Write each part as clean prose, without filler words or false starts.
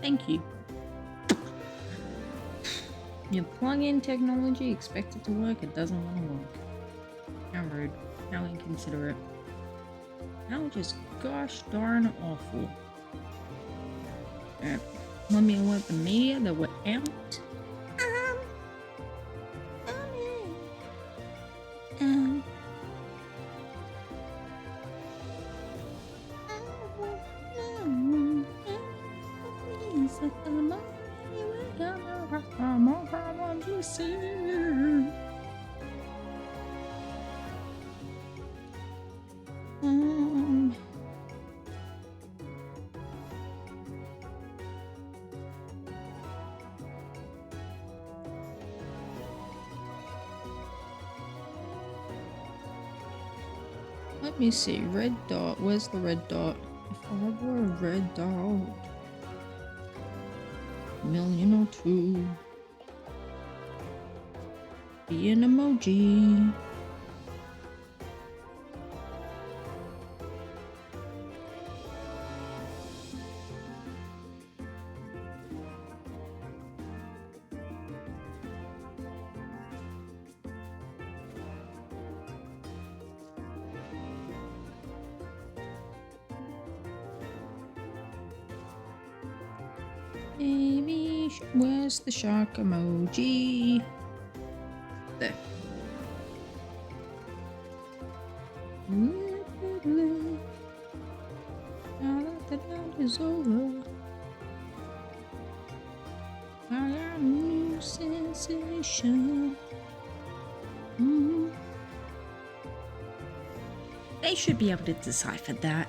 Thank you. You plug in technology, expect it to work, it doesn't want to work. How rude. How inconsiderate. How just gosh darn awful. Alright. Let me alert the media that we're out. Let me see, red dot, where's the red dot? If I were a red dot, million or two, be an emoji. Baby, where's the shark emoji? There. Now that the night is over, I got a new sensation. They should be able to decipher that.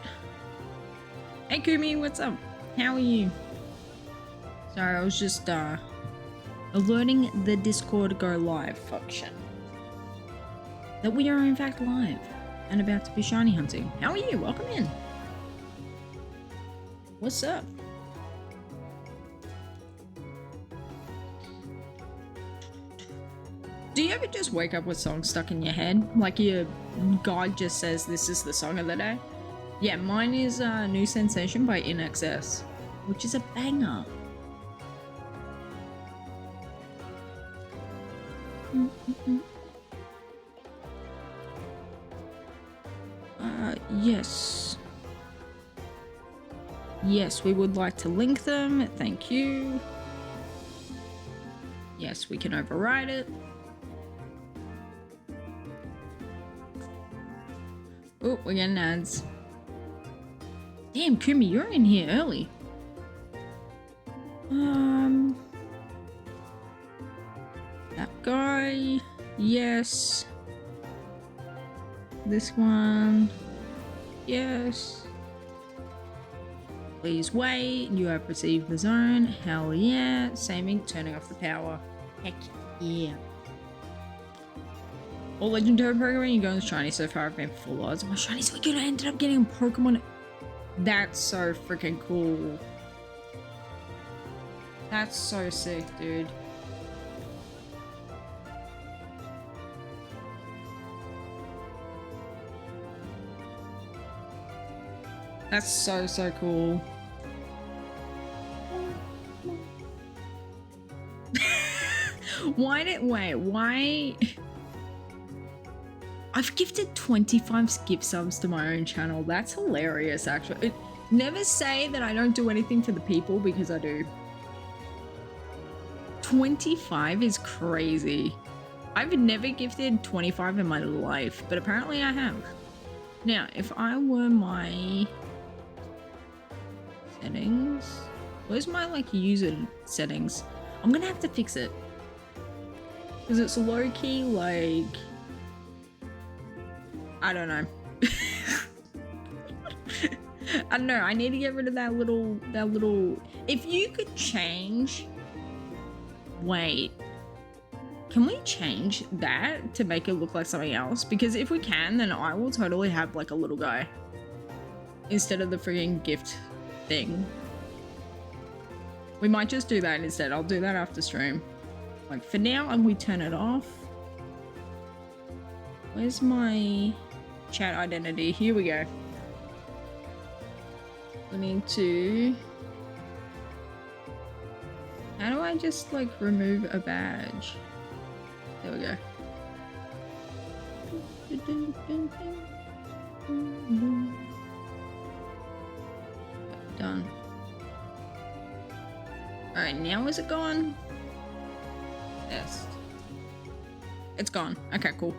Hey Kumi, what's up? How are you? Sorry, I was just alerting the Discord go live function that we are in fact live and about to be shiny hunting. How are you? Welcome in. What's up? Do you ever just wake up with songs stuck in your head? Like your God just says this is the song of the day? Yeah, mine is New Sensation by INXS, which is a banger. Yes. Yes, we would like to link them. Thank you. Yes, we can override it. Oh, we're getting ads. Damn, Kumi, you're in here early. That guy. Yes. This one. Yes. Please wait. You have received the zone. Hell yeah. Saving, turning off the power. Heck yeah. All legendary Pokemon, you go in the shiny so far. I've been full odds. My shiny, so we could have ended up getting a Pokemon. That's so freaking cool. That's so sick, dude. That's so cool. Why? I've gifted 25 gift subs to my own channel. That's hilarious, actually. Never say that I don't do anything for the people, because I do. 25 is crazy. I've never gifted 25 in my life, but apparently I have. Now, if I were my settings, where's my like user settings? I'm gonna have to fix it, because it's low-key like, I don't know. I don't know, I need to get rid of that little, if you could change, wait, can we change that to make it look like something else? Because if we can, then I will totally have like a little guy instead of the frigging gift thing. We might just do that instead. I'll do that after stream. Like for now, we turn it off. Where's my chat identity? Here we go. We need to How do I just like remove a badge? There we go. Done. Alright, now is it gone? Yes. It's gone. Okay, cool.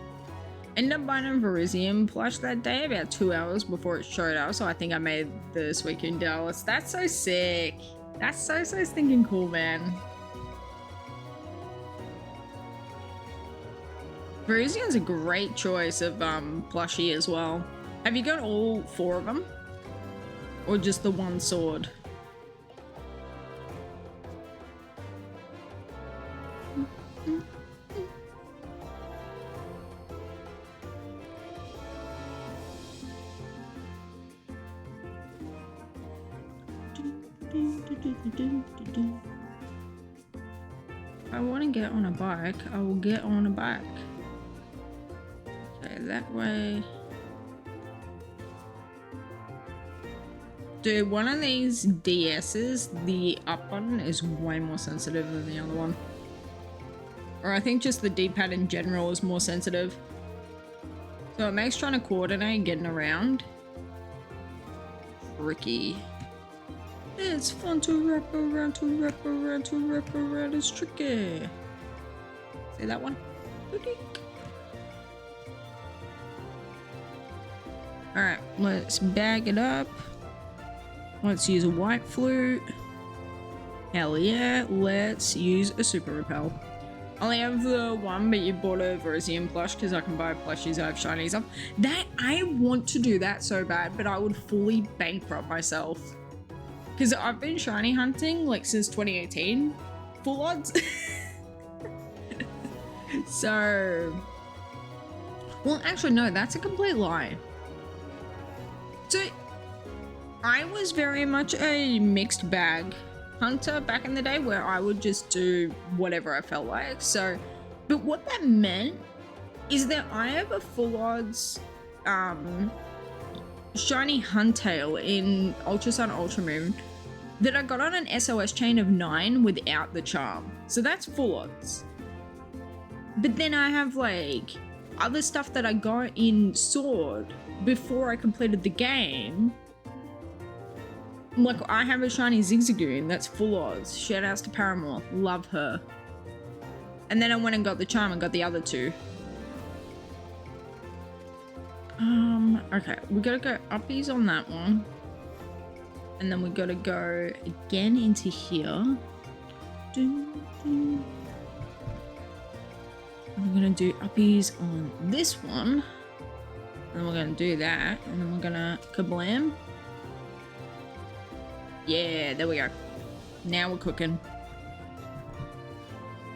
Ended up buying a Verizium plush that day about 2 hours before it showed up, so I think I made this week in Dallas. That's so sick. That's so stinking cool, man. Verizium's a great choice of plushie as well. Have you got all 4 of them? Or just the one sword? If I want to get on a bike, I will get on a bike. Okay, that way. Dude, one of these DS's, the up button is way more sensitive than the other one. Or I think just the D-pad in general is more sensitive. So it makes trying to coordinate getting around tricky. It's fun to wrap around, it's tricky. See that one? Alright, let's bag it up. Let's use a white flute. Hell yeah, let's use a super repel. I only have the one, but you bought a Verizium plush because I can buy plushies, I have shinies up. That, I want to do that so bad, but I would fully bankrupt myself. Because I've been shiny hunting like since 2018. Full odds. So, well, actually no, that's a complete lie. So, I was very much a mixed bag hunter back in the day where I would just do whatever I felt like. So, but what that meant is that I have a full odds shiny Huntail in Ultra Sun Ultra Moon that I got on an SOS chain of 9 without the charm. So that's full odds. But then I have like other stuff that I got in Sword before I completed the game. Like I have a shiny Zigzagoon that's full odds. Shout outs to Paramore, love her. And then I went and got the charm and got the other 2. Okay, we gotta go uppies on that one. And then we gotta go again into here. And we're gonna do uppies on this one. And we're gonna do that. And then we're gonna kablam. Yeah, there we go. Now we're cooking.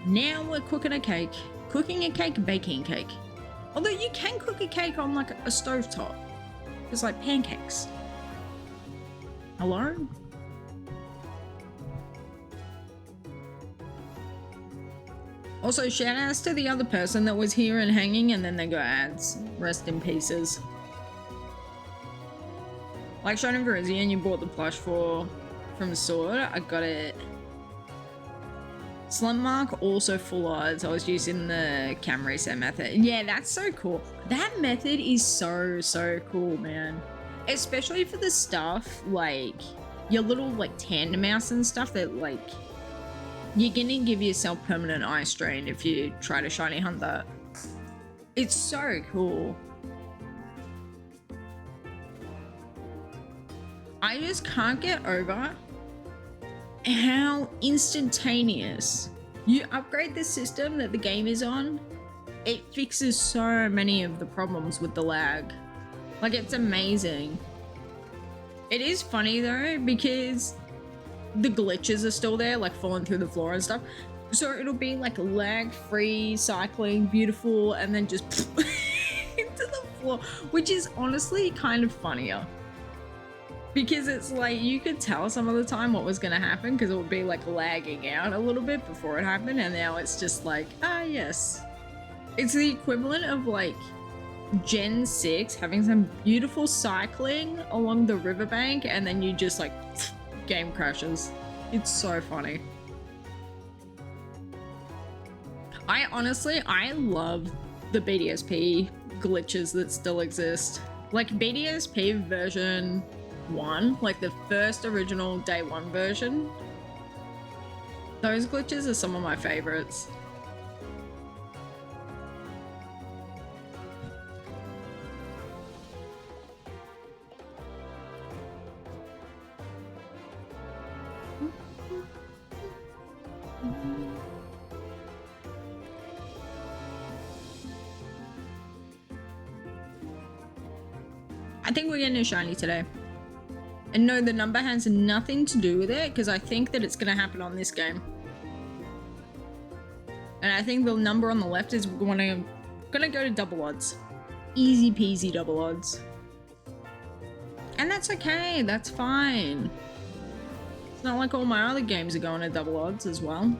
Now we're cooking a cake. Cooking a cake, baking cake. Although you can cook a cake on like a stovetop. It's like pancakes. Hello? Also, shout outs to the other person that was here and hanging and then they got ads. Rest in pieces. Like Shining Verizium, you bought the plush from Sword. I got it. Slump Mark, also full odds. I was using the cam reset method. Yeah, that's so cool. That method is so cool, man. Especially for the stuff like your little like tandem mouse and stuff that like you're gonna give yourself permanent eye strain if you try to shiny hunt that. It's so cool. I just can't get over how instantaneous you upgrade the system that the game is on. It fixes so many of the problems with the lag. Like, it's amazing. It is funny though, because the glitches are still there, like falling through the floor and stuff. So it'll be like lag-free cycling, beautiful, and then just into the floor, which is honestly kind of funnier. Because it's like, you could tell some of the time what was gonna happen because it would be like lagging out a little bit before it happened, and now it's just like, ah, yes. It's the equivalent of like Gen 6 having some beautiful cycling along the riverbank and then you just like, game crashes. It's so funny. I love the BDSP glitches that still exist. Like BDSP version 1, like the first original day 1 version. Those glitches are some of my favorites. I think we're getting a shiny today. And no, the number has nothing to do with it because I think that it's going to happen on this game. And I think the number on the left is gonna go to double odds. Easy peasy double odds. And that's okay, that's fine. It's not like all my other games are going to double odds as well.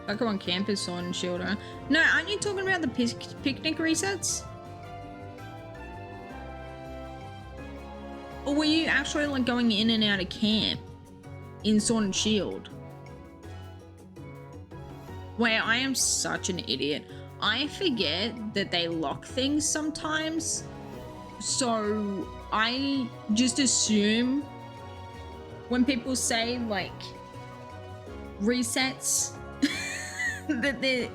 Pokemon Camp is Sword and Shield, huh? No, aren't you talking about the picnic resets? Or were you actually like going in and out of camp in Sword and Shield? Wait, I am such an idiot. I forget that they lock things sometimes. So I just assume when people say like resets that they're...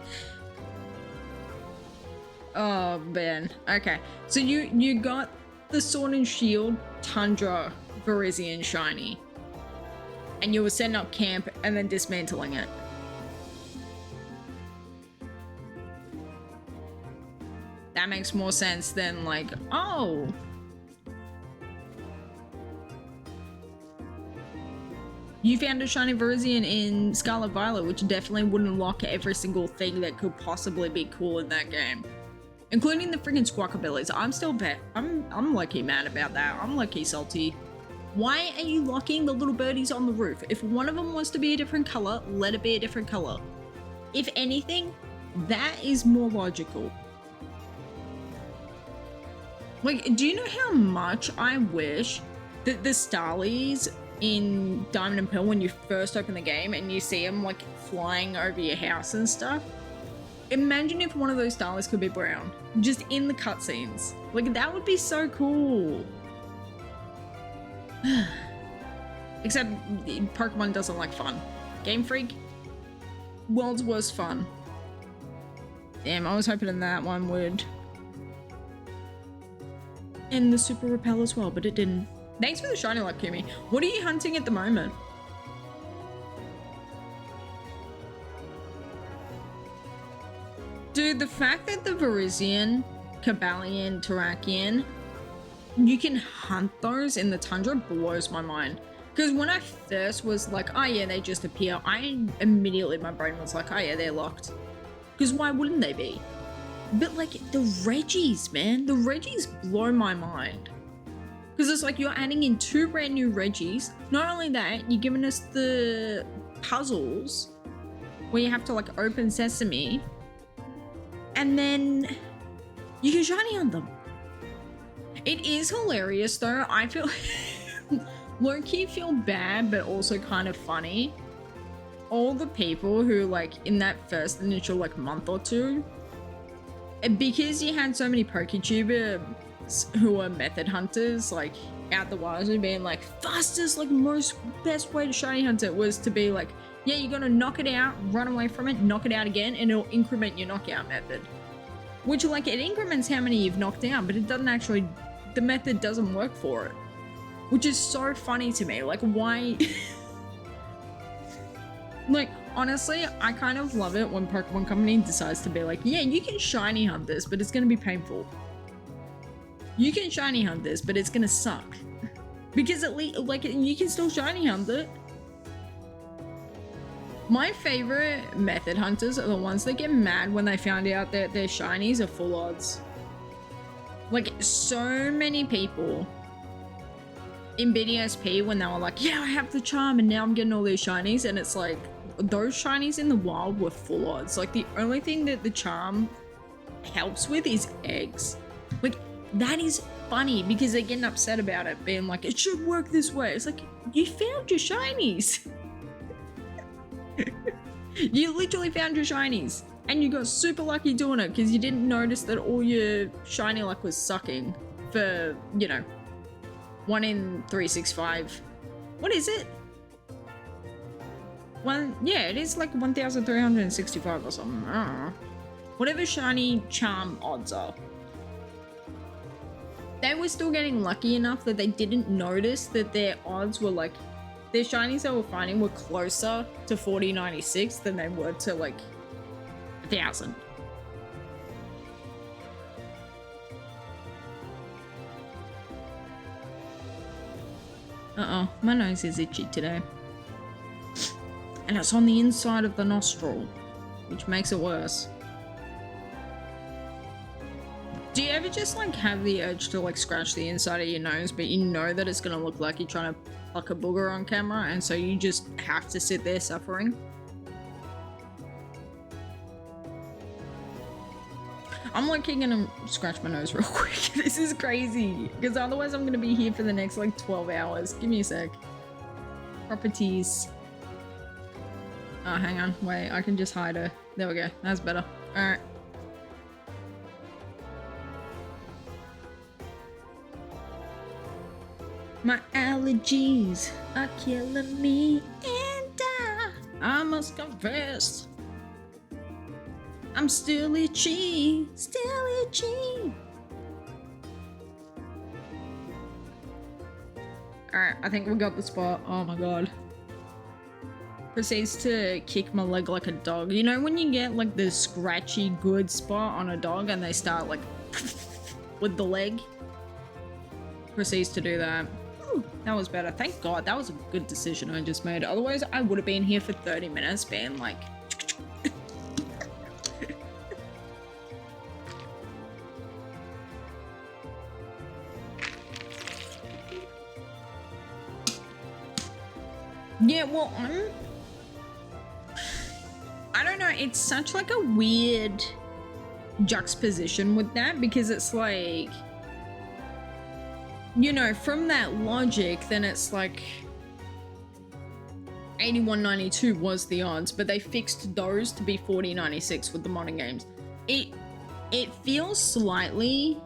Oh man, okay. So you got the Sword and Shield Tundra Virizion shiny and you were setting up camp and then dismantling it. That makes more sense than like, oh, you found a shiny Virizion in Scarlet Violet, which definitely wouldn't lock every single thing that could possibly be cool in that game, including the freaking Squawkabillies. I'm still I'm lucky mad about that. I'm lucky salty. Why are you locking the little birdies on the roof? If one of them wants to be a different color, let it be a different color. If anything, that is more logical. Like, do you know how much I wish that the Starlies in Diamond and Pearl, when you first open the game and you see them like flying over your house and stuff, imagine if one of those Starlies could be brown, just in the cutscenes. Like, that would be so cool. Except Pokemon doesn't like fun. Game Freak, world's worst fun. Damn, I was hoping that one would end the Super Repel as well, but it didn't. Thanks for the shiny luck, Kumi. What are you hunting at the moment? Dude, the fact that the Virizion, Cabalion, Terrakion, you can hunt those in the Tundra blows my mind. Because when I first was like, oh yeah, they just appear, I immediately, my brain was like, oh yeah, they're locked. Because why wouldn't they be? But like, the Reggies, man, the Reggies blow my mind. Because it's like you're adding in 2 brand new Reggies. Not only that, you're giving us the puzzles where you have to like open sesame and then you can shiny on them. It is hilarious though. I feel low-key feel bad, but also kind of funny. All the people who like in that first initial like month or two, because you had so many PokeTubers who are method hunters, like out the wild and being like, fastest, like most best way to shiny hunt it was to be like, yeah, you're gonna knock it out, run away from it, knock it out again, and it'll increment your knockout method. Which like it increments how many you've knocked down, but it doesn't actually, the method doesn't work for it. Which is so funny to me, like why? Like, honestly, I kind of love it when Pokemon Company decides to be like, yeah, you can shiny hunt this, but it's gonna be painful. You can shiny hunt this, but it's gonna suck. Because at least, like, you can still shiny hunt it. My favorite method hunters are the ones that get mad when they found out that their shinies are full odds. Like, so many people in BDSP when they were like, yeah, I have the charm and now I'm getting all these shinies, and it's like those shinies in the wild were full odds. Like the only thing that the charm helps with is eggs. Like that is funny because they're getting upset about it being like, it should work this way. It's like, you found your shinies. You literally found your shinies and you got super lucky doing it because you didn't notice that all your shiny luck was sucking for, you know, 1 in 365. What is it? Yeah, it is like 1,365 or something. I don't know. Whatever shiny charm odds are. They were still getting lucky enough that they didn't notice that their odds were like, their shinies they were finding were closer to 4096 than they were to like 1,000. Uh-oh, my nose is itchy today. And it's on the inside of the nostril, which makes it worse. Do you ever just like have the urge to like scratch the inside of your nose, but you know that it's gonna look like you're trying to pluck a booger on camera, and so you just have to sit there suffering? I'm like gonna scratch my nose real quick. This is crazy, because otherwise I'm gonna be here for the next like 12 hours. Give me a sec. Properties. Oh, hang on. Wait, I can just hide her. There we go. That's better. Alright. My allergies are killing me, and I must confess, I'm still itchy, still itchy. Alright, I think we got the spot. Oh my god. Proceeds to kick my leg like a dog. You know when you get like the scratchy good spot on a dog and they start like with the leg? Proceeds to do that. Ooh, that was better. Thank God. That was a good decision I just made. Otherwise, I would have been here for 30 minutes being like... Yeah, well, I don't know. It's such like a weird juxtaposition with that, because it's like, you know, from that logic, then it's like 81.92 was the odds, but they fixed those to be 40.96 with the modern games. It feels slightly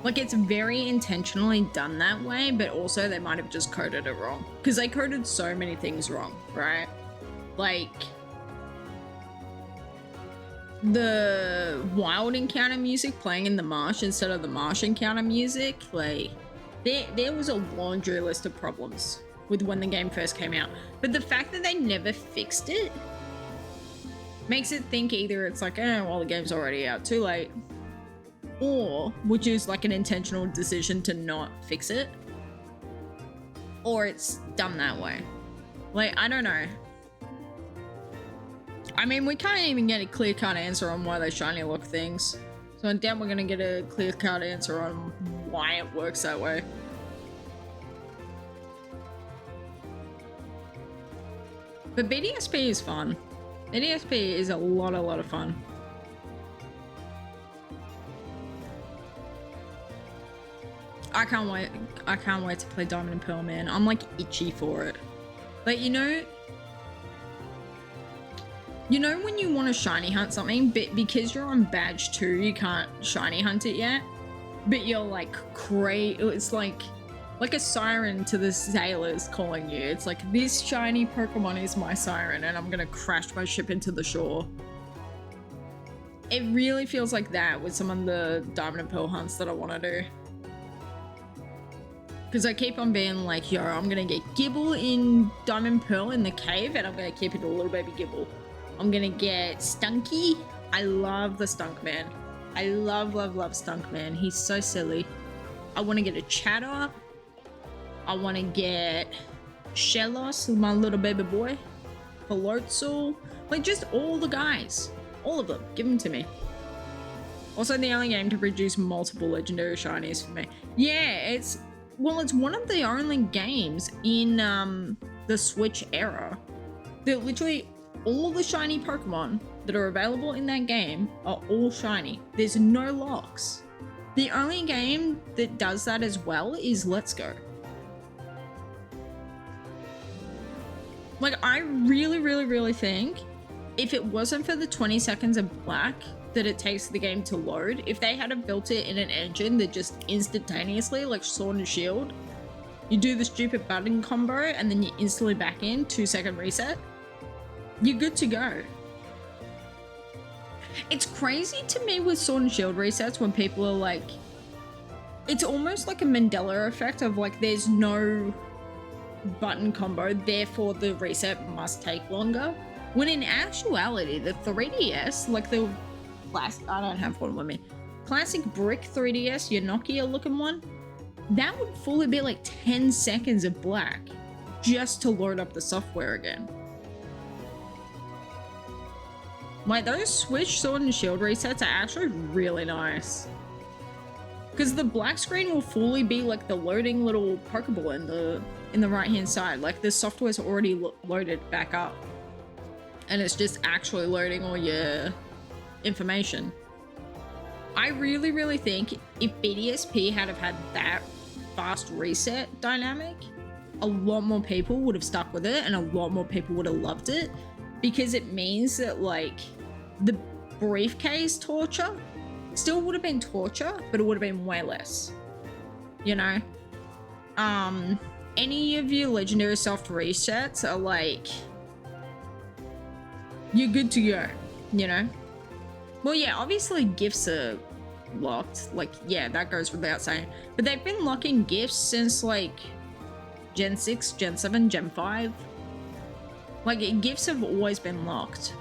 like it's very intentionally done that way, but also they might have just coded it wrong, because they coded so many things wrong, right? Like the wild encounter music playing in the marsh instead of the marsh encounter music, like there was a laundry list of problems with when the game first came out. But the fact that they never fixed it makes it think either it's like, well, the game's already out, too late, or, which is like an intentional decision to not fix it, or it's done that way. Like, I don't know. I mean, we can't even get a clear-cut answer on why they shiny look things. So I doubt we're gonna get a clear-cut answer on why it works that way. But BDSP is fun. BDSP is a lot of fun. I can't wait to play Diamond and Pearl, man. I'm like itchy for it. Like, you know when you want to shiny hunt something, but because you're on badge 2, you can't shiny hunt it yet, but you're like it's like a siren to the sailors calling you. It's like, this shiny Pokemon is my siren and I'm gonna crash my ship into the shore. It really feels like that with some of the Diamond and Pearl hunts that I want to do. Because I keep on being like, yo, I'm gonna get Gible in Diamond Pearl in the cave, and I'm gonna keep it a little baby Gible. I'm gonna get Stunky. I love the Stunk Man. I love Stunk Man. He's so silly. I want to get a Chatter. I want to get Shellos, my little baby boy. Palotzel. Like, just all the guys. All of them. Give them to me. Also, the only game to produce multiple legendary shinies for me. Yeah, well, it's one of the only games in the Switch era that literally all the shiny Pokemon that are available in that game are all shiny. There's no locks. The only game that does that as well is Let's Go. Like, I really think if it wasn't for the 20 seconds of black that it takes the game to load, if they had built it in an engine that just instantaneously, like Sword and Shield, you do the stupid button combo and then you instantly back in, 2-second reset, you're good to go. It's crazy to me with Sword and Shield resets when people are like, it's almost like a Mandela effect of like, there's no button combo, therefore the reset must take longer. When in actuality, the 3DS, like the classic, I don't have one with me, classic brick 3DS, your Nokia looking one, that would fully be like 10 seconds of black just to load up the software again. Like, those Switch Sword and Shield resets are actually really nice. Because the black screen will fully be like the loading little Pokeball in the right hand side. Like, the software's already loaded back up. And it's just actually loading all your information. I really think if BDSP had have had that fast reset dynamic, a lot more people would have stuck with it and a lot more people would have loved it, because it means that like the briefcase torture still would have been torture, but it would have been way less, you know? Any of your legendary soft resets are like, you're good to go, you know? Well, yeah, obviously gifts are locked, like, yeah, that goes without saying, but they've been locking gifts since like Gen 6, Gen 7, Gen 5. Like, gifts have always been locked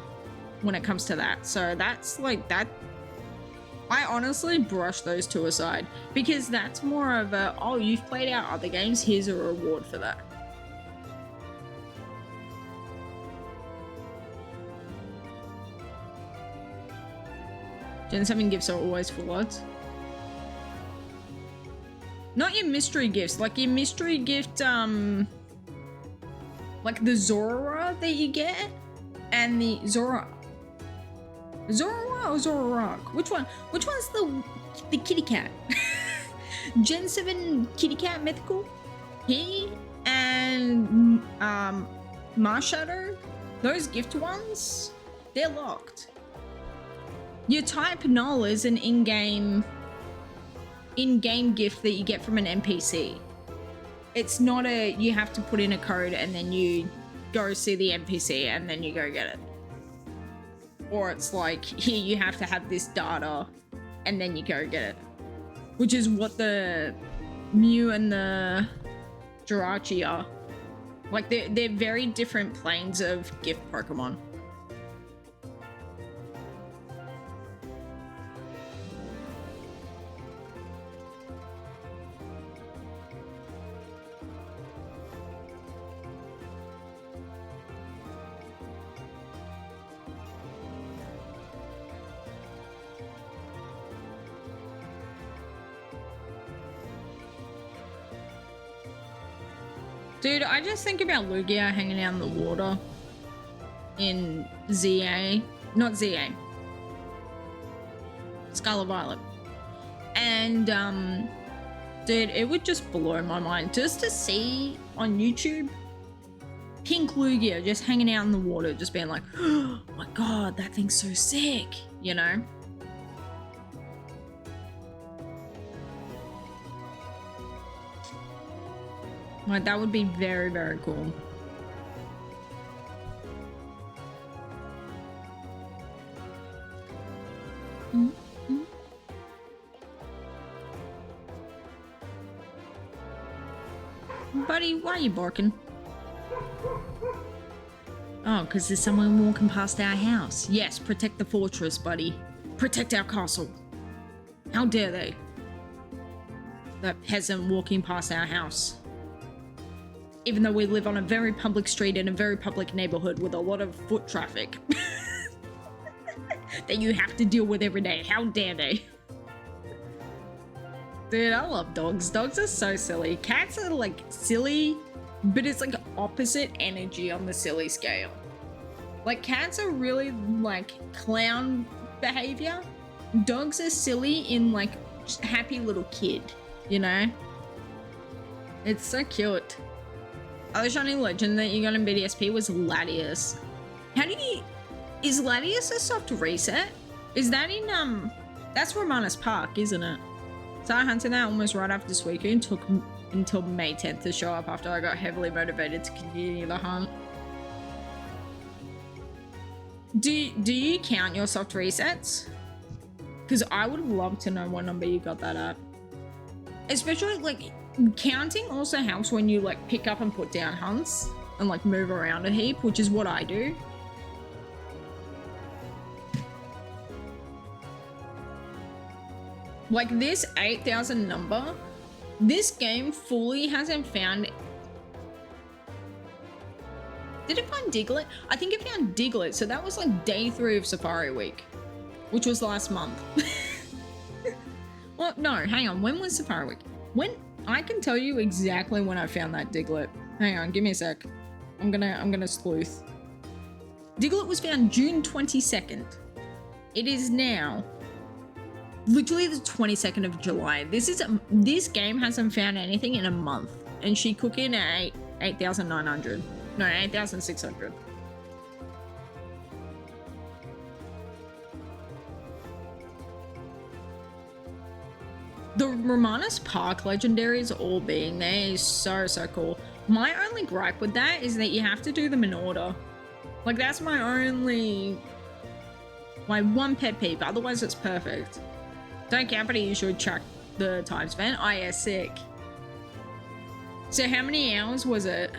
when it comes to that, so that's like, that, I honestly brush those two aside, because that's more of a, oh, you've played out other games, here's a reward for that. Gen 7 gifts are always full odds. Not your mystery gifts, like your mystery gift, like the Zorora that you get, and the Zorora or Zoroark? Which one? Which one's the kitty cat? Gen 7 kitty cat mythical? He and Marshadow, those gift ones, they're locked. Your type null is an in-game gift that you get from an NPC. It's not a, you have to put in a code and then you go see the NPC and then you go get it. Or it's like, here, you have to have this data and then you go get it. Which is what the Mew and the Jirachi are. Like, they're very different planes of gift Pokemon. Dude, I just think about Lugia hanging out in the water in ZA. Not ZA. Scarlet Violet. And, dude, it would just blow my mind just to see on YouTube Pink Lugia just hanging out in the water, just being like, oh my god, that thing's so sick, you know? Like, that would be very, very cool. Mm-hmm. Buddy, why are you barking? Oh, because there's someone walking past our house. Yes, protect the fortress, buddy. Protect our castle. How dare they? That peasant walking past our house. Even though we live on a very public street in a very public neighborhood with a lot of foot traffic that you have to deal with every day. How dare they? Dude, I love dogs. Dogs are so silly. Cats are like silly, but it's like opposite energy on the silly scale. Like cats are really like clown behavior. Dogs are silly in like just happy little kid, you know? It's so cute. Other shiny legend that you got in BDSP was Latias. Is Latias a soft reset? Is that in, that's Romanus Park, isn't it? So I hunted that almost right after Suicune, took until May 10th to show up after I got heavily motivated to continue the hunt. Do you count your soft resets? Because I would love to know what number you got that at. Especially like counting also helps when you like pick up and put down hunts and like move around a heap, which is what I do. Like this 8,000 number, this game fully hasn't found. Did it find Diglett? I think it found Diglett, so that was like day 3 of Safari Week, which was last month. Well, no, hang on, when was Safari Week? When, I can tell you exactly when I found that Diglett. Hang on, give me a sec. I'm gonna sleuth. Diglett was found June 22nd. It is now literally the 22nd of July. This game hasn't found anything in a month, and she cooked in at 8,900. No, 8,600. The Romanus Park legendaries all being there is so cool. My only gripe with that is that you have to do them in order. Like that's my one pet peeve, otherwise it's perfect. Don't cap it, you should check the time spent. Oh yeah, sick. So how many hours was it?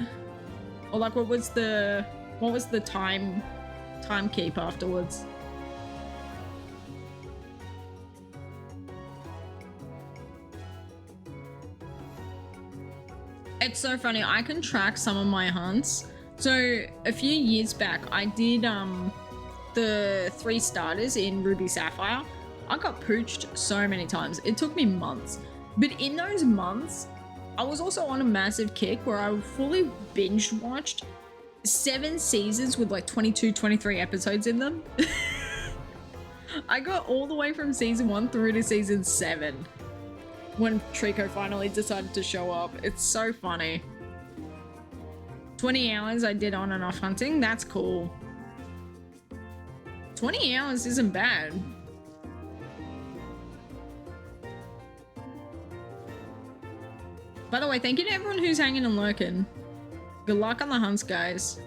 Or like what was the time keep afterwards? It's so funny, I can track some of my hunts. So a few years back I did the 3 starters in Ruby Sapphire. I got pooched so many times. It took me months. But in those months, I was also on a massive kick where I fully binge watched 7 seasons with like 22, 23 episodes in them. I got all the way from season 1 through to season 7 when Trico finally decided to show up. It's so funny. 20 hours I did on and off hunting. That's cool. 20 hours isn't bad. By the way, thank you to everyone who's hanging and lurking. Good luck on the hunts, guys.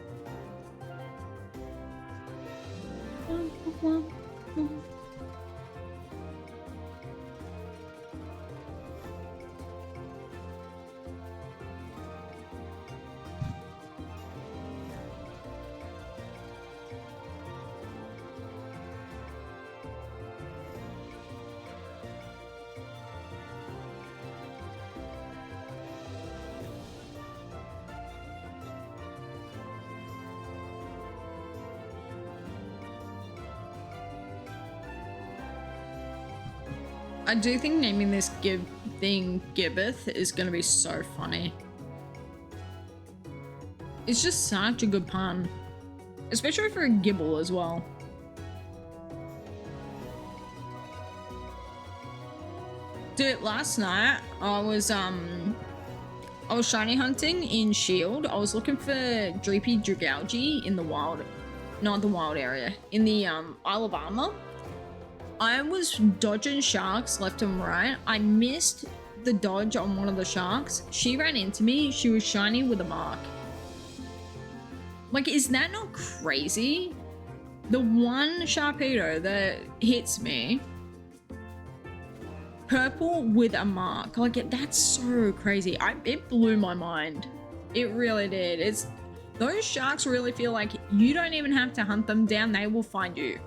I do think naming this thing Gibbeth is gonna be so funny. It's just such a good pun. Especially for a Gible as well. Dude, last night I was shiny hunting in Shield. I was looking for Droopy Dragalgi in the wild, not the wild area, in the Isle of Armor. I was dodging sharks left and right. I missed the dodge on one of the sharks. She ran into me. She was shiny with a mark. Like, is that not crazy? The one Sharpedo that hits me, purple with a mark. Like, that's so crazy. It blew my mind. It really did. Those sharks really feel like you don't even have to hunt them down. They will find you.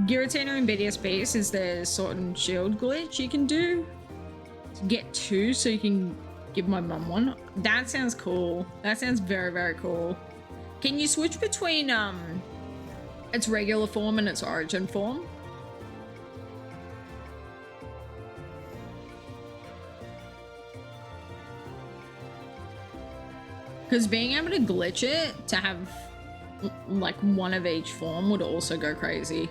Giratina in BDSP is the Sword and Shield glitch you can do to get 2 so you can give my mum one. That sounds cool. That sounds very, very cool. Can you switch between its regular form and its origin form? Because being able to glitch it to have like one of each form would also go crazy.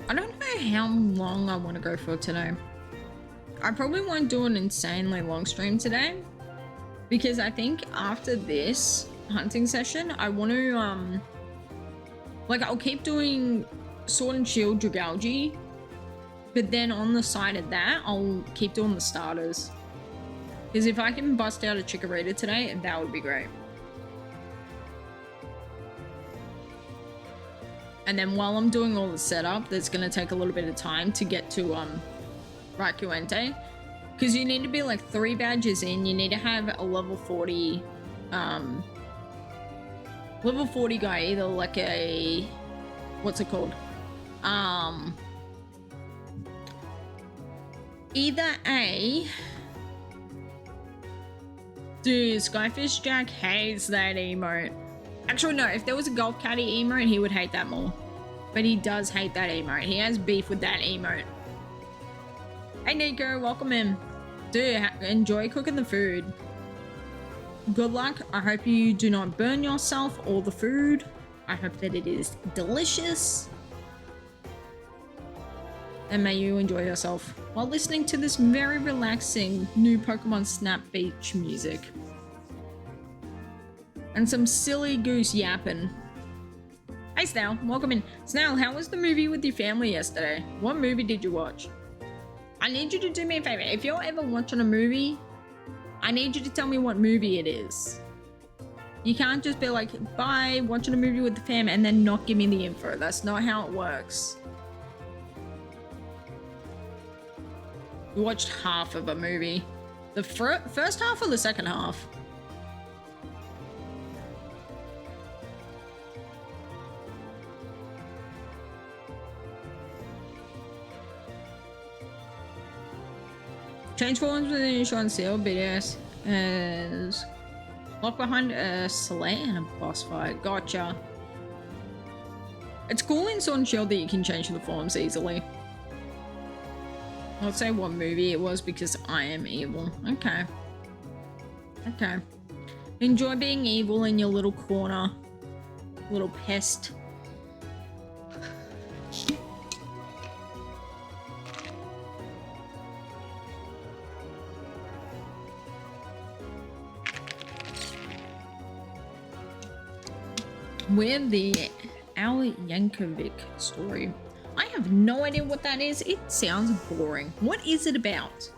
I don't know how long I want to go for today. I probably won't do an insanely long stream today because I think after this hunting session, I want to, like, I'll keep doing Sword and Shield Dragalge, but then on the side of that, I'll keep doing the starters. Because if I can bust out a Chikorita today, that would be great. And then while I'm doing all the setup, that's going to take a little bit of time to get to Rakuente. Because you need to be like 3 badges in. You need to have a level 40 guy, either like a, what's it called? Either a, dude, Skyfish Jack hates that emote. Actually, no, if there was a Golf Caddy emote, he would hate that more. But he does hate that emote. He has beef with that emote. Hey, Nico, welcome in. Dude, enjoy cooking the food. Good luck. I hope you do not burn yourself or the food. I hope that it is delicious. And may you enjoy yourself while listening to this very relaxing new Pokemon Snap Beach music. And some silly goose yapping. Hey Snail, welcome in. Snail, how was the movie with your family yesterday? What movie did you watch? I need you to do me a favor. If you're ever watching a movie, I need you to tell me what movie it is. You can't just be like, bye, watching a movie with the fam, and then not give me the info. That's not how it works. We watched half of a movie. The first half or the second half? Change forms with an insurance seal, BDS as lock behind a sleigh and a boss fight. Gotcha. It's cool in Sword and Shield that you can change the forms easily. I'll say what movie it was because I am evil. Okay. Okay. Enjoy being evil in your little corner. Little pest. We're the Al Yankovic story. I have no idea what that is. It sounds boring. What is it about?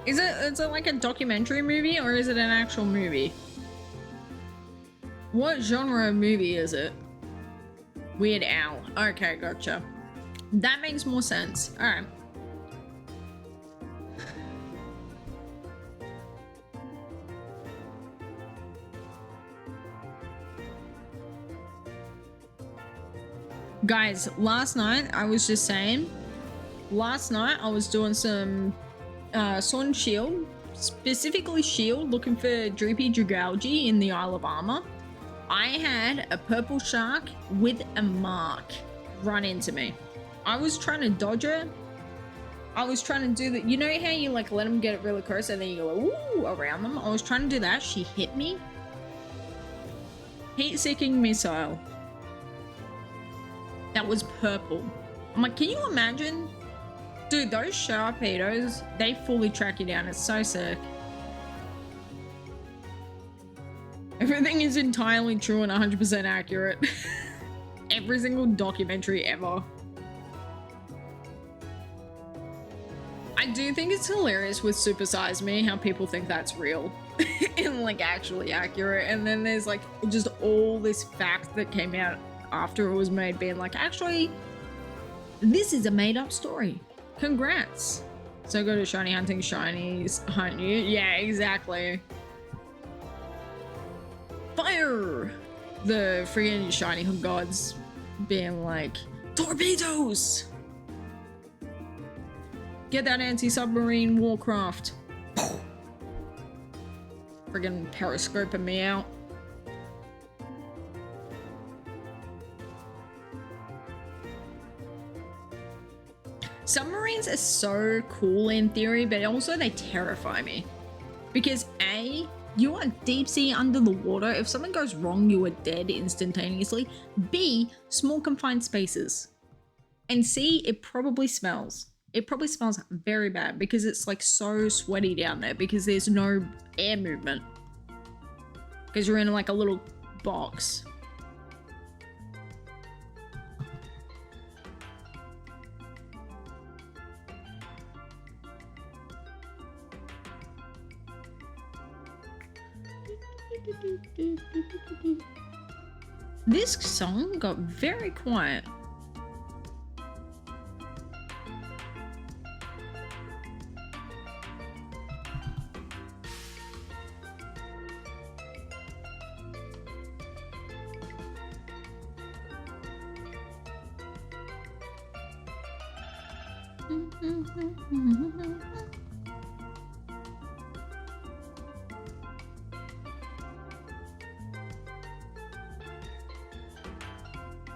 Is it like a documentary movie or is it an actual movie? What genre of movie is it? Weird Al. Okay, gotcha. That makes more sense. All right. Guys, last night I was just saying, I was doing some Sword and Shield, specifically Shield, looking for Droopy Dragalge in the Isle of Armor. I had a purple shark with a mark run into me. I was trying to dodge her. I was trying to do that. You know how you like let them get really close and then you go ooh around them? I was trying to do that. She hit me. Heat-seeking missile. That was purple. I'm like, can you imagine? Dude, those Sharpedos, they fully track you down. It's so sick. Everything is entirely true and 100% accurate. every single documentary ever. I do think it's hilarious with Super Size Me how people think that's real and like actually accurate, and then there's like just all this fact that came out after it was made being like, actually this is a made-up story. Congrats. So go to shiny hunting, shinies hunt you. Yeah, exactly. Fire! The freaking shiny gods being like, torpedoes! Get that anti-submarine warcraft. Friggin' periscoping me out. Submarines are so cool in theory, but also they terrify me. Because A, you are deep sea under the water. If something goes wrong, you are dead instantaneously. B, small confined spaces. And C, it probably smells. It probably smells very bad because it's like so sweaty down there because there's no air movement. Because you're in like a little box. This song got very quiet.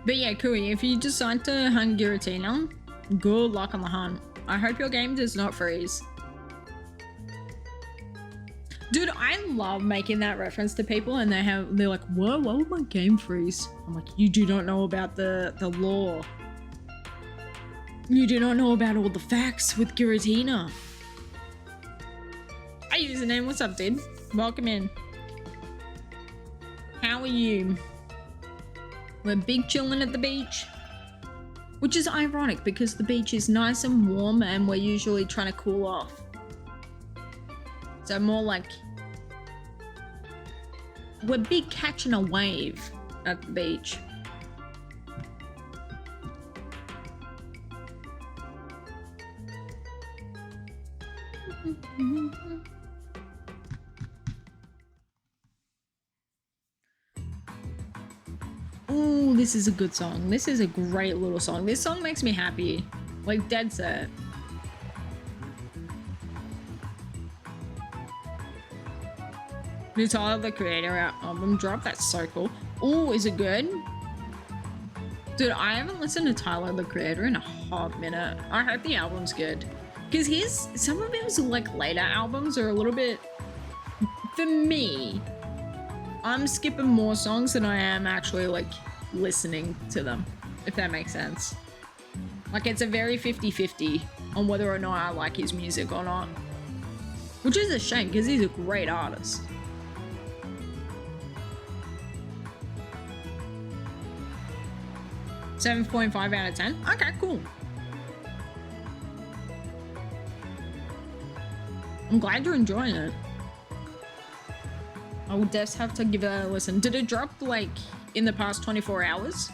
But yeah, Kui, if you decide to hunt Giratina, good luck on the hunt. I hope your game does not freeze. Dude, I love making that reference to people and they're like, whoa, why would my game freeze? I'm like, you do not know about the lore. You do not know about all the facts with Giratina. Hey, username, what's up, dude? Welcome in. How are you? We're big chilling at the beach. Which is ironic because the beach is nice and warm and we're usually trying to cool off. So more like we're big catching a wave at the beach. Ooh, this is a good song. This is a great little song. This song makes me happy. Like, dead set. New Tyler, the Creator album drop. That's so cool. Ooh, is it good? Dude, I haven't listened to Tyler, the Creator in a hot minute. I hope the album's good. Because some of his, like, later albums are a little bit... For me, I'm skipping more songs than I am actually, like, listening to them, if that makes sense. Like, it's a very 50-50 on whether or not I like his music or not. Which is a shame, because he's a great artist. .5 out of 10? Okay, cool. I'm glad you're enjoying it. I will just have to give it a listen. Did it drop, like, in the past 24 hours?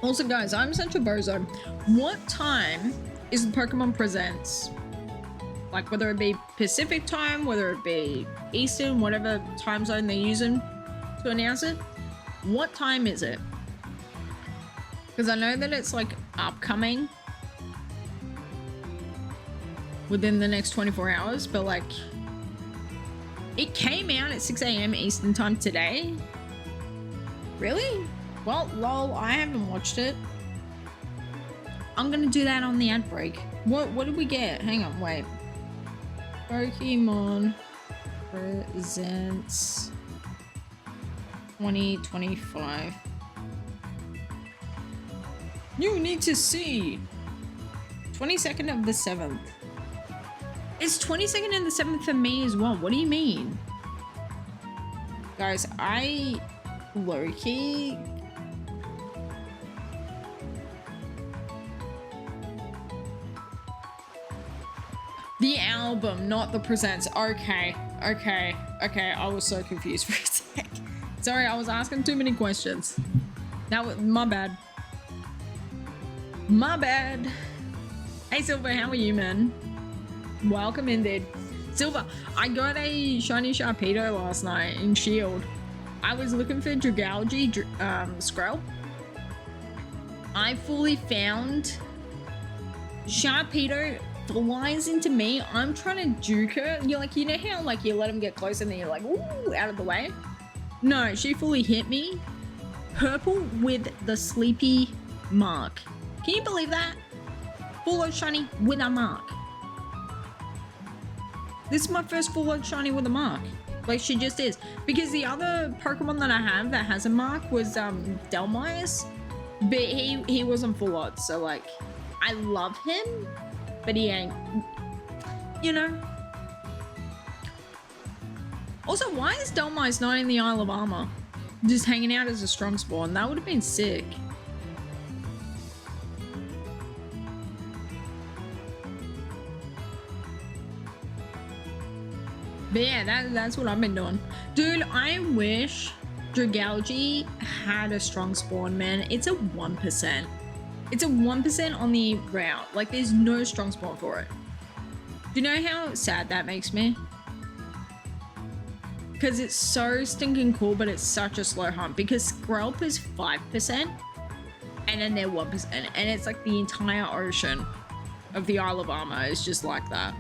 Also, guys, I'm such a bozo. What time is the Pokemon Presents? Like, whether it be Pacific time, whether it be Eastern, whatever time zone they're using to announce it. What time is it? Because I know that it's, like, upcoming within the next 24 hours, but, like, it came out at 6 a.m. Eastern time today. Really? Well, lol, I haven't watched it. I'm gonna do that on the ad break. What did we get? Hang on, wait. Pokemon Presents 2025. You need to see. 22nd of the 7th. It's 22nd and the 7th for me as well. What do you mean? Guys, I low-key... The album, not the presents. Okay. I was so confused for a sec. Sorry, I was asking too many questions. That was my bad. My bad. Hey Silver, how are you, man? Welcome indeed. Silver, I got a shiny Sharpedo last night in Shield. I was looking for Dragalge Skrill. I fully found Sharpedo flies into me. I'm trying to juke her. You're like, you know how like you let him get close and then you're like, ooh, out of the way? No, she fully hit me. Purple with the sleepy mark. Can you believe that? Full out shiny with a mark. This is my first full out shiny with a mark. Like she just is. Because the other Pokemon that I have that has a mark was Delmice. But he wasn't full out. So like, I love him. But he ain't, you know. Also, why is Delmice not in the Isle of Armor? Just hanging out as a strong spawn. That would have been sick. But yeah, that's what I've been doing. Dude, I wish Dragalge had a strong spawn, man. It's a 1%. It's a 1% on the route. Like, there's no strong spawn for it. Do you know how sad that makes me? Because it's so stinking cool, but it's such a slow hunt. Because Skrelp is 5%, and then they're 1%. And it's like the entire ocean of the Isle of Armor is just like that.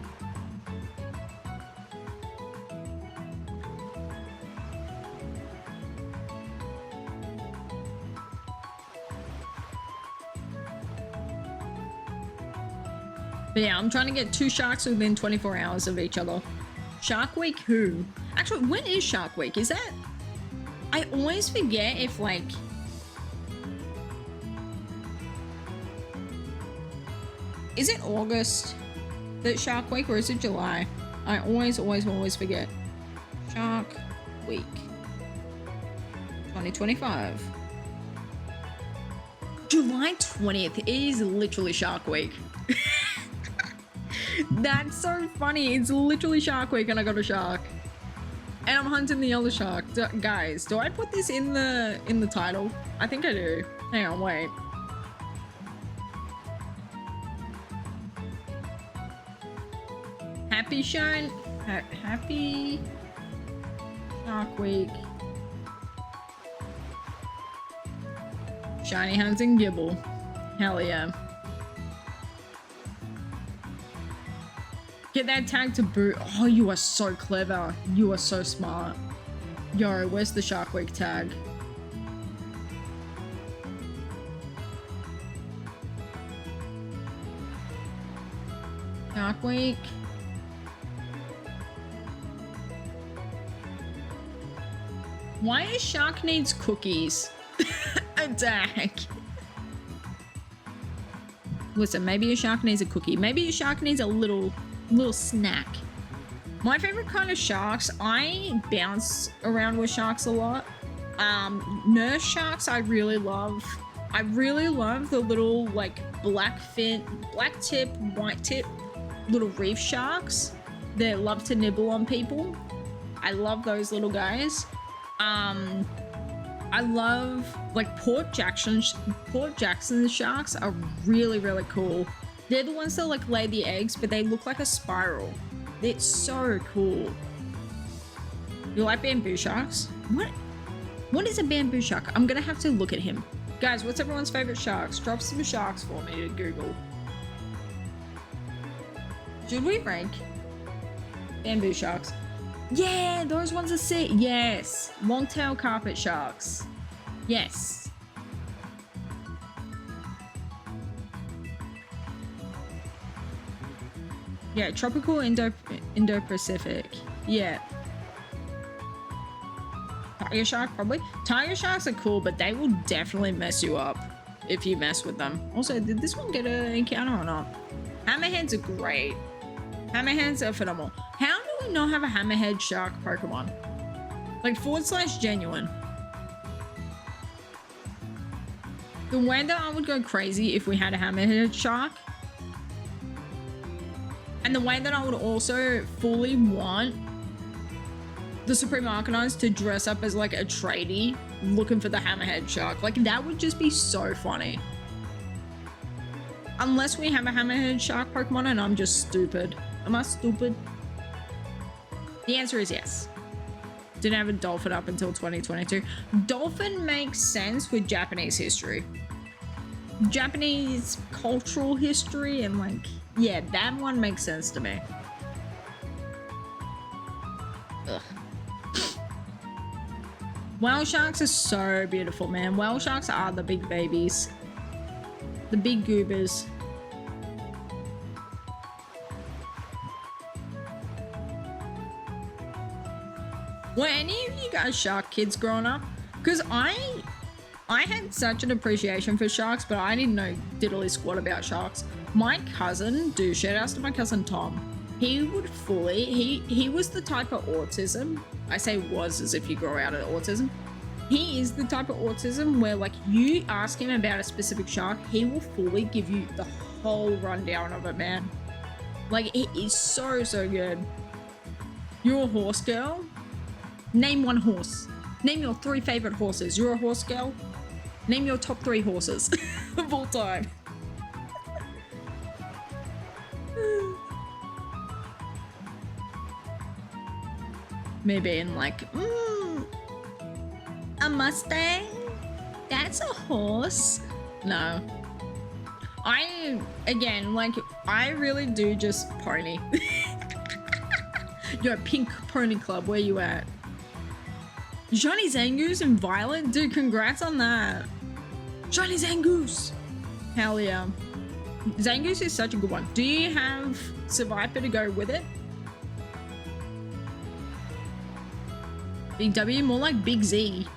But yeah, I'm trying to get 2 sharks within 24 hours of each other. Shark Week who? Actually, when is Shark Week? Is that... I always forget if like... Is it August that Shark Week or is it July? I always forget. Shark Week 2025. July 20th. It is literally Shark Week. That's so funny. It's literally Shark Week and I got a shark. And I'm hunting the other shark. Guys, do I put this in the title? I think I do. Hang on, wait. Happy Shark Week. Shiny hunting Gible. Hell yeah. Get that tag to boot. Oh, you are so clever. You are so smart. Yo, where's the Shark Week tag? Shark Week. Why is Shark needs cookies? Attack. Listen, maybe a shark needs a cookie. Maybe a shark needs a little snack. My favorite kind of sharks, I bounce around with sharks a lot. Nurse sharks I really love. I really love the little like black tip, white tip little reef sharks that love to nibble on people. I love those little guys. I love like Port Jackson sharks are really cool. They're the ones that like lay the eggs, but they look like a spiral. It's so cool. You like bamboo sharks? What is a bamboo shark? I'm gonna have to look at him. Guys, what's everyone's favorite sharks? Drop some sharks for me to Google. Should we rank bamboo sharks? Yeah, those ones are sick. Yes, long-tail carpet sharks. Yes. Yeah, tropical Indo-Pacific. Yeah. Tiger shark, probably. Tiger sharks are cool, but they will definitely mess you up. if you mess with them. Also, did this one get an encounter or not? Hammerheads are great. Hammerheads are phenomenal. How do we not have a hammerhead shark Pokemon? Like / genuine. The way that I would go crazy if we had a hammerhead shark, and the way that I would also fully want the Supreme Arcanines to dress up as like a tradie looking for the hammerhead shark. Like that would just be so funny. Unless we have a hammerhead shark Pokemon and I'm just stupid. Am I stupid? The answer is yes. Didn't have a dolphin up until 2022. Dolphin makes sense with Japanese history. Japanese cultural history and like, yeah, that one makes sense to me. Ugh. Whale sharks are so beautiful, man. Whale sharks are the big babies. The big goobers. Were any of you guys shark kids growing up? Because I had such an appreciation for sharks, but I didn't know diddly squat about sharks. My cousin, dude, shout outs to my cousin Tom. He would fully, he was the type of autism. I say was as if you grow out of autism. He is the type of autism where like you ask him about a specific shark, he will fully give you the whole rundown of it, man. Like it is so, so good. You're a horse girl? Name one horse. Name your 3 favorite horses. You're a horse girl? Name your top 3 horses of all time. Me being like, a Mustang? That's a horse? No. Again, like, I really do just pony. Yo, Pink Pony Club, where you at? Shiny Zangoose and Violet? Dude, congrats on that. Shiny Zangoose! Hell yeah. Zangoose is such a good one. Do you have Survivor to go with it? Big W? More like Big Z.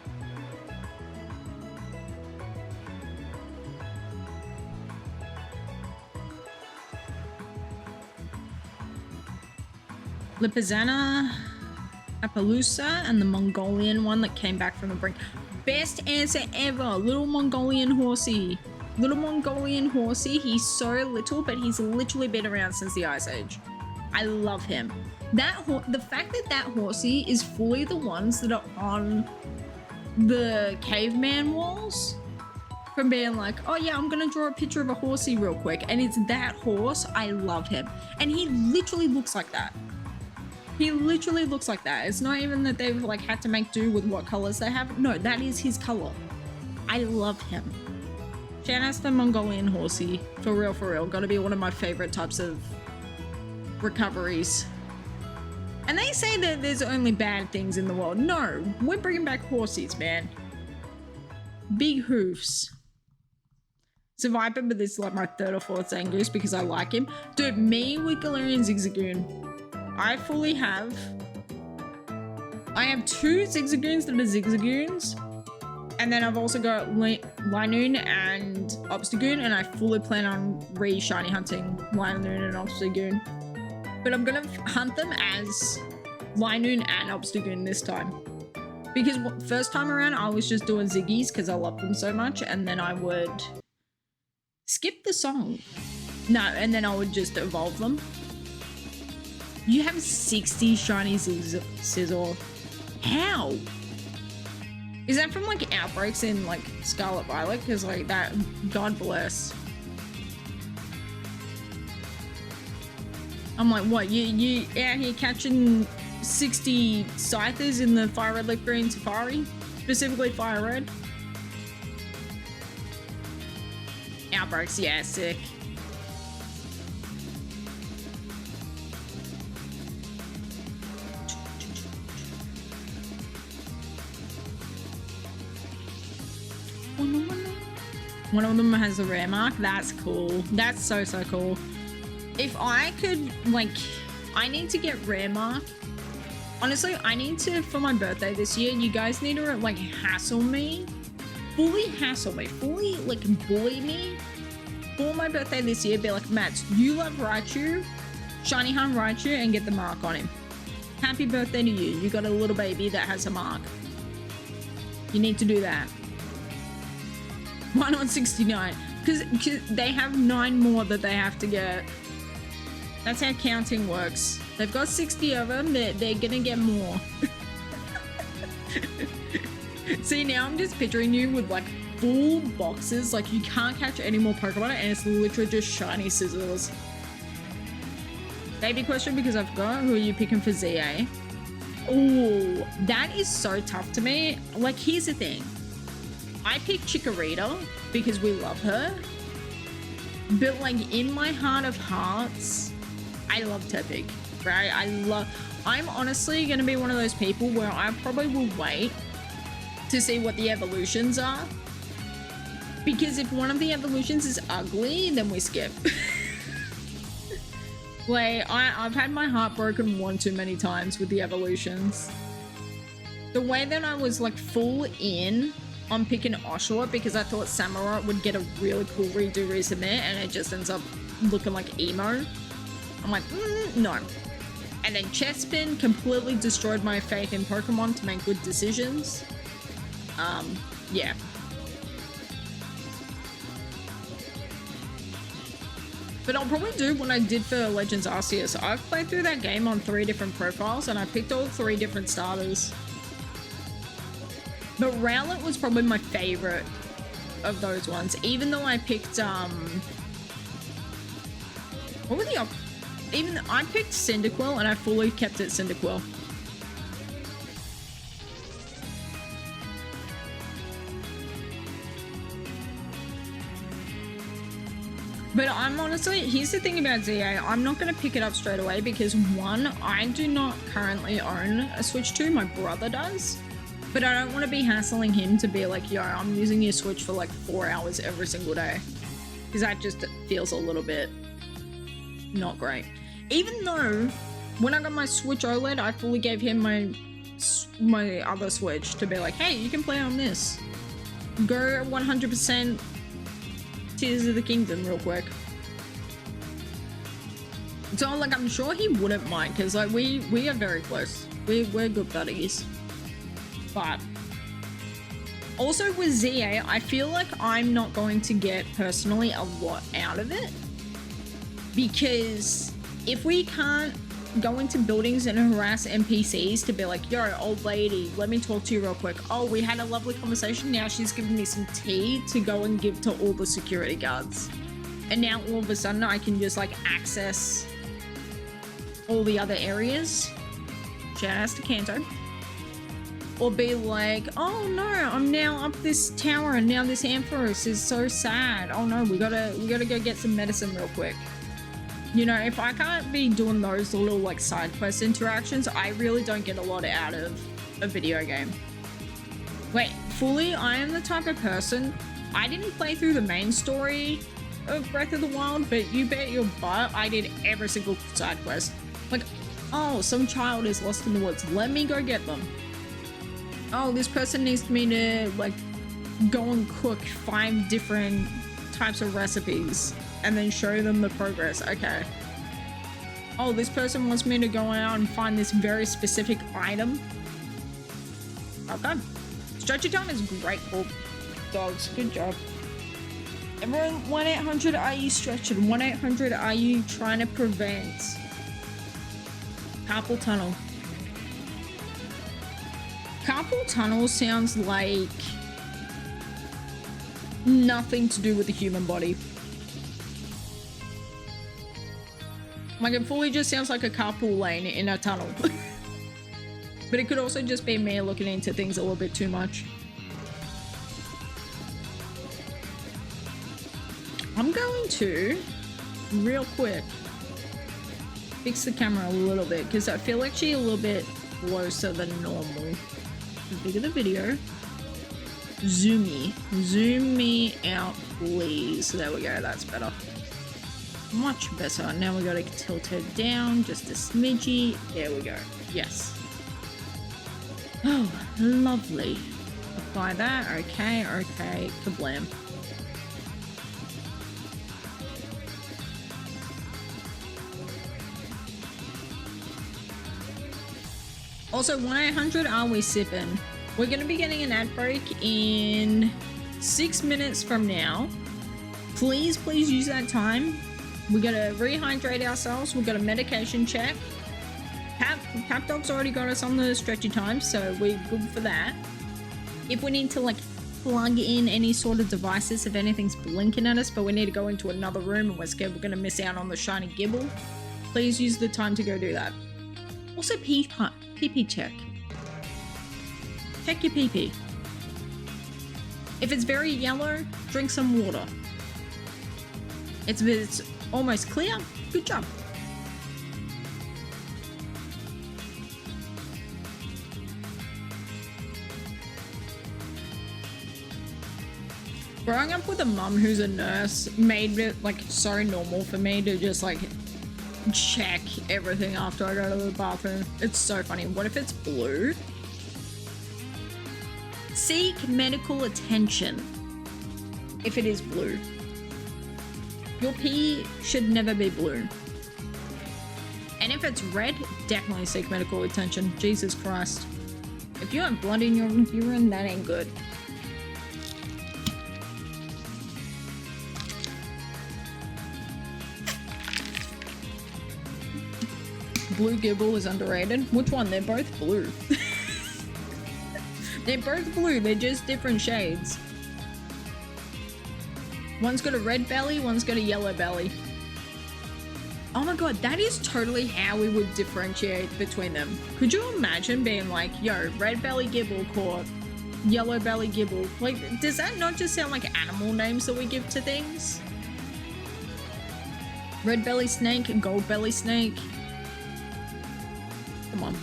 Lipizzaner, Appaloosa, and the Mongolian one that came back from the brink. Best answer ever. Little Mongolian horsey. Little Mongolian horsey. He's so little, but he's literally been around since the Ice Age. I love him. The fact that that horsey is fully the ones that are on the caveman walls from being like, oh yeah, I'm gonna draw a picture of a horsey real quick, and it's that horse. I love him. And he literally looks like that. He literally looks like that. It's not even that they've like had to make do with what colors they have. No, that is his color. I love him. Shout out to the Mongolian horsey. For real, for real. Gotta be one of my favorite types of recoveries. And they say that there's only bad things in the world. No, we're bringing back horsies, man. Big hoofs. Survivor, but this is like my 3rd or 4th Zangoose because I like him. Dude, me with Galarian Zigzagoon. I fully have. I have 2 Zigzagoons that are Zigzagoons. And then I've also got Linoon and Obstagoon, and I fully plan on re-shiny hunting Linoon and Obstagoon. But I'm gonna hunt them as Linoon and Obstagoon this time. Because first time around, I was just doing Ziggies because I love them so much, and then I would skip the song. No, and then I would just evolve them. You have 60 shiny Scizor. How? Is that from like outbreaks in like Scarlet Violet? Because like that, God bless. I'm like, what? You out here catching 60 Scythers in the Fire Red Leaf Green Safari? Specifically Fire Red? Outbreaks, yeah, sick. One of them has a rare mark. That's cool. That's so, so cool. If I could, like, I need to get rare mark. Honestly, I need to, for my birthday this year, you guys need to, like, hassle me fully hassle me, fully like bully me for my birthday this year. Be like, Matt, you love Raichu, Shiny Hunt Raichu, and get the mark on him. Happy birthday to you. You got a little baby that has a mark. You need to do that. Why not 69? Because they have 9 more that they have to get. That's how counting works. They've got 60 of them. They're gonna get more. See, now I'm just picturing you with like full boxes. Like you can't catch any more Pokemon, and it's literally just shiny scissors. Baby question, because I forgot. Who are you picking for ZA? Oh, that is so tough to me. Like, here's the thing. I picked Chikorita because we love her. But like in my heart of hearts, I love Tepig, right? I'm honestly gonna be one of those people where I probably will wait to see what the evolutions are. Because if one of the evolutions is ugly, then we skip. Like, I've had my heart broken one too many times with the evolutions. The way that I was like full in on picking Oshawott because I thought Samurott would get a really cool redo resubmit, and it just ends up looking like emo. I'm like, no. And then Chespin completely destroyed my faith in Pokemon to make good decisions. Yeah. But I'll probably do what I did for Legends Arceus. I've played through that game on 3 different profiles, and I picked all 3 different starters. But Rowlet was probably my favorite of those ones, even though I picked, what were the even I picked Cyndaquil, and I fully kept it Cyndaquil. But I'm honestly, here's the thing about ZA, I'm not going to pick it up straight away because 1, I do not currently own a Switch 2, my brother does. But I don't want to be hassling him to be like, yo, I'm using your Switch for like 4 hours every single day. Because that just feels a little bit not great. Even though, when I got my Switch OLED, I fully gave him my other Switch to be like, hey, you can play on this. Go 100% Tears of the Kingdom real quick. So like, I'm sure he wouldn't mind because like we are very close. We're good buddies. But also with ZA, I feel like I'm not going to get personally a lot out of it, because if we can't go into buildings and harass NPCs to be like, yo, old lady, let me talk to you real quick. Oh, we had a lovely conversation. Now she's giving me some tea to go and give to all the security guards. And now all of a sudden I can just like access all the other areas. Shout outs to Kanto. Or be like, oh no, I'm now up this tower and now this Ampharos is so sad. Oh no, we gotta go get some medicine real quick. You know, if I can't be doing those little like side quest interactions, I really don't get a lot out of a video game. Wait, fully, I am the type of person, I didn't play through the main story of Breath of the Wild, but you bet your butt I did every single side quest. Like, oh, some child is lost in the woods, let me go get them. Oh, this person needs me to like go and cook 5 different types of recipes and then show them the progress. Okay. Oh, this person wants me to go out and find this very specific item. Okay. Stretchy time is great for dogs. Good job. Everyone, 1-800 are you stretching? 1-800 are you trying to prevent carpal tunnel? Carpal tunnel sounds like nothing to do with the human body. Like, it fully just sounds like a carpool lane in a tunnel. But it could also just be me looking into things a little bit too much. I'm going to, real quick, fix the camera a little bit because I feel like she's a little bit closer than normal. The bigger the video. Zoom me out, please. There we go, that's better. Much better. Now we gotta tilt her down just a smidgy. There we go. Yes. Oh, lovely. Apply that. Okay, okay. Kablam. Also, 1-800 Are We Sippin'? We're going to be getting an ad break in 6 minutes from now. Please use that time. We got to rehydrate ourselves. We got a medication check. Pap Dog's already got us on the stretchy time, so we're good for that. If we need to like plug in any sort of devices, if anything's blinking at us, but we need to go into another room and we're scared we're going to miss out on the shiny Gible, please use the time to go do that. Also, pee-pee check. Check your pee-pee. If it's very yellow, drink some water. If it's almost clear, good job. Growing up with a mum who's a nurse made it like so normal for me to just like check everything after I go to the bathroom. It's so funny. What if it's blue? Seek medical attention if it is blue. Your pee should never be blue. And if it's red, definitely seek medical attention. Jesus Christ. If you have blood in your urine, that ain't good. Blue Gible is underrated. Which one? They're both blue. They're both blue, they're just different shades. One's got a red belly, one's got a yellow belly. Oh my god, that is totally how we would differentiate between them. Could you imagine being like, yo, red belly Gible caught, yellow belly Gible? Like, does that not just sound like animal names that we give to things? Red belly snake, gold belly snake. Come on.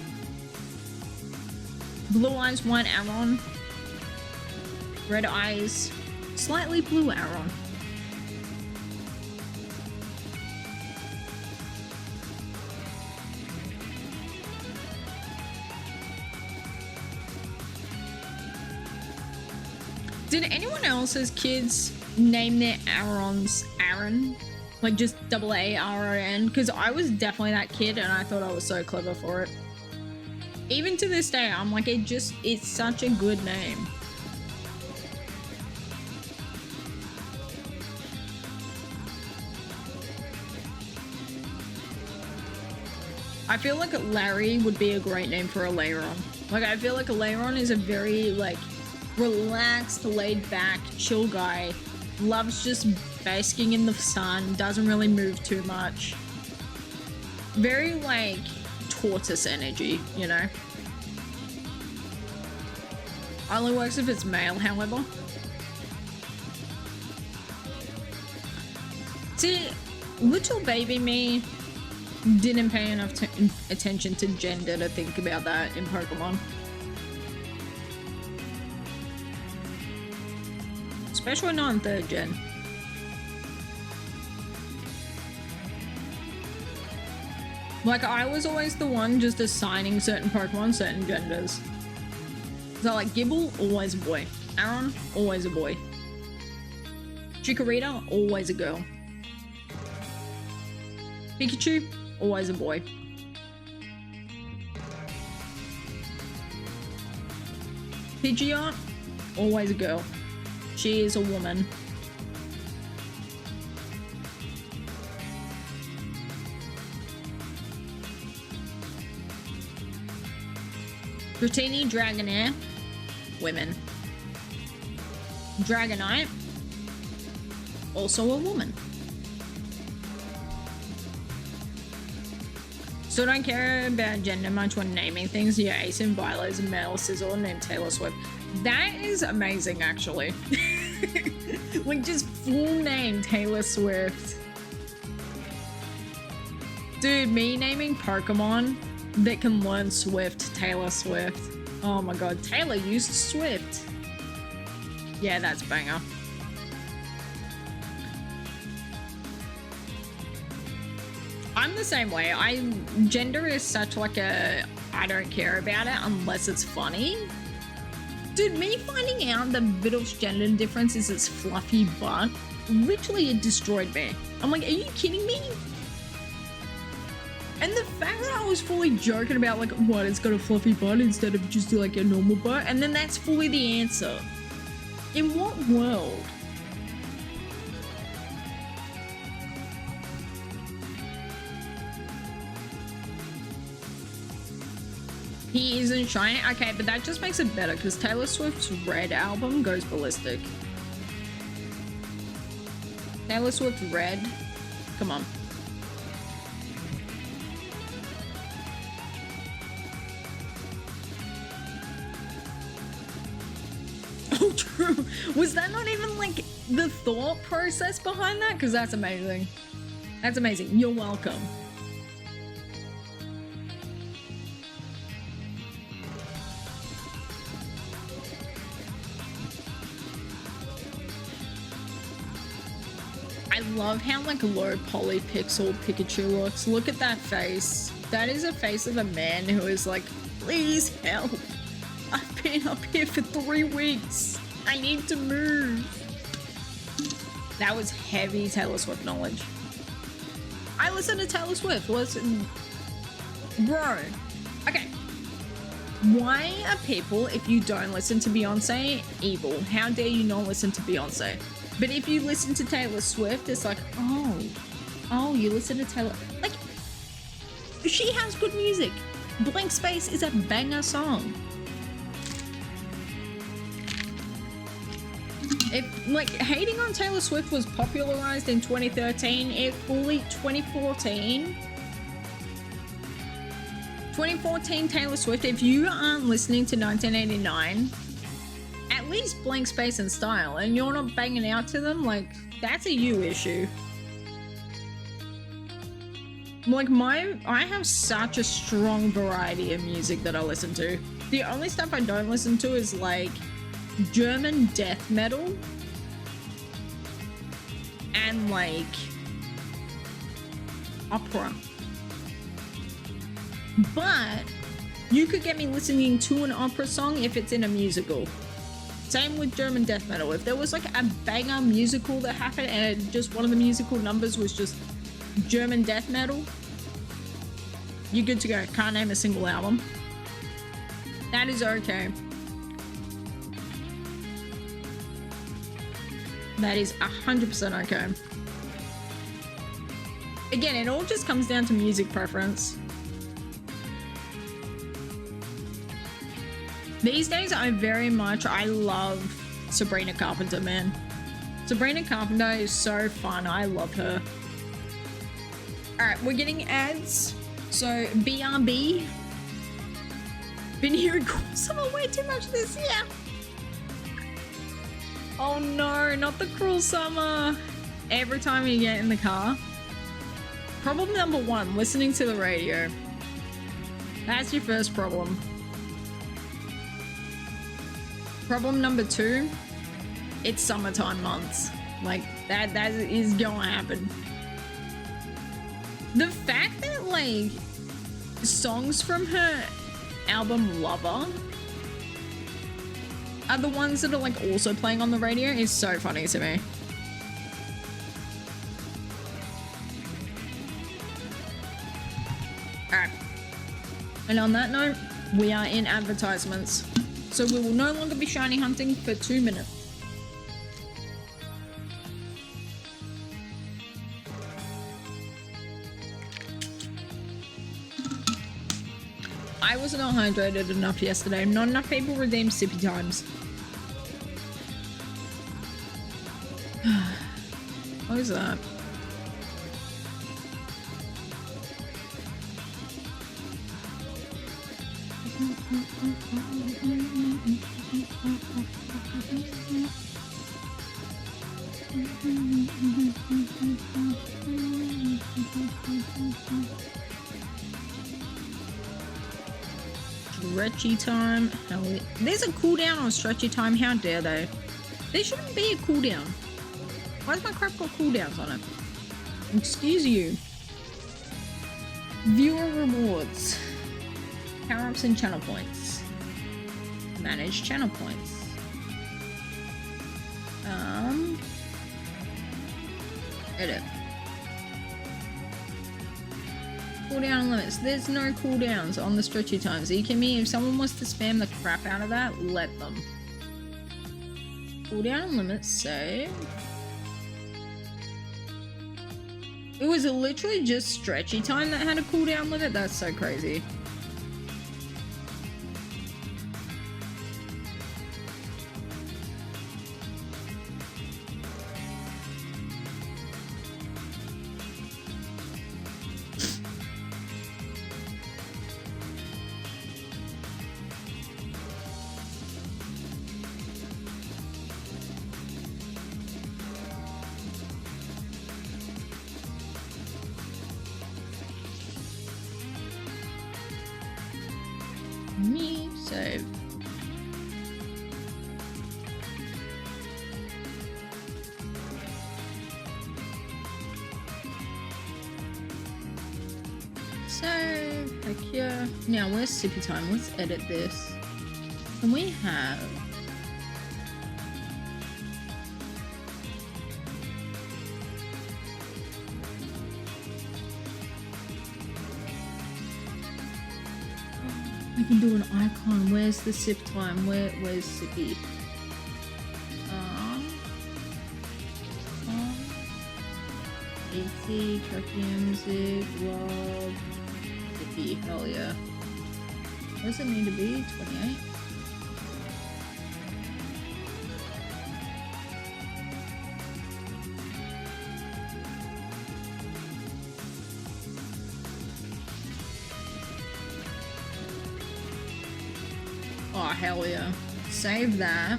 Blue eyes, white Aron. Red eyes, slightly blue Aron. Did anyone else's kids name their Arons Aaron? Like just AARON? Because I was definitely that kid and I thought I was so clever for it. Even to this day, I'm like, it's such a good name. I feel like Larry would be a great name for a Leiron. Like, I feel like a Leiron is a very, like, relaxed, laid-back, chill guy. Loves just basking in the sun, doesn't really move too much. Very, like, tortoise energy, you know? Only works if it's male, however. See, little baby me didn't pay enough attention to gender to think about that in Pokemon. Especially not in 3rd gen. Like, I was always the one just assigning certain Pokemon certain genders. So, like, Gible, always a boy. Aron, always a boy. Chikorita, always a girl. Pikachu, always a boy. Pidgeot, always a girl. She is a woman. Dratini, Dragonair, women. Dragonite, also a woman. Still don't care about gender much when naming things. Yeah, Ace and Violet is a male sizzle named Taylor Swift. That is amazing, actually. Like, just full name Taylor Swift. Dude, me naming Pokemon that can learn Swift, Taylor Swift. Oh my god, Taylor used Swift. Yeah, that's banger. I'm the same way. Gender is such like a, I don't care about it unless it's funny. Dude, me finding out the Vidal's gender difference is its fluffy butt, literally it destroyed me. I'm like, are you kidding me? And the fact that I was fully joking about like, what, it's got a fluffy butt instead of just like a normal butt, and then that's fully the answer. In what world? He isn't shiny? Okay, but that just makes it better because Taylor Swift's Red album goes ballistic. Taylor Swift Red. Come on. Oh, true. Was that not even like the thought process behind that? Because that's amazing. That's amazing. You're welcome. I love how like low poly pixel Pikachu looks. Look at that face. That is a face of a man who is like, please help. I've been up here for 3 weeks. I need to move. That was heavy Taylor Swift knowledge. I listen to Taylor Swift. Listen, bro. Okay. Why are people, if you don't listen to Beyonce, evil? How dare you not listen to Beyonce? But if you listen to Taylor Swift, it's like, oh, you listen to Taylor. Like, she has good music. Blank Space is a banger song. If, like, hating on Taylor Swift was popularized in 2013, it fully, 2014 Taylor Swift, if you aren't listening to 1989, at least Blank Space and Style, and you're not banging out to them, like, that's a you issue. Like, I have such a strong variety of music that I listen to. The only stuff I don't listen to is, like, German death metal and, like, opera. But you could get me listening to an opera song if it's in a musical. Same with German death metal. If there was like a banger musical that happened and just one of the musical numbers was just German death metal, you're good to go. Can't name a single album. That is okay. That is 100% okay. Again, it all just comes down to music preference. These days, I love Sabrina Carpenter, man. Sabrina Carpenter is so fun. I love her. All right, we're getting ads. So, BRB. Been hearing Cruel Summer way too much this year. Oh no, not the Cruel Summer. Every time you get in the car. Problem number 1, listening to the radio. That's your first problem. Problem number 2, it's summertime months. Like, that is gonna happen. The fact that, like, songs from her album Lover are the ones that are, like, also playing on the radio is so funny to me. Alright. And on that note, we are in advertisements. So we will no longer be shiny hunting for 2 minutes. I was not hydrated enough yesterday. Not enough people redeemed sippy times. What is that? Stretchy time. There's a cooldown on stretchy time. How dare they? There shouldn't be a cooldown. Why's my crap got cooldowns on it? Excuse you. Viewer rewards. Power-ups and channel points. Manage channel points. Edit. Cooldown limits. There's no cooldowns on the stretchy times. Are you kidding me? If someone wants to spam the crap out of that, let them. Cooldown limits, save. It was literally just stretchy time that had a cooldown limit? That's so crazy. Me, save. Save, heck yeah. Now where's sippy time? Let's edit this. And we have I can do an icon. Where's the sip time? Where's sippy? AC, Turkey music, love, sippy, hell yeah. What does it need to be? 28? Oh, hell yeah. Save that.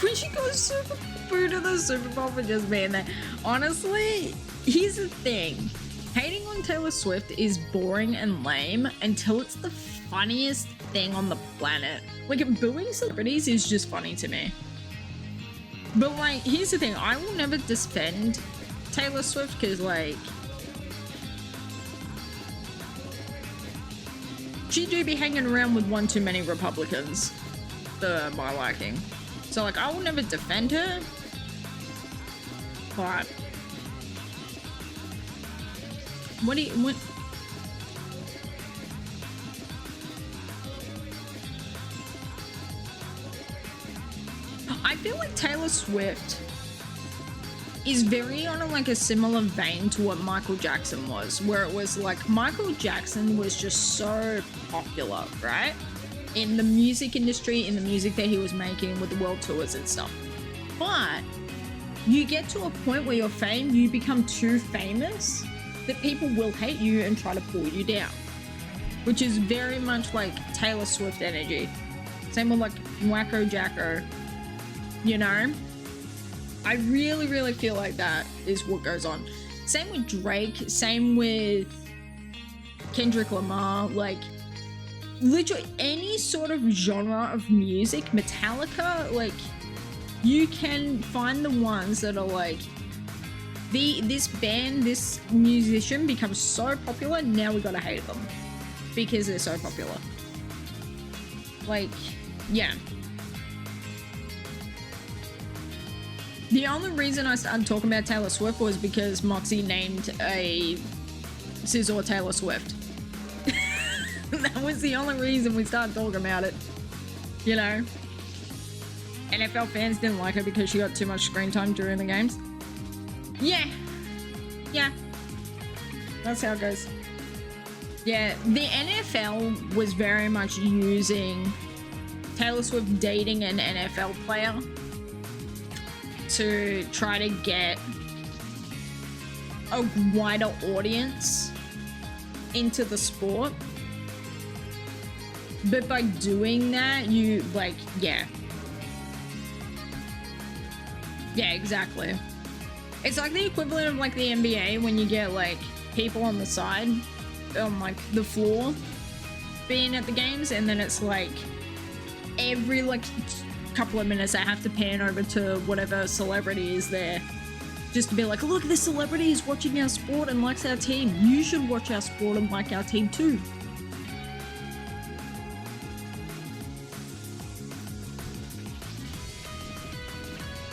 We should go super food to the Super Bowl for just being there. Honestly, here's the thing. Hating on Taylor Swift is boring and lame until it's the funniest thing on the planet. Like, booing celebrities is just funny to me. But, like, here's the thing. I will never defend Taylor Swift because, like, she do be hanging around with one too many Republicans for my liking. So, like, I will never defend her, but what? I feel like Taylor Swift is very on a similar vein to what Michael Jackson was, where it was like Michael Jackson was just so popular, right? In the music industry, in the music that he was making with the world tours and stuff. But you get to a point where you become too famous that people will hate you and try to pull you down, which is very much like Taylor Swift energy. Same with like Wacko Jacko, you know? I really, really feel like that is what goes on. Same with Drake, same with Kendrick Lamar, like literally any sort of genre of music, Metallica, like you can find the ones that are like, this band, this musician becomes so popular, now we gotta hate them because they're so popular. Like, yeah. The only reason I started talking about Taylor Swift was because Moxie named a scissor Taylor Swift. That was the only reason we started talking about it, you know? NFL fans didn't like her because she got too much screen time during the games. Yeah. That's how it goes. Yeah, the NFL was very much using Taylor Swift dating an NFL player to try to get a wider audience into the sport. But by doing that, you like, yeah, exactly. It's like the equivalent of like the NBA when you get like people on the side, on like the floor being at the games, and then it's like every like couple of minutes I have to pan over to whatever celebrity is there just to be like, look, this celebrity is watching our sport and likes our team. You should watch our sport and like our team too.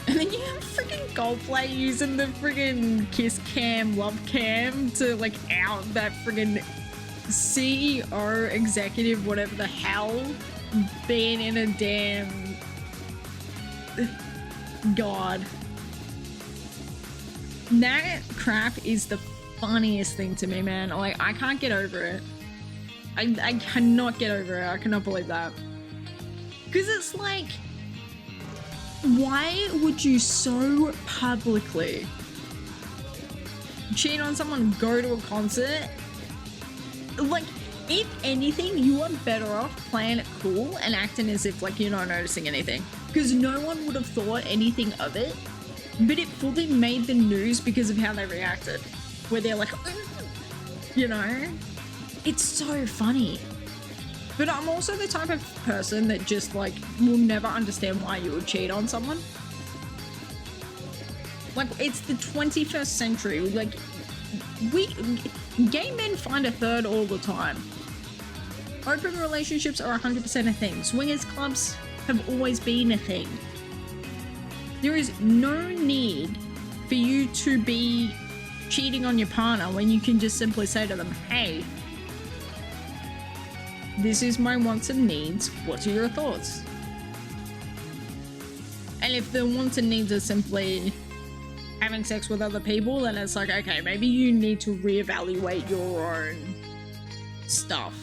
And then you have freaking Coldplay using the freaking kiss cam, love cam to like out that freaking CEO executive, whatever the hell, being in a damn God. That crap is the funniest thing to me, man. Like, I can't get over it. I cannot get over it. I cannot believe that. Because it's like, why would you so publicly cheat on someone, go to a concert? Like, if anything, you are better off playing it cool and acting as if like you're not noticing anything. Because no one would have thought anything of it, but it fully made the news because of how they reacted. Where they're like, you know? It's so funny. But I'm also the type of person that just like will never understand why you would cheat on someone. Like, it's the 21st century. Like, gay men find a third all the time. Open relationships are 100% a thing. Swingers clubs have always been a thing. There is no need for you to be cheating on your partner when you can just simply say to them, hey, this is my wants and needs. What are your thoughts? And if the wants and needs are simply having sex with other people, then it's like, okay, maybe you need to reevaluate your own stuff.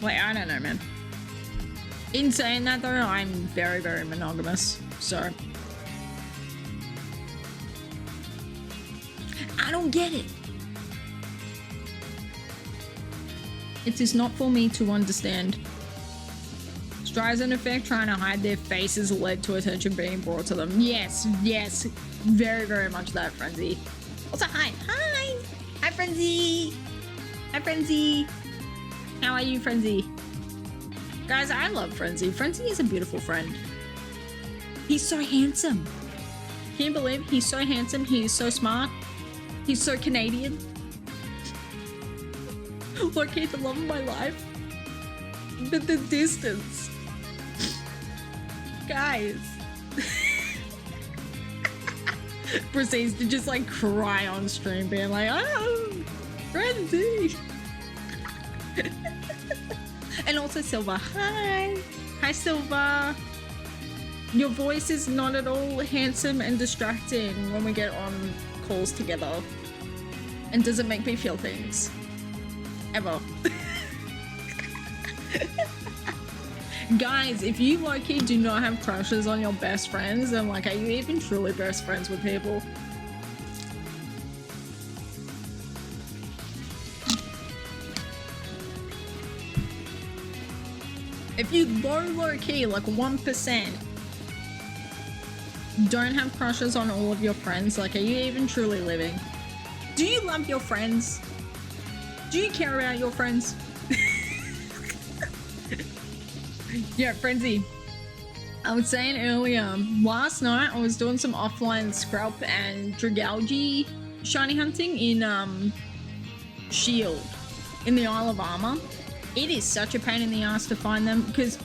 Like, I don't know, man. In saying that though, I'm very, very monogamous, so I don't get it. It is not for me to understand. Streisand effect, trying to hide their faces led to attention being brought to them. Yes, yes, very, very much that, Frenzy. Also, hi. Hi, Frenzy. Hi, Frenzy. How are you, Frenzy? Guys, I love Frenzy. Frenzy is a beautiful friend. He's so handsome. Can you believe he's so handsome? He is so smart. He's so Canadian. Locate the love of my life. But the distance. Guys. Proceeds to just like cry on stream, being like, oh, Frenzy. And also Silva. Hi. Hi, Silva. Your voice is not at all handsome and distracting when we get on calls together. And doesn't make me feel things. Ever. Guys, if you low-key do not have crushes on your best friends, then like, are you even truly best friends with people? If you low-key, like 1%, don't have crushes on all of your friends, like, are you even truly living? Do you love your friends? Do you care about your friends? Yeah, Frenzy. I was saying earlier, last night I was doing some offline scrap and dragalge shiny hunting in Shield in the Isle of Armor. It is such a pain in the ass to find them because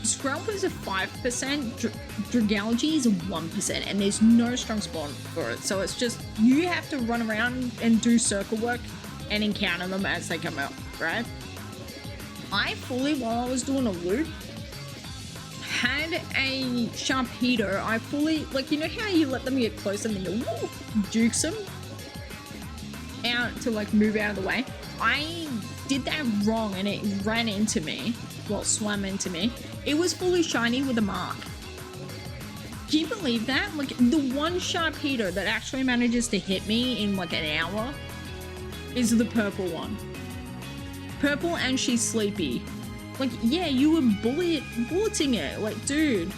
Scrap is a 5%, Dragalge is a 1%, and there's no strong spawn for it. So it's just, you have to run around and do circle work and encounter them as they come out, right? I fully, while I was doing a loop, had a sharp heater. I fully, like, you know how you let them get close and then you jukes them out to like move out of the way? I did that wrong and it ran into me, well, swam into me. It was fully shiny with a mark. Can you believe that? Like, the one sharp heater that actually manages to hit me in like an hour is the purple one. Purple, and she's sleepy. Like, yeah, you were bulleting it. Like, dude.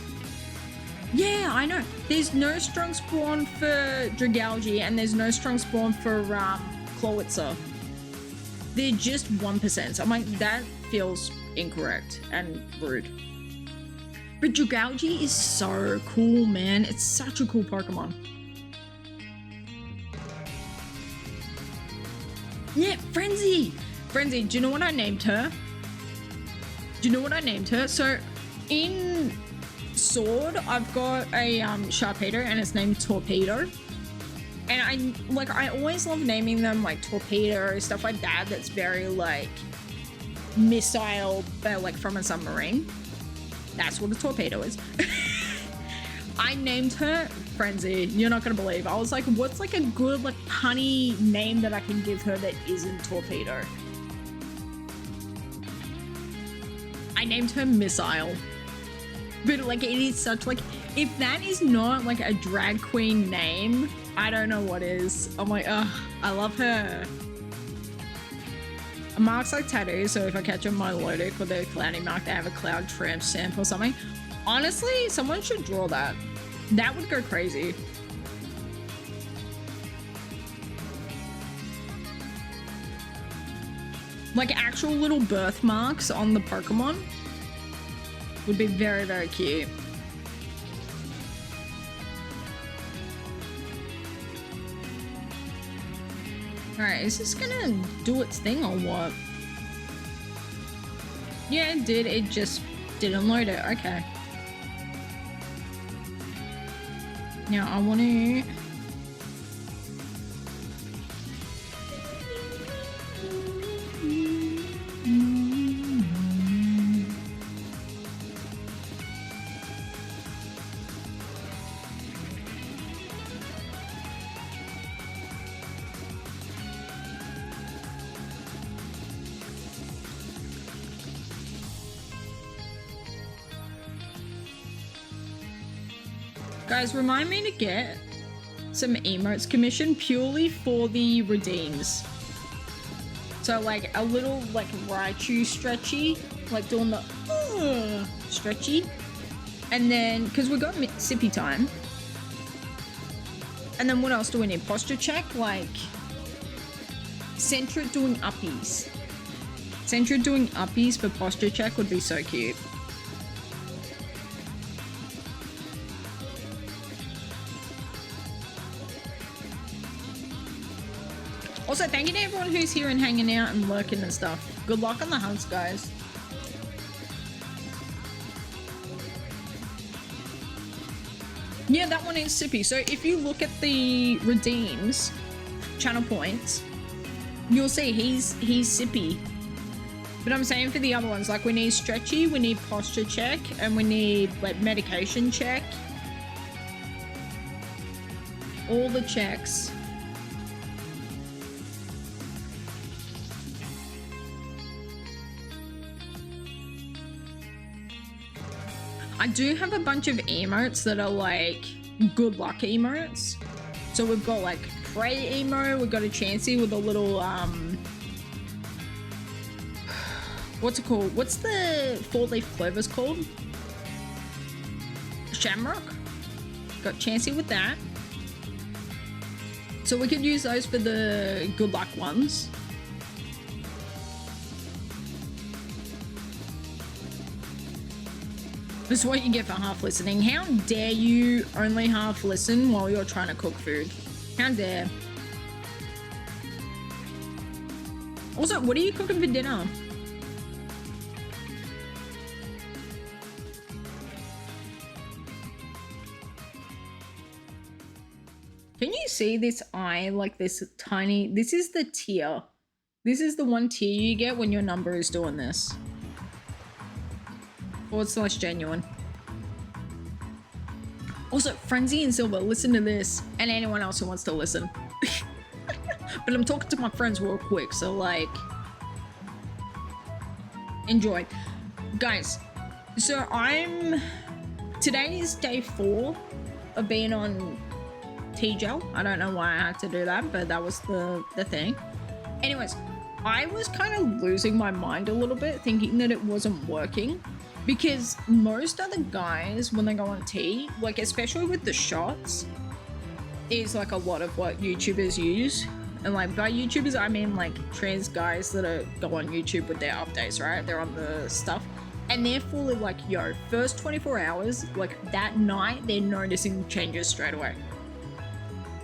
Yeah, I know. There's no strong spawn for Dragalge and there's no strong spawn for Klowitzer. They're just 1%. So I'm like, that feels incorrect and rude. But Dragalge is so cool, man. It's such a cool Pokemon. Yeah, Frenzy. Frenzy, do you know what I named her? Do you know what I named her? So in Sword, I've got a Sharpedo and it's named Torpedo. And I always love naming them like Torpedo, stuff like that. That's very like missile, but like from a submarine. That's what a torpedo is. I named her Frenzy. You're not gonna believe. I was like, what's like a good like punny name that I can give her that isn't Torpedo? I named her Missile. But like it is such like, if that is not like a drag queen name, I don't know what is. I'm like, ugh, I love her. Marks like tattoos, so if I catch a Milotic or the Cloudy Mark, they have a cloud tramp stamp or something. Honestly, someone should draw that. That would go crazy. Like actual little birthmarks on the Pokemon would be very, very cute. Alright, is this gonna do its thing or what? Yeah, it did. It just didn't load it. Okay. Now I want to... Guys, remind me to get some emotes commissioned purely for the redeems. So like a little like Raichu stretchy, like doing the stretchy. And then, because we got sippy time. And then what else do we need? Posture check, like Centra doing uppies. Centra doing uppies for posture check would be so cute. Also, thank you to everyone who's here and hanging out and lurking and stuff. Good luck on the hunts, guys. Yeah, that one is sippy. So if you look at the redeems channel points, you'll see he's sippy. But I'm saying for the other ones, like we need stretchy, we need posture check, and we need like medication check. All the checks. I do have a bunch of emotes that are like good luck emotes. So we've got like Prey emo, we've got a Chansey with a little what's it called? What's the 4-leaf clovers called? Shamrock. Got Chansey with that. So we could use those for the good luck ones. This is what you get for half listening. How dare you only half listen while you're trying to cook food? How dare. Also, what are you cooking for dinner? Can you see this eye like this tiny? This is the tier. This is the one tier you get when your number is doing this. /genuine. Also, Frenzy and Silver, listen to this, and anyone else who wants to listen. But I'm talking to my friends real quick, so like, enjoy. Guys, so today is day 4 of being on T-Gel. I don't know why I had to do that, but that was the thing. Anyways, I was kind of losing my mind a little bit, thinking that it wasn't working. Because most other guys, when they go on T, like especially with the shots, is like a lot of what YouTubers use. And like by YouTubers, I mean like trans guys that go on YouTube with their updates, right? They're on the stuff. And they're fully like, yo, first 24 hours, like that night, they're noticing changes straight away.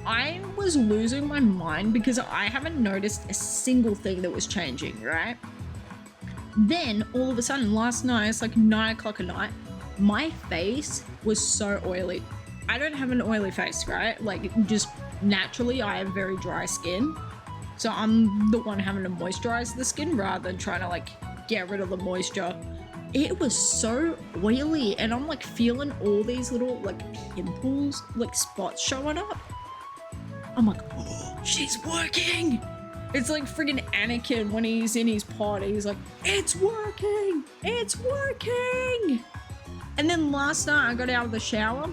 I was losing my mind because I haven't noticed a single thing that was changing, right? Then all of a sudden last night, it's like 9 o'clock at night, my face was so oily. I don't have an oily face, right? Like just naturally I have very dry skin. So I'm the one having to moisturize the skin rather than trying to like get rid of the moisture. It was so oily and I'm like feeling all these little like pimples, like spots showing up. I'm like, oh, she's working. It's like friggin' Anakin when he's in his pod. He's like, it's working. It's working. And then last night I got out of the shower.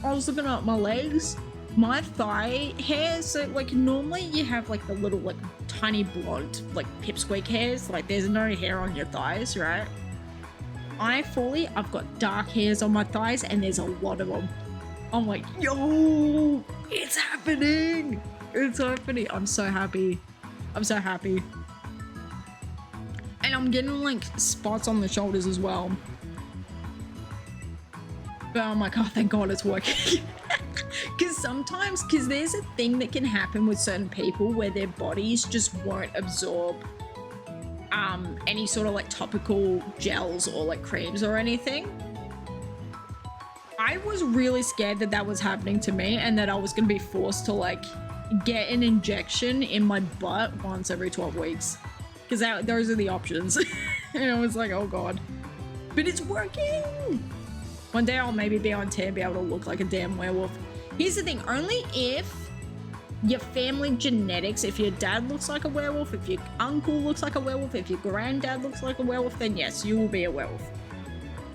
I was looking at my legs, my thigh hair. So like normally you have like the little like tiny blonde like pipsqueak hairs. Like there's no hair on your thighs, right? I've got dark hairs on my thighs and there's a lot of them. I'm like, yo, it's happening. It's happening. I'm so happy. I'm so happy. And I'm getting like spots on the shoulders as well. But I'm like, oh, thank God it's working. Because there's a thing that can happen with certain people where their bodies just won't absorb any sort of like topical gels or like creams or anything. I was really scared that that was happening to me and that I was going to be forced to like get an injection in my butt once every 12 weeks. Because those are the options. And I was like, oh God. But it's working. One day I'll maybe be on 10, be able to look like a damn werewolf. Here's the thing, only if your family genetics, if your dad looks like a werewolf, if your uncle looks like a werewolf, if your granddad looks like a werewolf, then yes, you will be a werewolf.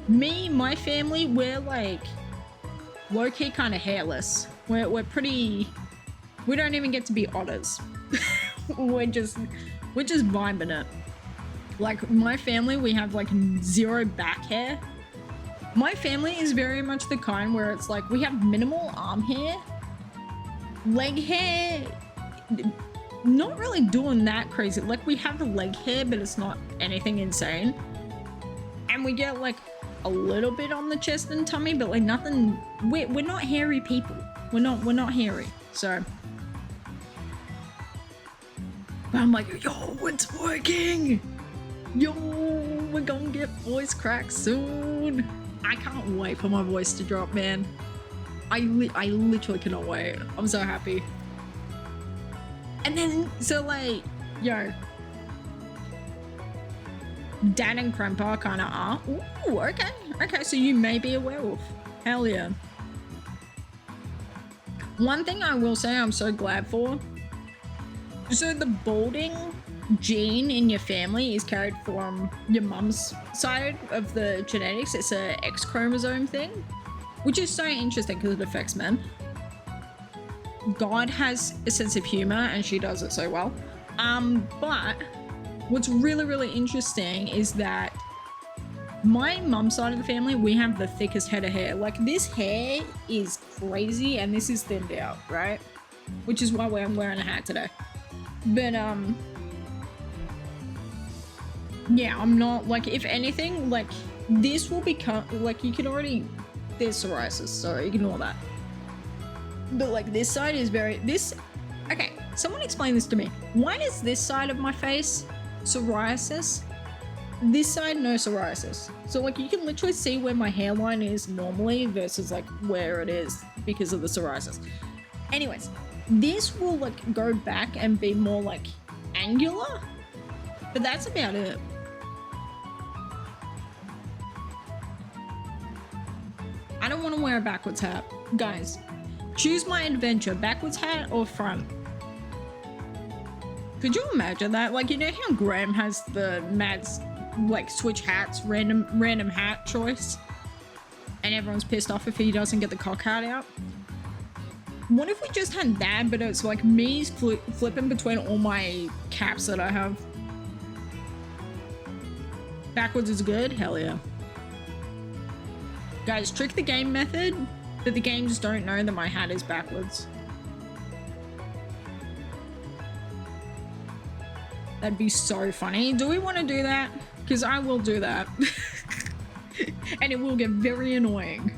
Me, my family, we're like low-key kind of hairless. We're pretty, we don't even get to be otters. we're just vibing it. Like my family, we have like 0 back hair. My family is very much the kind where it's like we have minimal arm hair, leg hair, not really doing that crazy. Like we have the leg hair, but it's not anything insane. And we get like a little bit on the chest and tummy, but like nothing. We're not hairy people. We're not hairy. So, but I'm like, yo, it's working. Yo, we're gonna get voice cracks soon. I can't wait for my voice to drop, man. I literally cannot wait. I'm so happy. And then, so like, yo, Dad and Grandpa kind of are. Ooh, okay. Okay, so you may be a werewolf. Hell yeah. One thing I will say I'm so glad for. So the balding gene in your family is carried from your mum's side of the genetics. It's a X chromosome thing, which is so interesting because it affects men. God has a sense of humor and she does it so well. But what's really, really interesting is that my mum's side of the family, we have the thickest head of hair. Like this hair is crazy and this is thinned out, right? Which is why I'm wearing a hat today. But yeah, I'm not like, if anything, like this will become like, you can already, there's psoriasis, so ignore that. But like this side is very, okay, someone explain this to me. Why does this side of my face psoriasis? This side, no psoriasis. So like you can literally see where my hairline is normally versus like where it is because of the psoriasis. Anyways, this will like go back and be more like angular, but that's about it. I don't want to wear a backwards hat. Guys, choose my adventure, backwards hat or front. Could you imagine that? Like, you know how Graham has the Mads like switch hats, random hat choice, and everyone's pissed off if he doesn't get the cock hat out? What if we just had that, but it's like me flipping between all my caps that I have? Backwards is good? Hell yeah. Guys, trick the game method, but the games don't know that my hat is backwards. That'd be so funny. Do we want to do that? Because I will do that. And it will get very annoying.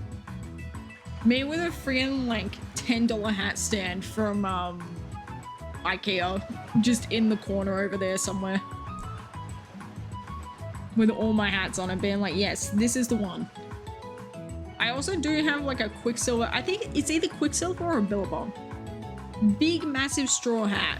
Me with a freaking like $10 hat stand from IKEA, just in the corner over there somewhere. With all my hats on it, being like, yes, this is the one. I also do have like a Quicksilver, I think it's either Quicksilver or a Billabong. Big, massive straw hat.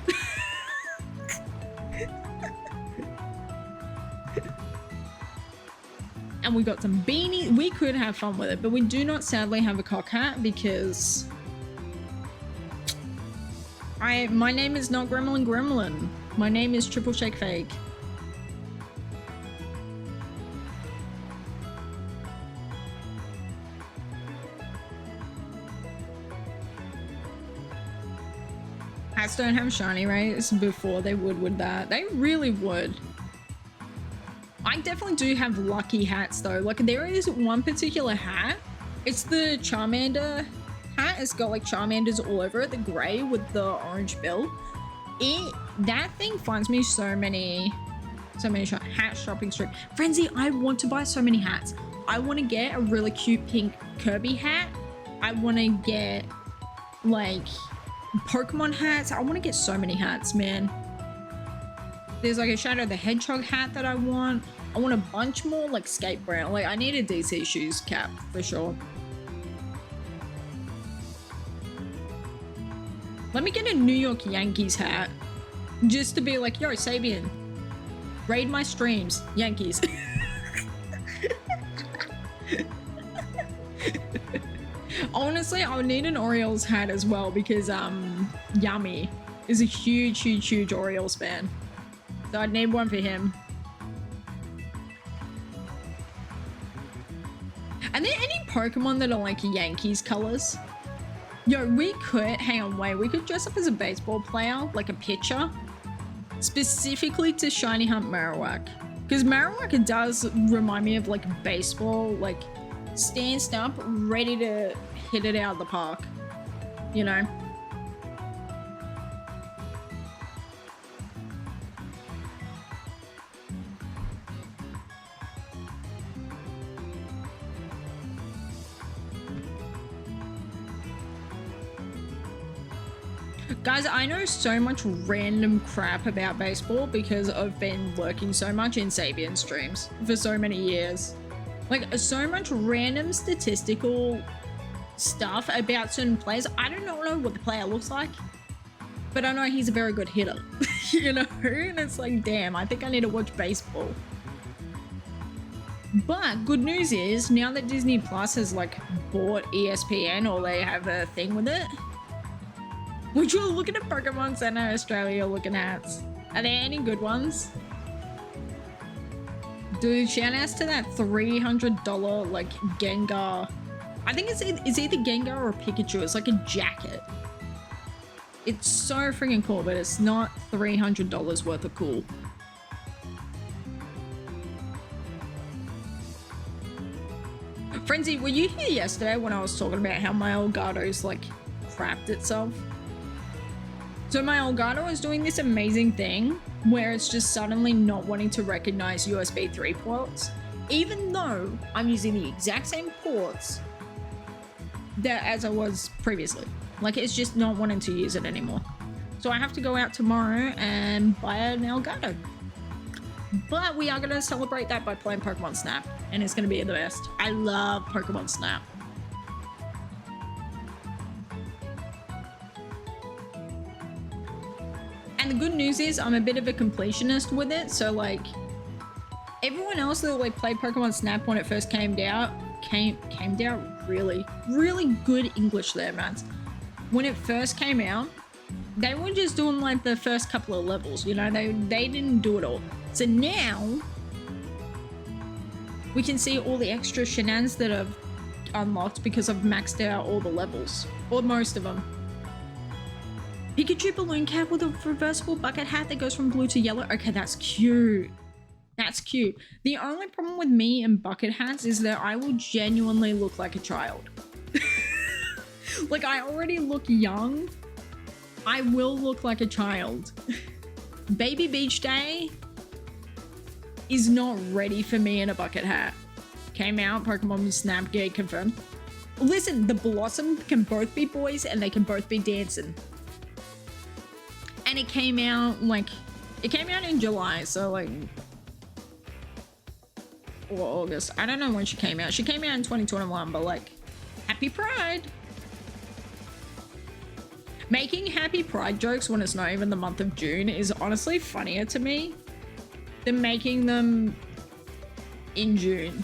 And we got some beanies. We could have fun with it, but we do not sadly have a cock hat because my name is not Gremlin. My name is TripleShakeFake. Hats don't have shiny rates before they would with that. They really would. I definitely do have lucky hats though. Like there is one particular hat. It's the Charmander hat. It's got like Charmanders all over it. The gray with the orange bill. That thing finds me so many hat shopping strip. Frenzy, I want to buy so many hats. I want to get a really cute pink Kirby hat. I want to get like Pokemon hats. I want to get so many hats, man. There's like a Shadow the Hedgehog hat that I want. I want a bunch more like skate brand. Like I need a DC shoes cap for sure. Let me get a New York Yankees hat just to be like, yo, Sabian, raid my streams, Yankees. Honestly, I would need an Orioles hat as well because Yummy is a huge Orioles fan. So I'd need one for him. Are there any Pokemon that are like Yankees colors? Yo, we could, hang on, wait, we could dress up as a baseball player, like a pitcher, specifically to Shiny Hunt Marowak. Because Marowak does remind me of like baseball, like stanced up, ready to hit it out of the park, you know? Guys, I know so much random crap about baseball because I've been lurking so much in Sabian streams for so many years. Like, so much random statistical stuff about certain players. I don't know what the player looks like, but I know he's a very good hitter, you know? And it's like, damn, I think I need to watch baseball. But good news is, now that Disney Plus has like bought ESPN, or they have a thing with it, would you look at a Pokemon Center Australia looking at? Are there any good ones? Dude, shout outs to that $300 like Gengar. I think it's either Gengar or Pikachu. It's like a jacket. It's so freaking cool, but it's not $300 worth of cool. Frenzy, were you here yesterday when I was talking about how my Elgato's like crapped itself? So my Elgato is doing this amazing thing where it's just suddenly not wanting to recognize USB 3 ports, even though I'm using the exact same ports that as I was previously. Like, it's just not wanting to use it anymore. So I have to go out tomorrow and buy an Elgato. But we are going to celebrate that by playing Pokemon Snap, and it's going to be the best. I love Pokemon Snap. And the good news is I'm a bit of a completionist with it. So like everyone else that like played Pokemon Snap when it first came out really good English there, man. When it first came out, they were just doing like the first couple of levels, you know, they didn't do it all. So now we can see all the extra shenanigans that I've unlocked because I've maxed out all the levels, or most of them. Pikachu balloon cap with a reversible bucket hat that goes from blue to yellow. Okay, that's cute. That's cute. The only problem with me and bucket hats is that I will genuinely look like a child. Like, I already look young. I will look like a child. Baby Beach Day is not ready for me in a bucket hat. came out, Pokemon Snap Gate confirmed. Listen, the Blossom can both be boys and they can both be dancing. And it came out in July, so like, or August. I don't know when she came out. She came out in 2021, but like, happy Pride. Making happy Pride jokes when it's not even the month of June is honestly funnier to me than making them in June.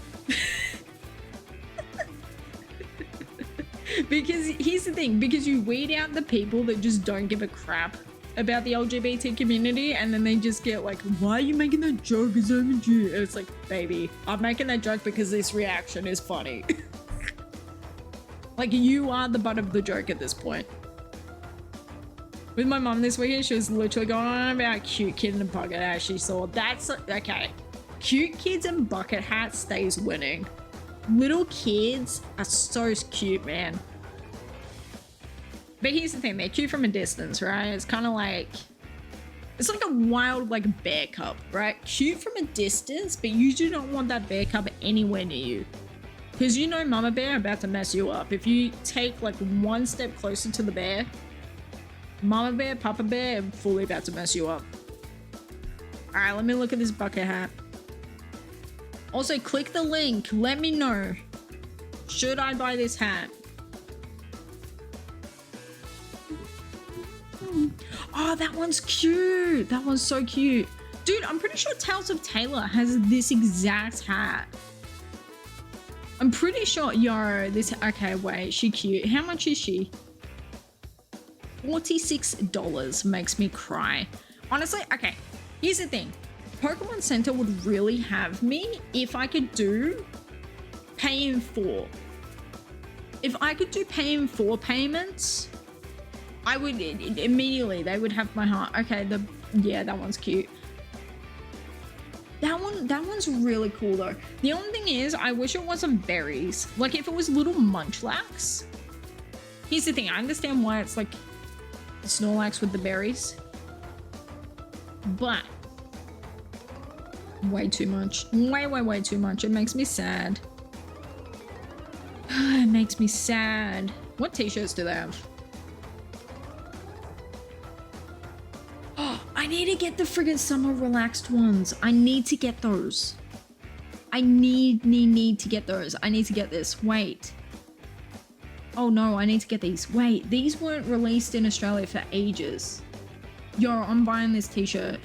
Because here's the thing, because you weed out the people that just don't give a crap about the LGBT community, and then they just get like, why are you making that joke? It's over June. And it's like, baby, I'm making that joke because this reaction is funny. Like, you are the butt of the joke at this point. With my mom this weekend, she was literally going on about cute kid and bucket hat. She saw that's okay. Cute kids and bucket hat stays winning. Little kids are so cute, man. But here's the thing, they're cute from a distance, right? It's kind of like, it's like a wild, like, bear cub, right? Cute from a distance, but you do not want that bear cub anywhere near you. Because you know Mama Bear about to mess you up. If you take, like, one step closer to the bear, Mama Bear, Papa Bear, are fully about to mess you up. Alright, let me look at this bucket hat. Also, click the link. Let me know. Should I buy this hat? Oh, that one's cute. That one's so cute. Dude, I'm pretty sure Tales of Taylor has this exact hat. I'm pretty sure, yo, this, okay, wait, she cute. How much is she? $46 makes me cry. Honestly, okay, here's the thing. Pokemon Center would really have me if I could do pay in 4. If I could do pay in 4 payments, I would immediately, they would have my heart. Okay, yeah, that one's cute. That one's really cool though. The only thing is, I wish it wasn't berries. Like if it was little Munchlax. Here's the thing, I understand why it's like Snorlax with the berries, but way too much. Way too much. It makes me sad. It makes me sad. What t-shirts do they have? Oh, I need to get the friggin' summer relaxed ones. I need to get those. I need to get those. I need to get this. Wait. Oh no, I need to get these. Wait, these weren't released in Australia for ages. Yo, I'm buying this t-shirt.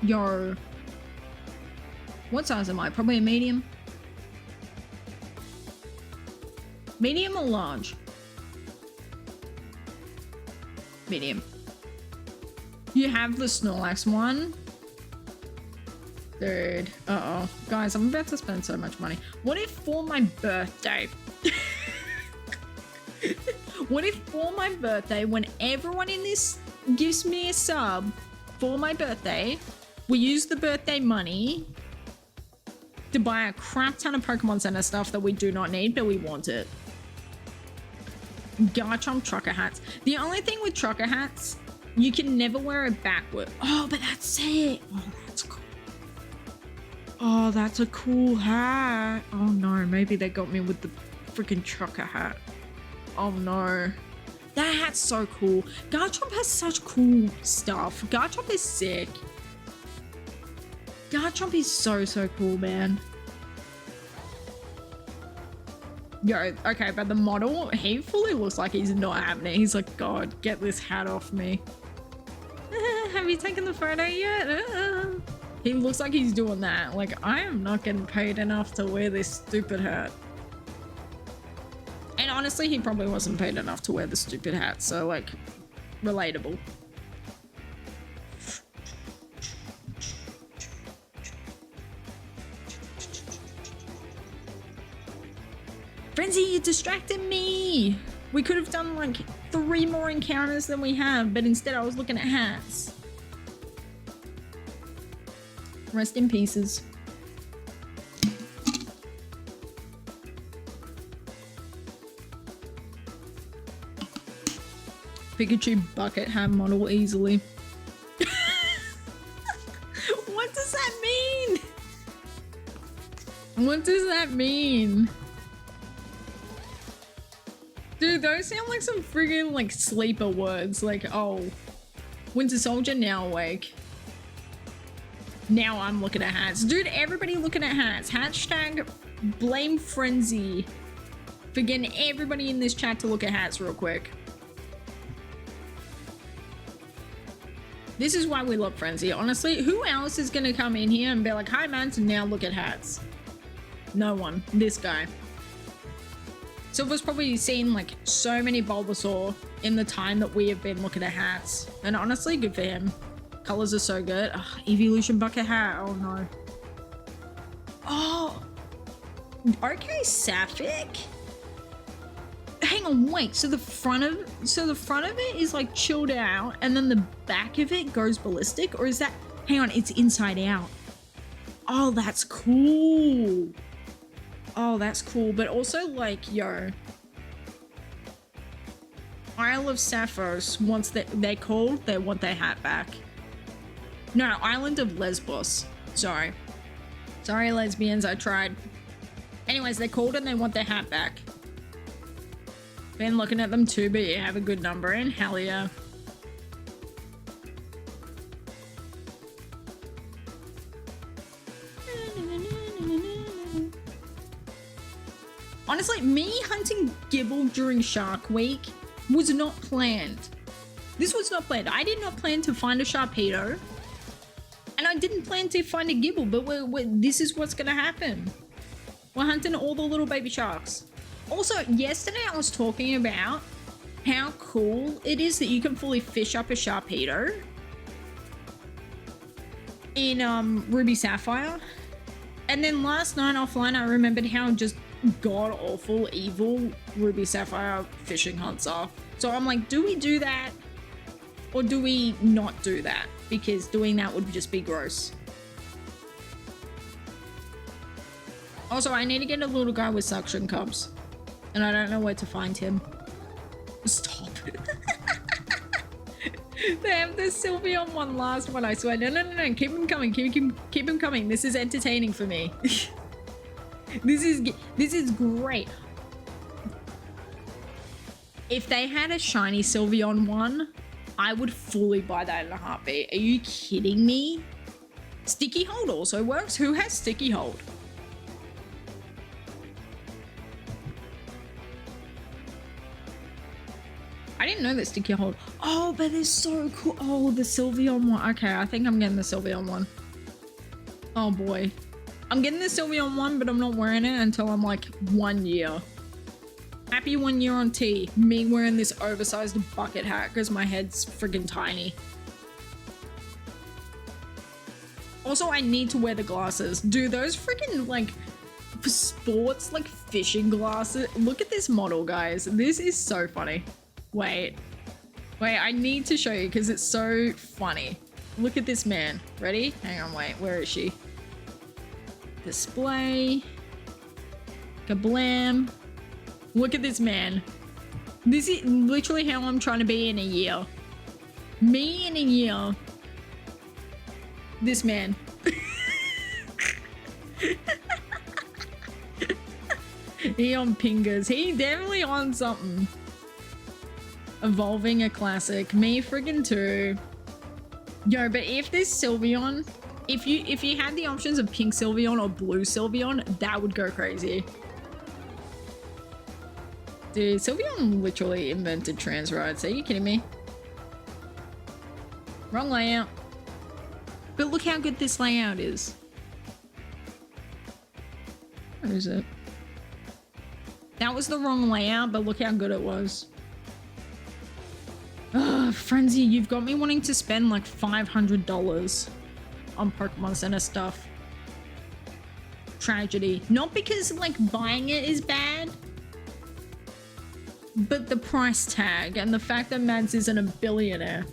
Yo. What size am I? Probably a medium. Medium or large? Medium. You have the Snorlax one. Dude. Uh-oh. Guys, I'm about to spend so much money. What if for my birthday... What if for my birthday, when everyone in this gives me a sub for my birthday, we use the birthday money to buy a crap ton of Pokemon Center stuff that we do not need, but we want it. Garchomp trucker hats. The only thing with trucker hats, you can never wear it backward. Oh, but that's it. Oh, that's cool. Oh, that's a cool hat. Oh no, maybe they got me with the freaking trucker hat. Oh no. That hat's so cool. Garchomp has such cool stuff. Garchomp is sick. Garchomp is so cool, man. Yo, okay, but the model, he fully looks like he's not having it. He's like, God, get this hat off me. Have you taken the photo yet? He looks like he's doing that. Like, I am not getting paid enough to wear this stupid hat. And honestly, he probably wasn't paid enough to wear the stupid hat. So, like, relatable. Frenzy, you distracted me. We could have done like 3 more encounters than we have, but instead I was looking at hats. Rest in pieces. Pikachu bucket hat model easily. What does that mean? What does that mean? Dude, those sound like some friggin' like sleeper words. Like, oh, Winter Soldier now awake. Now I'm looking at hats. Dude, everybody looking at hats. Hashtag blame frenzy for getting everybody in this chat to look at hats real quick. This is why we love frenzy. Honestly, who else is gonna come in here and be like, hi man, so now look at hats? No one. This guy. Silver's probably seen like so many Bulbasaur in the time that we have been looking at hats. And honestly, good for him. Colors are so good. Ugh, Evolution bucket hat. Oh no. Oh. Okay, Sapphic. Hang on, wait. So the front of it is like chilled out, and then the back of it goes ballistic, or is that? Hang on, it's inside out. Oh, that's cool. Oh, that's cool. But also, like, yo, Isle of Sapphiros, once they called, they want their hat back. No, Island of Lesbos. Sorry, lesbians. I tried. Anyways, they called and they want their hat back. Been looking at them too, but you have a good number in. Hell yeah. Honestly, me hunting Gible during Shark Week was not planned. This was not planned. I did not plan to find a Sharpedo. And I didn't plan to find a Gible, but this is what's gonna happen. We're hunting all the little baby sharks. Also, yesterday I was talking about how cool it is that you can fully fish up a Sharpedo in Ruby Sapphire. And then last night offline, I remembered how just god-awful, evil Ruby Sapphire fishing hunts are. So I'm like, do we do that? Or do we not do that? Because doing that would just be gross. Also, I need to get a little guy with suction cups. And I don't know where to find him. Stop. They have the Sylveon one last one, I swear. No. Keep him coming. Keep him coming. This is entertaining for me. This is great. If they had a shiny Sylveon one, I would fully buy that in a heartbeat. Are you kidding me? Sticky hold also works. Who has sticky hold? I didn't know that sticky hold. Oh, but they're so cool. Oh, the Sylveon one. Okay, I think I'm getting the Sylveon one. Oh boy. I'm getting the Sylveon one, but I'm not wearing it until I'm like 1 year. Happy 1 year on T. Me wearing this oversized bucket hat because my head's friggin' tiny. Also, I need to wear the glasses. Dude, those friggin' like sports like fishing glasses. Look at this model, guys. This is so funny. Wait, I need to show you because it's so funny. Look at this man. Ready? Hang on, wait, where is she? Display. Kablam. Look at this man. This is literally how I'm trying to be in a year. Me in a year. This man. He on pingers. He definitely on something. Evolving a classic. Me friggin' too. Yo, but if this Sylveon, if you had the options of pink Sylveon or blue Sylveon, that would go crazy. Dude, Sylveon literally invented trans rides. Are you kidding me? Wrong layout. But look how good this layout is. Where is it? That was the wrong layout, but look how good it was. Ugh, Frenzy, you've got me wanting to spend like $500 on Pokemon Center stuff. Tragedy. Not because like buying it is bad, but the price tag and the fact that Mads isn't a billionaire.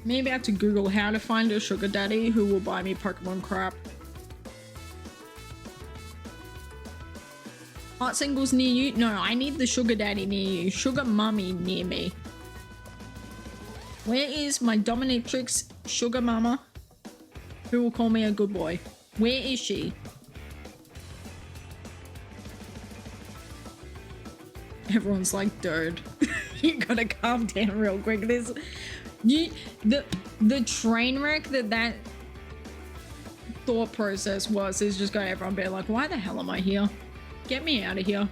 Maybe I have to Google how to find a sugar daddy who will buy me Pokemon crap. Hot singles near you? No, I need the sugar daddy near you. Sugar mummy near me. Where is my dominatrix sugar mama who will call me a good boy? Where is she? Everyone's like, dude, you gotta calm down real quick. The train wreck that thought process was is just got everyone being like, why the hell am I here? Get me out of here.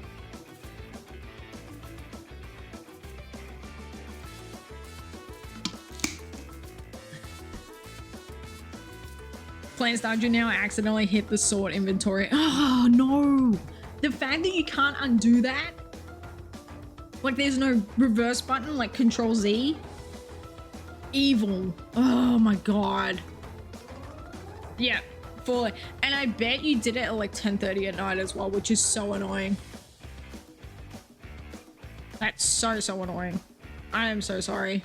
Playing Stardew now, I accidentally hit the sword inventory. Oh no! The fact that you can't undo that, like there's no reverse button, like Control Z. Evil. Oh my god. Yeah, fully. And I bet you did it at like 10:30 at night as well, which is so annoying. That's so annoying. I am so sorry.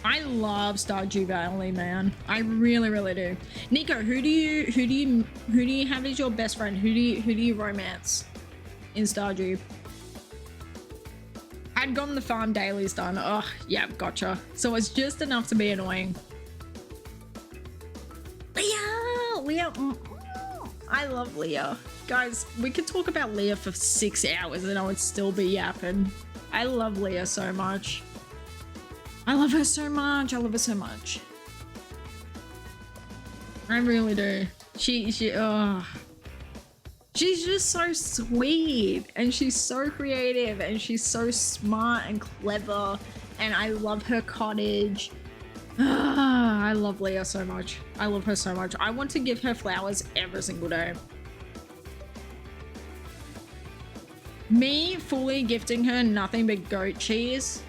I love Stardew Valley, man. I really do. Nico, who do you have as your best friend? Who do you romance in Stardew? I'd gotten the farm dailies done. Oh, yeah, gotcha. So it's just enough to be annoying. Leah. I love Leah. Guys, we could talk about Leah for 6 hours and I would still be yapping. I love Leah so much. I love her so much. I love her so much. I really do. She's just so sweet and she's so creative and she's so smart and clever and I love her cottage. I love Leah so much. I love her so much. I want to give her flowers every single day. Me fully gifting her nothing but goat cheese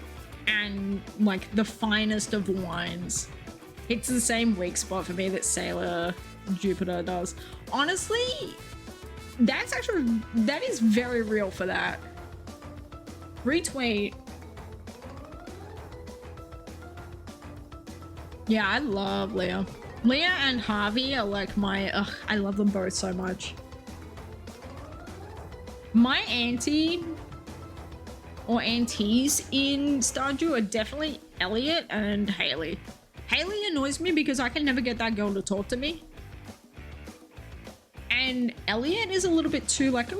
and like the finest of wines. It's the same weak spot for me that Sailor Jupiter does. Honestly, that is very real for that. Retweet. Yeah, I love Leah. Leah and Harvey are like my, I love them both so much. My auntie or aunties in Stardew are definitely Elliot and Haley. Haley annoys me because I can never get that girl to talk to me. And Elliot is a little bit too like,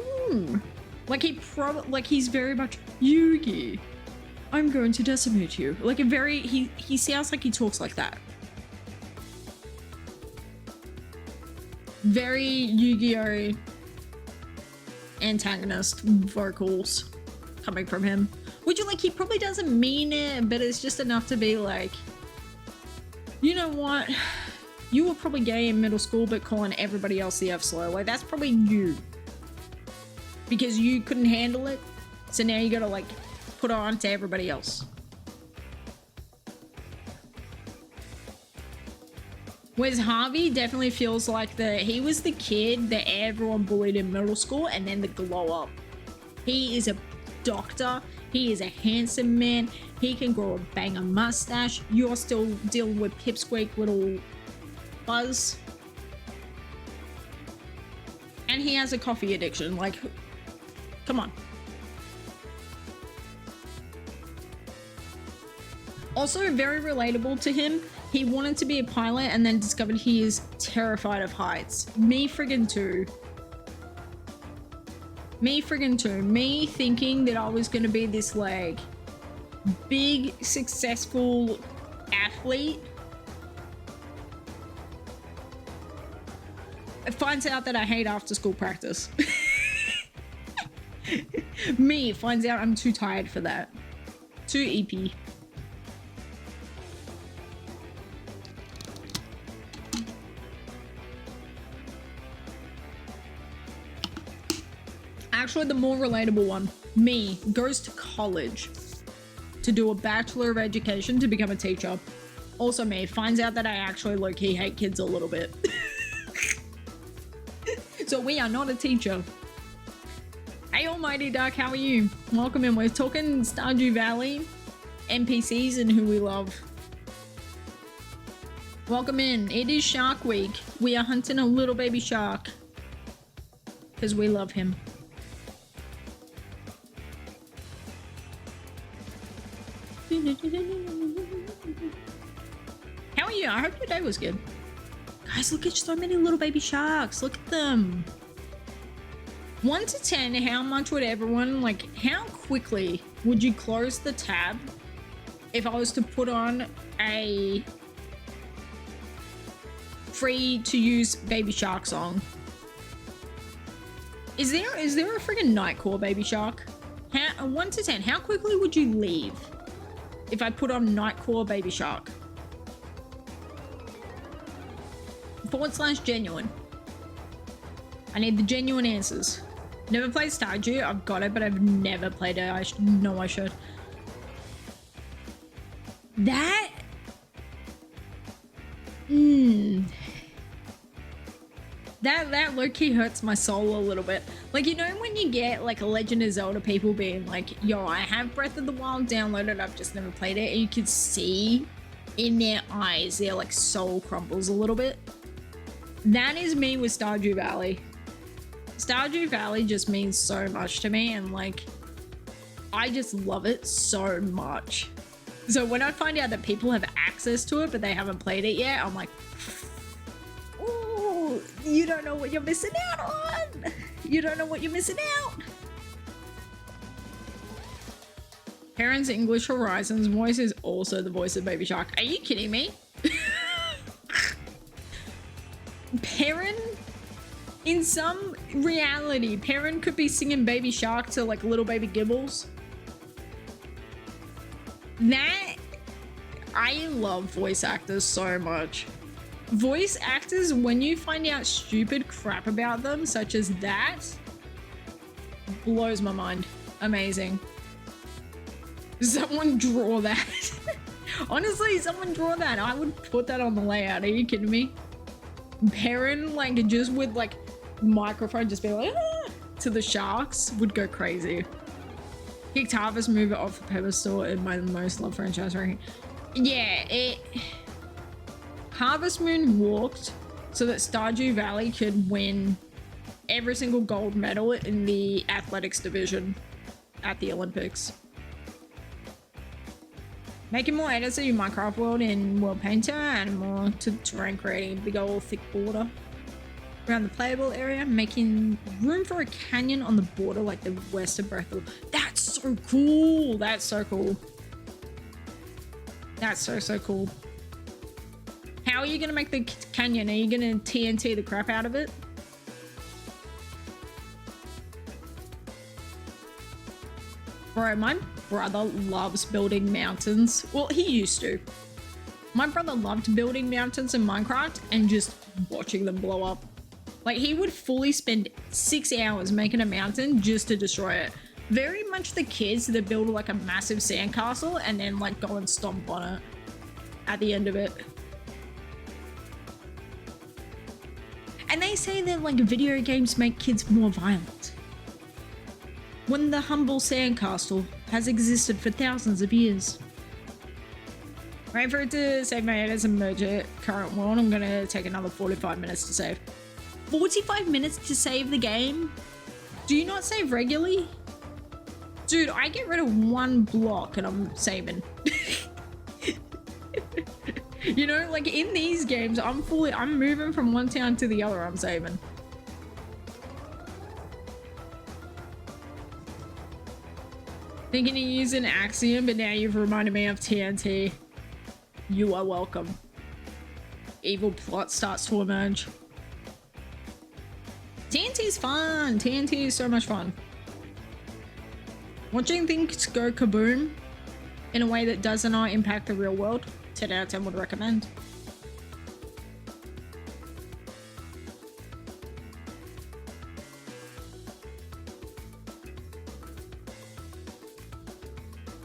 like he's very much Yugi. I'm going to decimate you. Like he sounds like he talks like that. Very Yu-Gi-Oh! Antagonist vocals coming from him. Which like he probably doesn't mean it, but it's just enough to be like, you know what? You were probably gay in middle school, but calling everybody else the F-slur. Like that's probably you. Because you couldn't handle it. So now you gotta like put it on to everybody else. Whereas Harvey definitely feels like he was the kid that everyone bullied in middle school and then the glow up. He is a doctor. He is a handsome man. He can grow a banger mustache. You're still dealing with pipsqueak little buzz. And he has a coffee addiction. Like, come on. Also very relatable to him. He wanted to be a pilot and then discovered he is terrified of heights. Me friggin' too. Me friggin' too. Me thinking that I was gonna be this like big successful athlete. It finds out that I hate after school practice. Me finds out I'm too tired for that. Too EP. Actually, the more relatable one, me, goes to college to do a Bachelor of Education to become a teacher. Also me, finds out that I actually low-key hate kids a little bit. So we are not a teacher. Hey Almighty Duck, how are you? Welcome in. We're talking Stardew Valley, NPCs and who we love. Welcome in. It is Shark Week. We are hunting a little baby shark. Because we love him. How are you? I hope your day was good. Guys, look at so many little baby sharks. Look at them. 1 to 10, how much would everyone, like, how quickly would you close the tab if I was to put on a free to use Baby Shark song? Is there a friggin' Nightcore Baby Shark? 1 to 10, how quickly would you leave if I put on Nightcore Baby Shark? / genuine. I need the genuine answers. Never played Stardew. I've got it, but I've never played it. I know I should. That... That low-key hurts my soul a little bit. Like, you know when you get, like, a Legend of Zelda people being like, yo, I have Breath of the Wild downloaded, I've just never played it, and you can see in their eyes, their, like, soul crumbles a little bit. That is me with Stardew Valley. Stardew Valley just means so much to me, and like I just love it so much. So when I find out that people have access to it but they haven't played it yet, I'm like, ooh, you don't know what you're missing out on. You don't know what you're missing out. Perrin's English Horizons voice is also the voice of Baby Shark. Are you kidding me? Perrin, in some reality, Perrin could be singing Baby Shark to like little baby Gibles. That, I love voice actors so much. Voice actors, when you find out stupid crap about them, such as that, blows my mind. Amazing. Someone draw that. Honestly, someone draw that. I would put that on the layout. Are you kidding me? Perrin, like, just with, like, microphone just be like, ah, to the sharks would go crazy. Kicked Harvest Moon off the pedestal in my most loved franchise ranking. Yeah, Harvest Moon walked so that Stardew Valley could win every single gold medal in the athletics division at the Olympics. Making more edits of your Minecraft world in World Painter and more to terrain, creating a big old thick border around the playable area, making room for a canyon on the border like the west of Breath of... That's so cool! That's so cool. That's so cool. How are you gonna make the canyon? Are you gonna TNT the crap out of it? Bro, my brother loves building mountains. Well, he used to. My brother loved building mountains in Minecraft and just watching them blow up. Like, he would fully spend 6 hours making a mountain just to destroy it. Very much the kids that build like a massive sandcastle and then like go and stomp on it at the end of it. And they say that like video games make kids more violent, when the humble sandcastle has existed for thousands of years. Wait for it to save my edits and merge it. Current world, I'm gonna take another 45 minutes to save. 45 minutes to save the game? Do you not save regularly? Dude, I get rid of one block and I'm saving. You know, like in these games, I'm moving from one town to the other, I'm saving. Thinking to use an axiom, but now you've reminded me of TNT. You are welcome. Evil plot starts to emerge. TNT's fun. TNT is so much fun. Watching things go kaboom in a way that does not impact the real world, 10 out of 10 would recommend.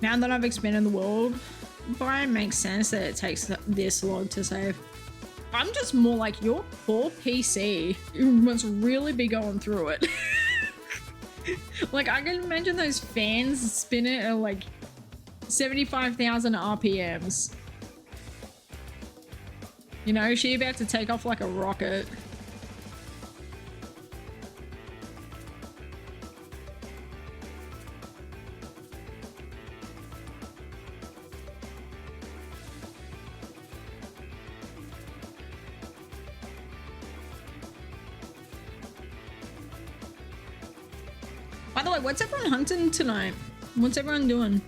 Now that I've expanded the world, it makes sense that it takes this long to save. I'm just more like, your poor PC, you must really be going through it. Like, I can imagine those fans spinning at like 75,000 RPMs. You know, she about to take off like a rocket. By the way, what's everyone hunting tonight? What's everyone doing?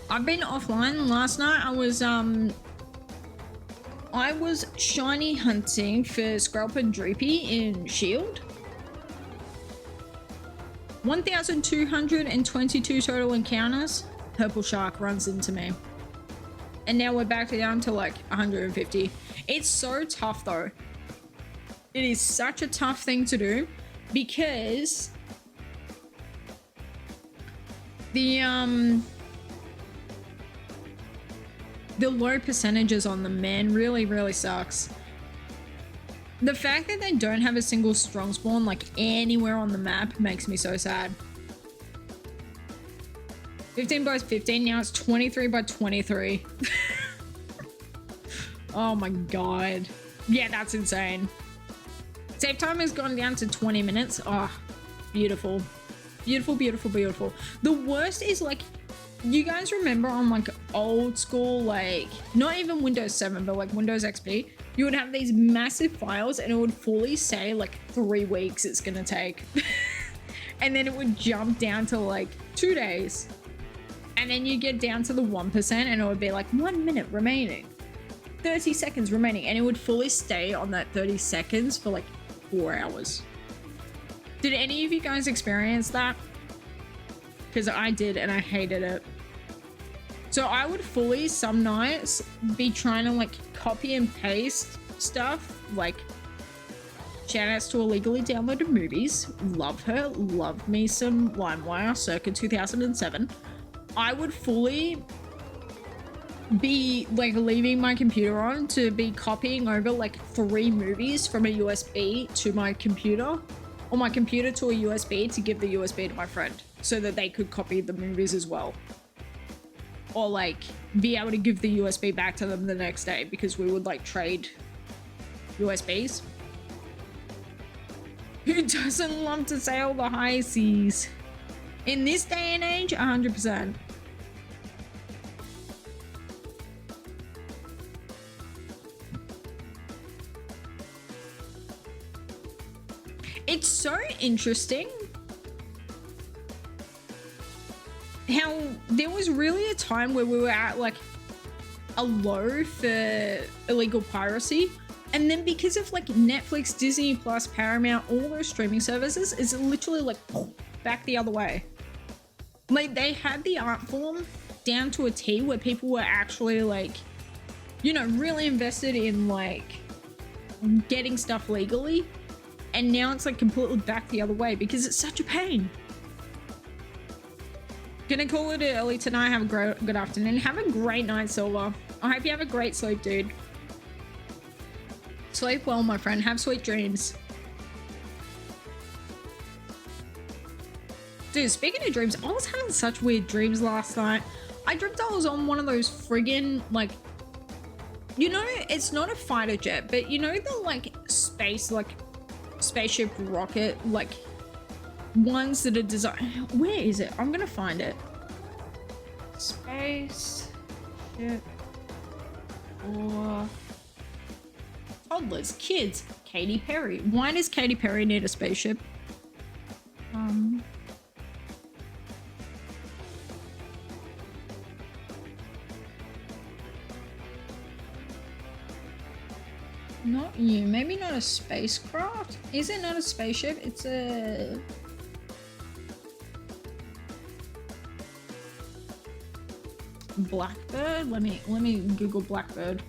I've been offline. Last night I was shiny hunting for Screlp and Droopy in Shield. 1,222 total encounters. Purple Shark runs into me. And now we're back down to like 150. It's so tough though. It is such a tough thing to do because the low percentages on them, man, really sucks. The fact that they don't have a single strong spawn like anywhere on the map makes me so sad. 15 by 15, now it's 23 by 23. Oh my god. Yeah, that's insane. Save time has gone down to 20 minutes. Oh, beautiful. Beautiful. The worst is like, you guys remember on like old school, like not even Windows 7, but like Windows XP, you would have these massive files and it would fully say like 3 weeks it's gonna take. And then it would jump down to like 2 days. And then you get down to the 1% and it would be like 1 minute remaining, 30 seconds remaining. And it would fully stay on that 30 seconds for like 4 hours. Did any of you guys experience that? Because I did and I hated it. So I would fully some nights be trying to like copy and paste stuff, like shout outs to illegally downloaded movies. Love her, love me some LimeWire circa 2007. I would fully be like leaving my computer on to be copying over like 3 movies from a USB to my computer, or my computer to a USB to give the USB to my friend so that they could copy the movies as well. Or like be able to give the USB back to them the next day because we would like trade USBs. Who doesn't love to sail the high seas? In this day and age, 100%. It's so interesting how there was really a time where we were at like a low for illegal piracy, and then because of like Netflix, Disney Plus, Paramount, all those streaming services, it's literally like back the other way. Like they had the art form down to a T where people were actually like, you know, really invested in like getting stuff legally, and now it's like completely back the other way because it's such a pain. Gonna call it early tonight. Have a good afternoon. Have a great night, Silver. I hope you have a great sleep, dude. Sleep well, my friend. Have sweet dreams. Dude, speaking of dreams, I was having such weird dreams last night. I dreamt I was on one of those friggin' like, you know, it's not a fighter jet, but you know the like space, like spaceship rocket, like ones that are designed. Where is it? I'm gonna find it. Space ship or toddlers, kids. Katy Perry. Why does Katy Perry need a spaceship? Not you. Maybe not a spacecraft. Is it not a spaceship? It's a Blackbird. Let me Google Blackbird.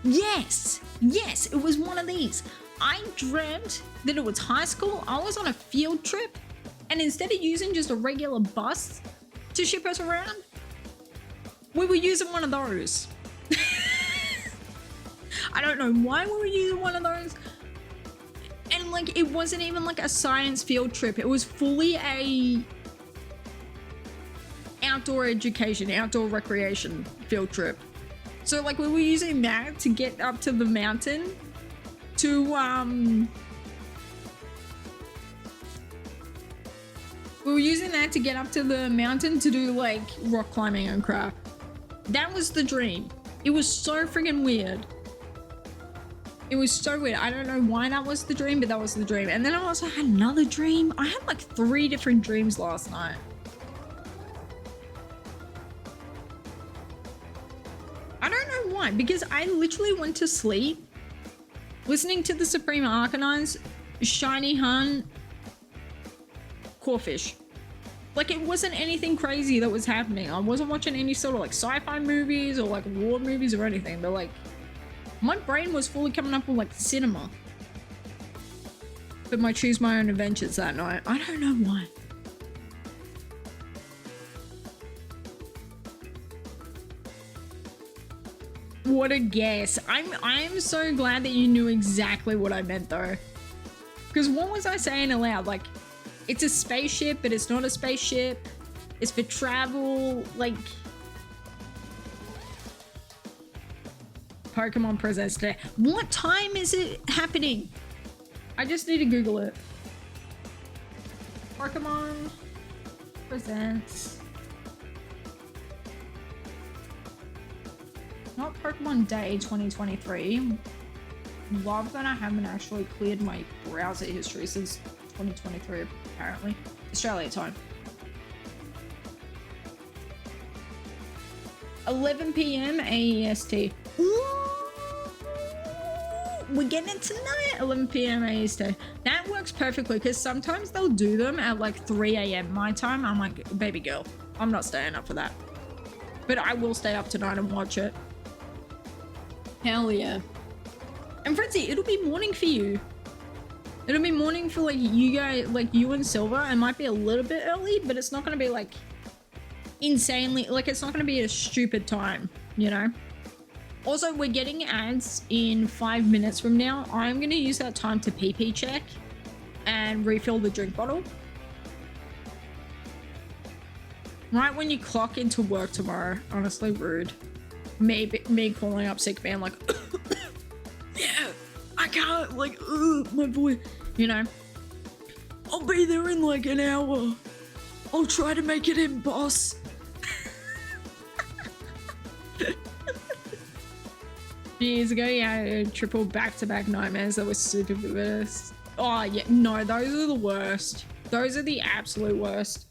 Yes, it was one of these. I dreamt that it was high school. I was on a field trip, and instead of using just a regular bus to ship us around, we were using one of those. I don't know why we were using one of those. And like, it wasn't even like a science field trip. It was fully a outdoor education, outdoor recreation field trip. So like we were using that to get up to the mountain to we were using that to get up to the mountain to do like rock climbing and crap. That was the dream. It was so freaking weird. It was so weird. I don't know why that was the dream, but that was the dream. And then I also had another dream. I had like 3 different dreams last night. I don't know why, because I literally went to sleep listening to the Supreme Arcanine's Shiny Hun Corfish. Like, it wasn't anything crazy that was happening. I wasn't watching any sort of like sci-fi movies or like war movies or anything, but like my brain was fully coming up with like cinema. But I choose my own adventures that night. I don't know why. What a guess. I'm so glad that you knew exactly what I meant though. Because what was I saying aloud? Like, it's a spaceship, but it's not a spaceship. It's for travel, like... Pokemon Presents today. What time is it happening? I just need to Google it. Pokemon Presents. Not Pokemon Day 2023. Love that I haven't actually cleared my browser history since 2023, apparently. Australia time. 11 p.m. AEST. Ooh, we're getting it tonight. 11 p.m. AEST. That works perfectly because sometimes they'll do them at like 3 a.m. my time. I'm like, baby girl, I'm not staying up for that. But I will stay up tonight and watch it. Hell yeah. And Frenzy, it'll be morning for you. It'll be morning for like you guys, like you and Silver. It might be a little bit early, but it's not going to be like insanely, like it's not going to be a stupid time, you know? Also, we're getting ads in 5 minutes from now. I'm going to use that time to pee check and refill the drink bottle. Right when you clock into work tomorrow. Honestly, rude. Me calling up sick man like, yeah, I can't, like, my voice, you know. I'll be there in like an hour. I'll try to make it in, boss. Years ago, yeah, triple back-to-back nightmares that were super vivid. Oh yeah, no, those are the worst. Those are the absolute worst.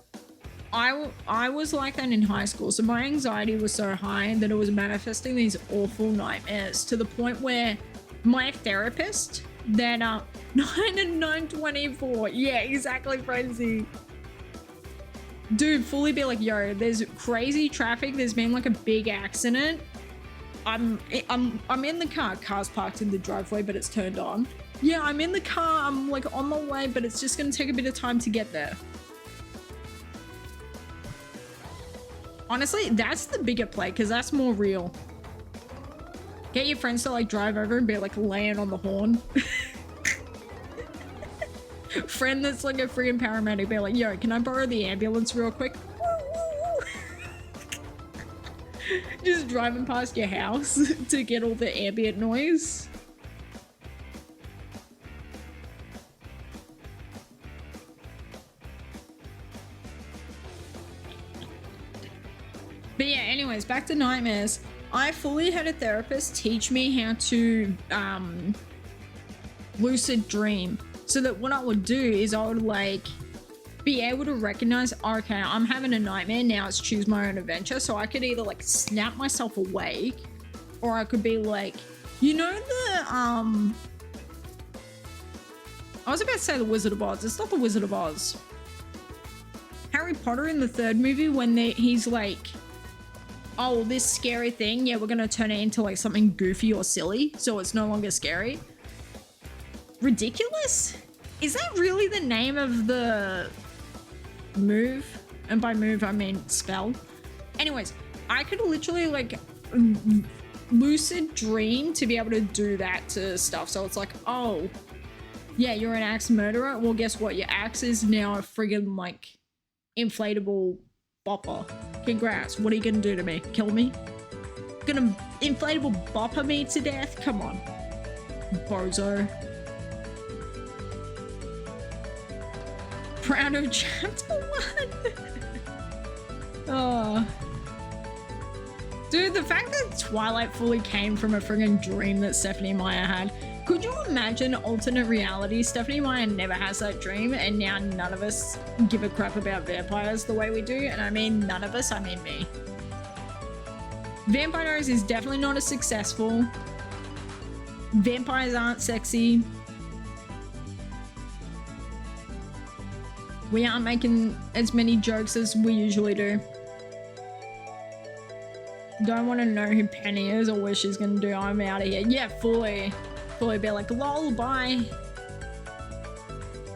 I was like that in high school, so my anxiety was so high that it was manifesting these awful nightmares to the point where my therapist that 9 and 924, yeah, exactly, Frenzy. Dude, fully be like, yo, there's crazy traffic, there's been like a big accident. I'm in the car, car's parked in the driveway, but it's turned on. Yeah, I'm in the car, I'm like on my way, but it's just gonna take a bit of time to get there. Honestly, that's the bigger play because that's more real. Get your friends to like drive over and be like laying on the horn. Friend that's like a freaking paramedic, be like, yo, can I borrow the ambulance real quick? Just driving past your house to get all the ambient noise. But yeah, anyways, back to nightmares. I fully had a therapist teach me how to lucid dream, so that what I would do is I would like be able to recognize, okay, I'm having a nightmare, now it's choose my own adventure. So I could either like snap myself awake, or I could be like, you know, the I was about to say the Wizard of Oz. It's not the Wizard of Oz. Harry Potter in the 3rd movie when he's like, oh, this scary thing, yeah, we're gonna turn it into like something goofy or silly, so it's no longer scary. Ridiculous? Is that really the name of the move? And by move, I mean spell. Anyways, I could literally like lucid dream to be able to do that to stuff. So it's like, oh, yeah, you're an axe murderer. Well, guess what? Your axe is now a friggin' like inflatable bopper. Congrats. What are you gonna do to me? Kill me? Gonna inflatable bopper me to death? Come on, bozo. Proud of chapter 1. Oh. Dude, the fact that Twilight fully came from a friggin' dream that Stephanie Meyer had. Could you imagine alternate reality? Stephanie Meyer never has that dream, and now none of us give a crap about vampires the way we do. And I mean none of us, I mean me. Vampire Diaries is definitely not as successful. Vampires aren't sexy. We aren't making as many jokes as we usually do. Don't want to know who Penny is or what she's gonna do. I'm out of here. Yeah, fully be like, lol, bye.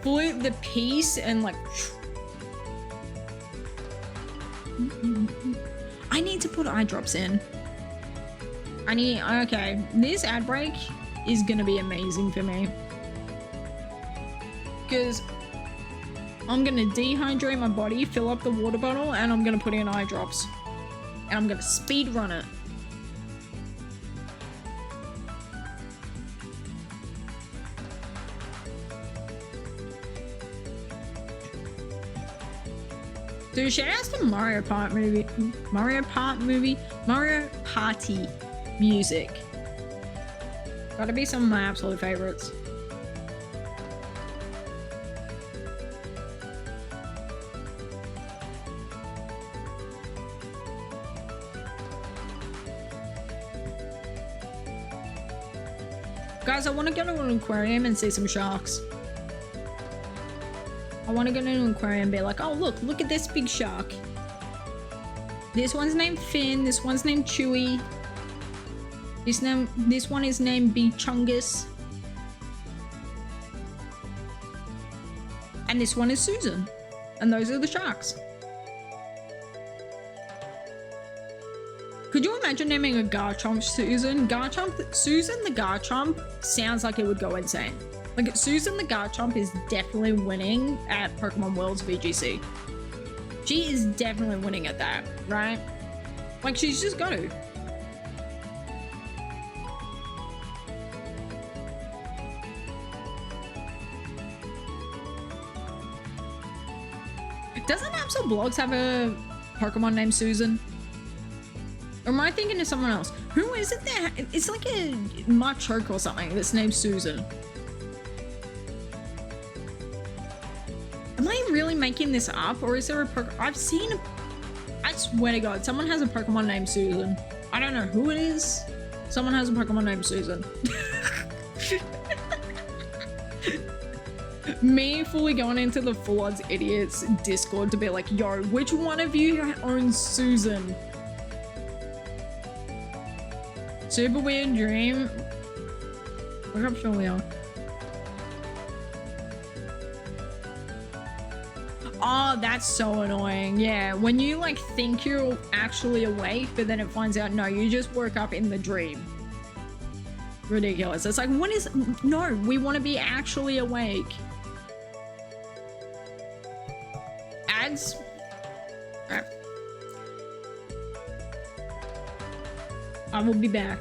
Fully the peace and like. I need to put eye drops in. Okay, this ad break is gonna be amazing for me. Because I'm gonna dehydrate my body, fill up the water bottle, and I'm gonna put in eye drops. And I'm gonna speed run it. Dude, shout out to Mario Party music. Gotta be some of my absolute favorites. Guys, I want to go to an aquarium and see some sharks. I want to go to an aquarium and be like, oh, look at this big shark. This one's named Finn. This one's named Chewy. This one is named Chungus. And this one is Susan. And those are the sharks. Could you imagine naming a Garchomp Susan? Susan the Garchomp sounds like it would go insane. Like, Susan the Garchomp is definitely winning at Pokemon World's VGC. She is definitely winning at that, right? Like, she's just got to. Doesn't Absol Blogs have a Pokemon named Susan? Or am I thinking of someone else? Who is it there? It's like a Machoke or something that's named Susan. Am I really making this up? Or is there a Pokemon? I've seen a... I swear to God, someone has a Pokemon named Susan. I don't know who it is. Someone has a Pokemon named Susan. Me fully going into the Full Odds Idiots Discord to be like, yo, which one of you owns Susan? Super weird dream. Look up Julio. Oh, that's so annoying. Yeah, when you like think you're actually awake, but then it finds out, no, you just woke up in the dream. Ridiculous. It's like, what is... No, we want to be actually awake. Ads? Alright. I will be back.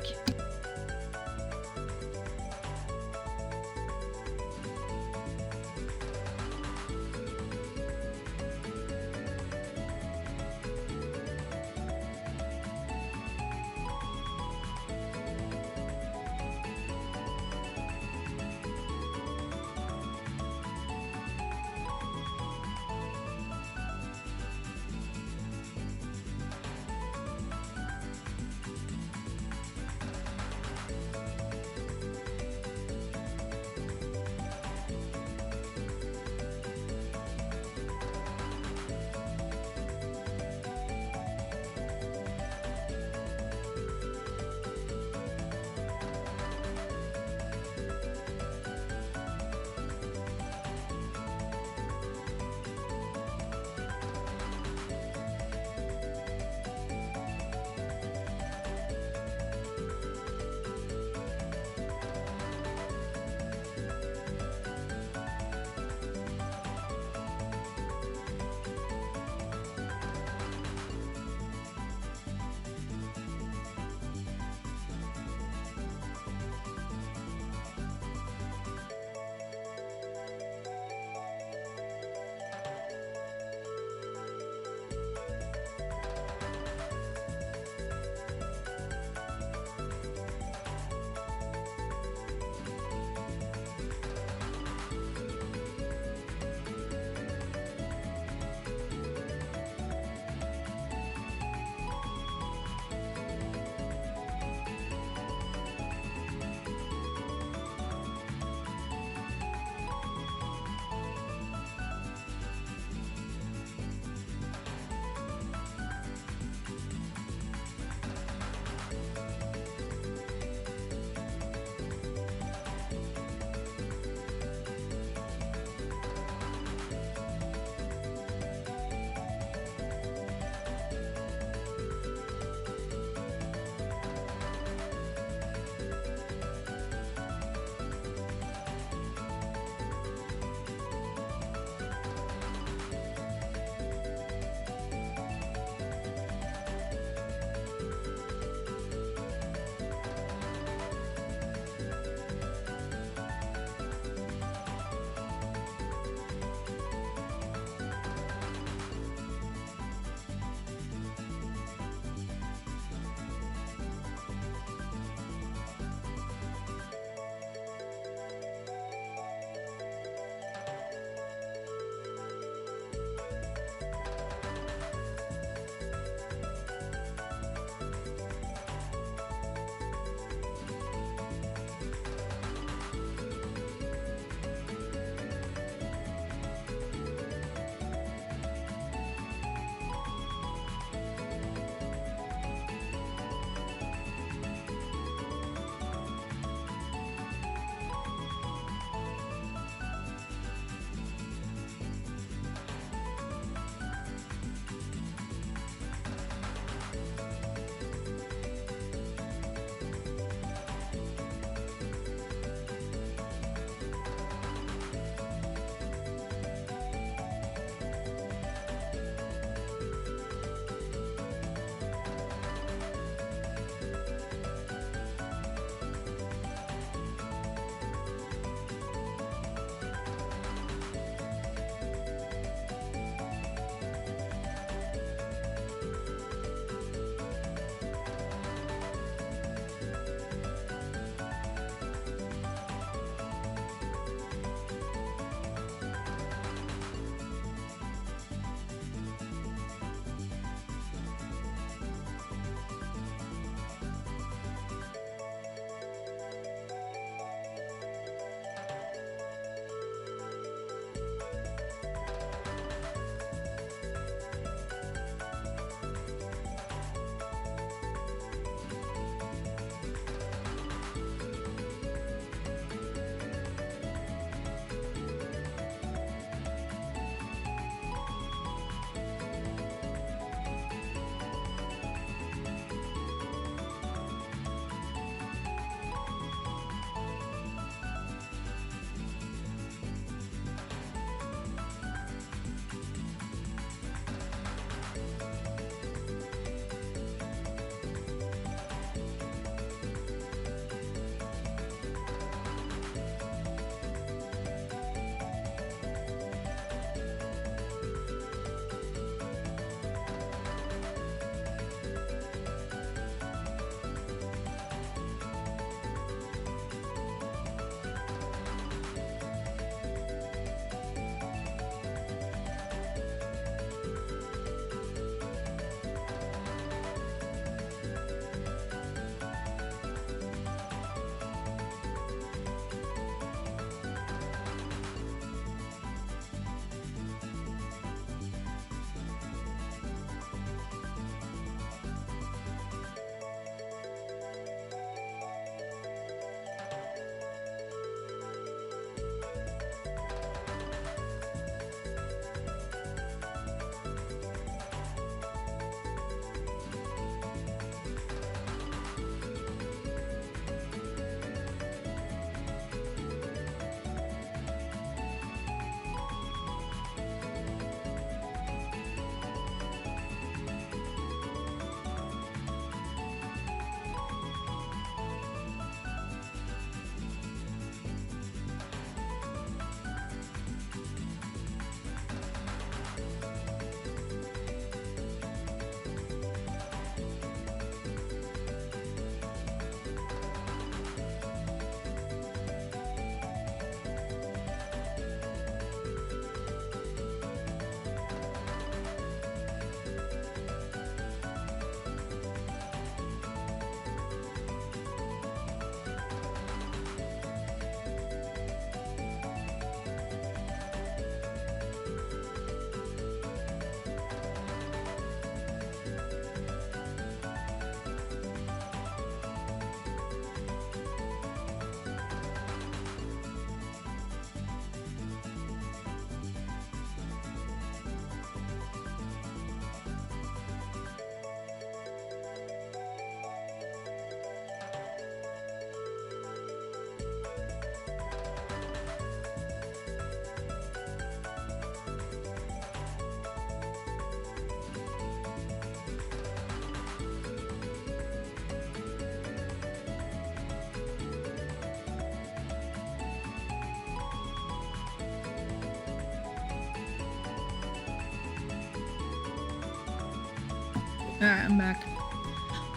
Alright, I'm back.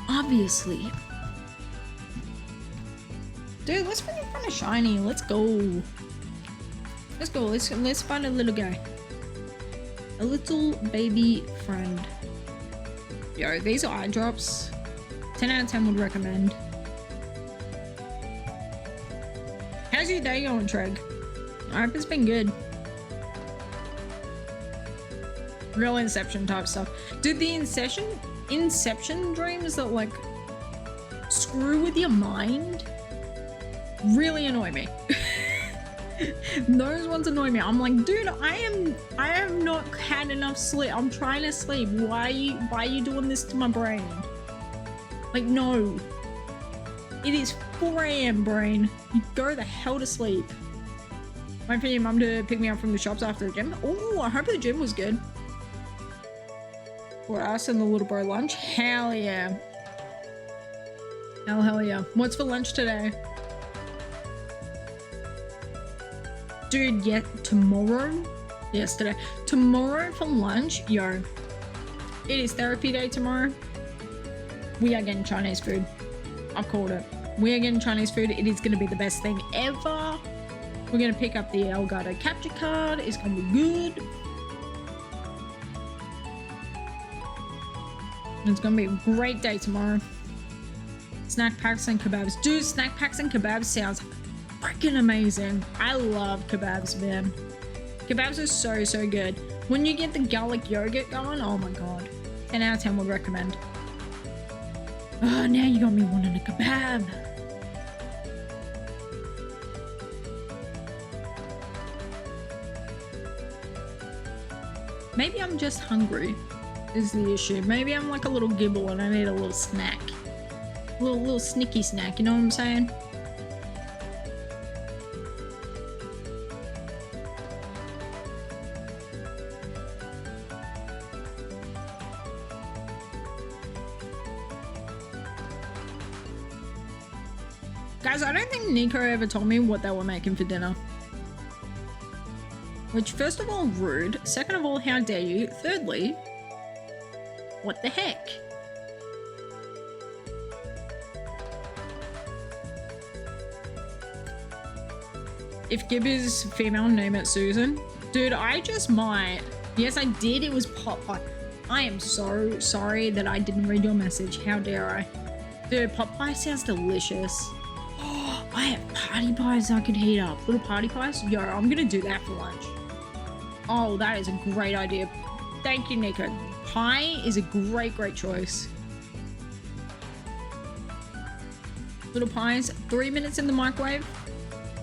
Obviously. Dude, let's bring in front of Shiny. Let's go. Let's go. Let's find a little guy. A little baby friend. Yo, these are eye drops. 10 out of 10 would recommend. How's your day going, Treg? I hope it's been good. Real Inception type stuff. Dude, the Inception dreams that like screw with your mind really annoy me. Those ones annoy me. I'm like, dude, I have not had enough sleep. I'm trying to sleep. Why are you doing this to my brain? Like, no. It is 4 AM, brain. You go the hell to sleep. Wait for your mum to pick me up from the shops after the gym. Oh, I hope the gym was good. For us and the little bro lunch. Hell yeah. Hell yeah. What's for lunch today? Dude, yeah, tomorrow? Yesterday. Tomorrow for lunch, yo. It is therapy day tomorrow. We are getting Chinese food. I've called it. We are getting Chinese food. It is going to be the best thing ever. We're going to pick up the Elgato capture card. It's going to be good. It's going to be a great day tomorrow. Snack packs and kebabs. Dude, snack packs and kebabs sounds freaking amazing. I love kebabs, man. Kebabs are so good. When you get the garlic yogurt going, oh my god. 10 out of 10 would recommend. Oh, now you got me wanting a kebab. Maybe I'm just hungry is the issue. Maybe I'm like a little Gible and I need a little snack. A little snicky snack, you know what I'm saying? Guys, I don't think Nico ever told me what they were making for dinner. Which, first of all, rude. Second of all, how dare you? Thirdly, what the heck? If Gib is female, name it Susan. Dude, I just might. Yes, I did. It was pot pie. I am so sorry that I didn't read your message. How dare I? Dude, pot pie sounds delicious. I have party pies I could heat up. Little party pies? Yo, I'm gonna do that for lunch. Oh, that is a great idea. Thank you, Nico. Pie is a great choice. Little pies, 3 minutes in the microwave,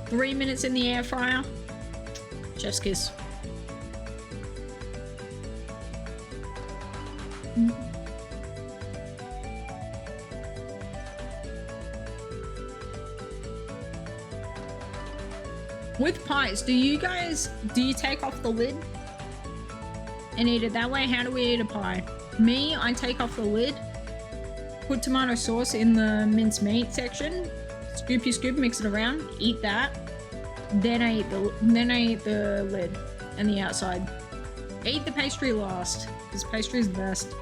3 minutes in the air fryer. Chef's kiss. With pies, do you take off the lid and eat it that way? How do we eat a pie? Me, I take off the lid, put tomato sauce in the minced meat section, scoop, mix it around, eat that. Then I eat the lid and the outside. Eat the pastry last, because pastry is the best.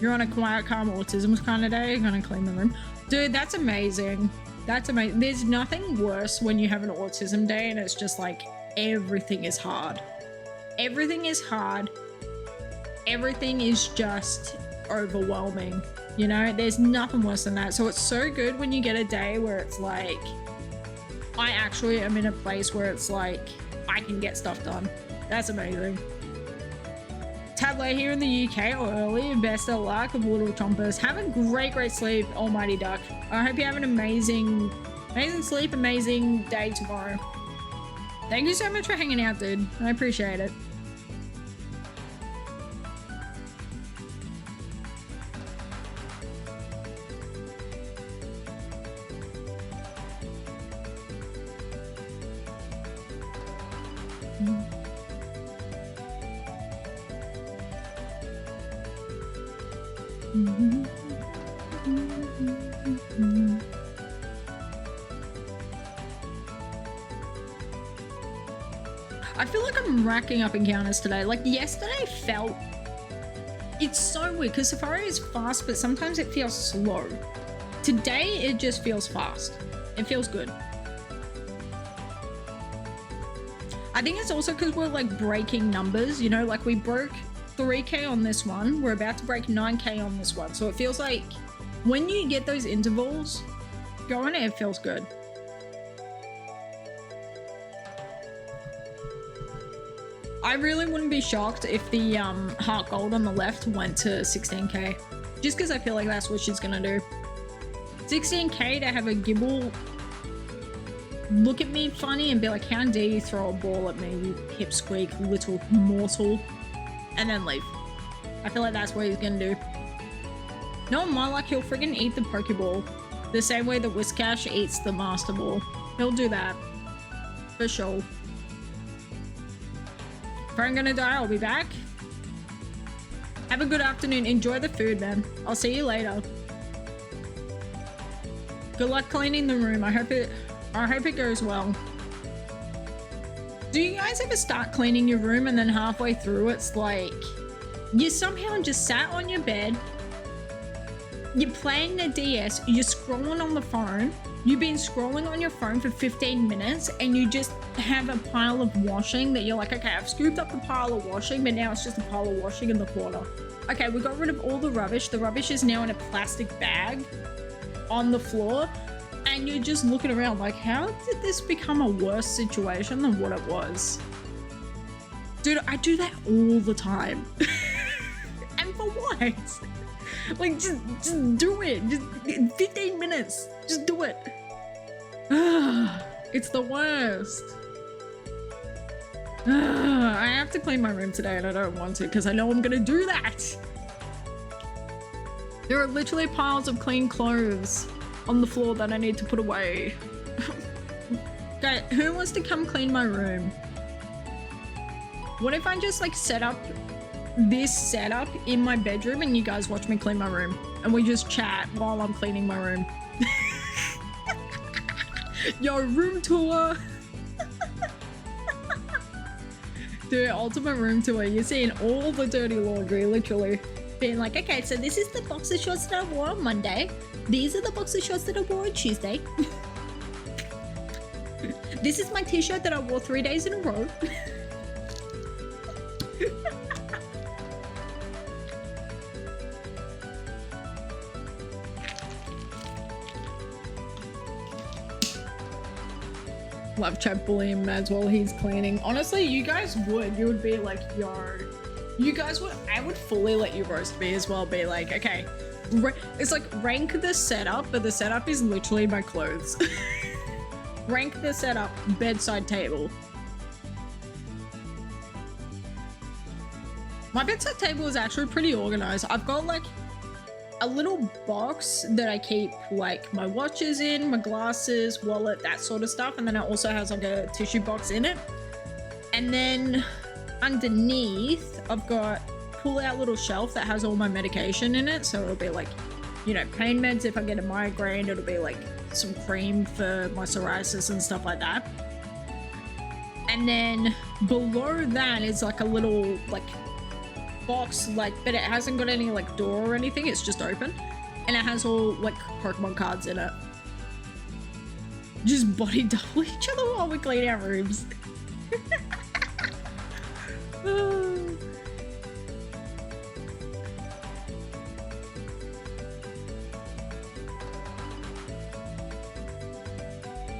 You're on a quiet, calm autism kind of day, you're gonna clean the room. Dude, that's amazing. That's amazing. There's nothing worse when you have an autism day and it's just like everything is hard. Everything is hard. Everything is just overwhelming. You know, there's nothing worse than that. So it's so good when you get a day where it's like, I actually am in a place where it's like, I can get stuff done. That's amazing. Tablet here in the UK or early, best of luck of little chompers. Have a great sleep, almighty duck. I hope you have an amazing sleep, amazing day tomorrow. Thank you so much for hanging out, dude. I appreciate it. I feel like I'm racking up encounters today. Like yesterday felt... It's so weird because Safari is fast, but sometimes it feels slow. Today, it just feels fast. It feels good. I think it's also because we're like breaking numbers, you know, like we broke 3K on this one. We're about to break 9K on this one. So it feels like when you get those intervals going, it feels good. I really wouldn't be shocked if the heart gold on the left went to 16K. Just because I feel like that's what she's gonna do. 16K to have a Gible look at me funny and be like, how dare you throw a ball at me, you pipsqueak little mortal, and then leave. I feel like that's what he's gonna do. No, more like he'll friggin' eat the Pokeball the same way that Whiscash eats the Master Ball. He'll do that for sure. If I'm gonna die, I'll be back. Have a good afternoon. Enjoy the food, man. I'll see you later. Good luck cleaning the room. I hope it goes well. Do you guys ever start cleaning your room and then halfway through it's like you somehow just sat on your bed, you're playing the DS, you're scrolling on the phone, you've been scrolling on your phone for 15 minutes and you just have a pile of washing that you're like, okay, I've scooped up the pile of washing, but now it's just a pile of washing in the corner. Okay, we got rid of all the rubbish. The rubbish is now in a plastic bag on the floor. And you're just looking around like, how did this become a worse situation than what it was? Dude, I do that all the time. And for what? Like, just do it. Just 15 minutes. Just do it. It's the worst. I have to clean my room today and I don't want to because I know I'm gonna do that. There are literally piles of clean clothes on the floor that I need to put away. Okay, who wants to come clean my room? What if I just like set up this setup in my bedroom and you guys watch me clean my room and we just chat while I'm cleaning my room? Yo, room tour. Dude, ultimate room tour. You're seeing all the dirty laundry, literally. Being like, okay, so this is the boxer shorts that I wore on Monday. These are the boxer shorts that I wore on Tuesday. This is my t-shirt that I wore 3 days in a row. Love chat bullying Mads while he's cleaning. Honestly, you guys would. You would be like, yo. You guys would, I would fully let you roast me as well. Be like, okay. It's like rank the setup, but the setup is literally my clothes. Rank the setup, bedside table. My bedside table is actually pretty organized. I've got like a little box that I keep like my watches in, my glasses, wallet, that sort of stuff. And then it also has like a tissue box in it. And then underneath, I've got pull-out little shelf that has all my medication in it. So it'll be like, you know, pain meds if I get a migraine. It'll be like some cream for my psoriasis and stuff like that. And then below that is like a little like box, like, but it hasn't got any like door or anything. It's just open, and it has all like Pokemon cards in it. Just body double each other while we clean our rooms.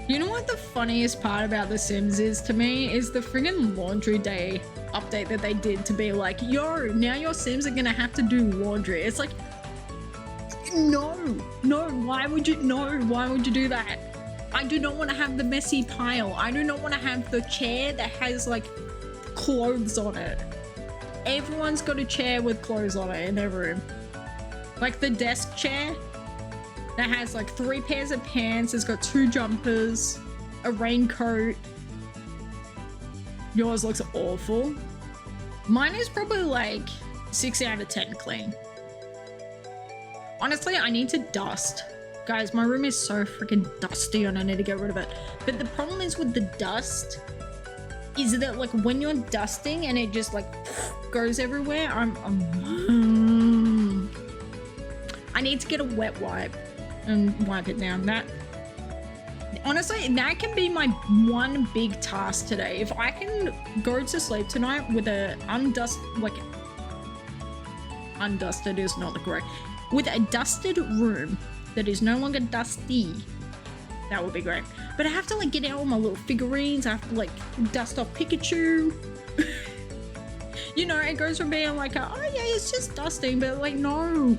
You know what the funniest part about The Sims is to me is the friggin' laundry day update that they did to be like, yo, now your Sims are gonna have to do laundry. It's like, no, why would you do that? I do not want to have the messy pile. I do not want to have the chair that has like clothes on it. Everyone's got a chair with clothes on it in their room. Like the desk chair that has like 3 pairs of pants, it's got 2 jumpers, a raincoat. Yours looks awful. Mine is probably like 6 out of 10 clean. Honestly, I need to dust. Guys, my room is so freaking dusty and I need to get rid of it. But the problem is with the dust, is that like when you're dusting and it just like goes everywhere, I need to get a wet wipe and wipe it down. That honestly, that can be my one big task today. If I can go to sleep tonight with a undusted is not the correct, with a dusted room that is no longer dusty, that would be great. But I have to like get out all my little figurines. I have to like dust off Pikachu. You know, it goes from being like, oh yeah, it's just dusting, but like, no,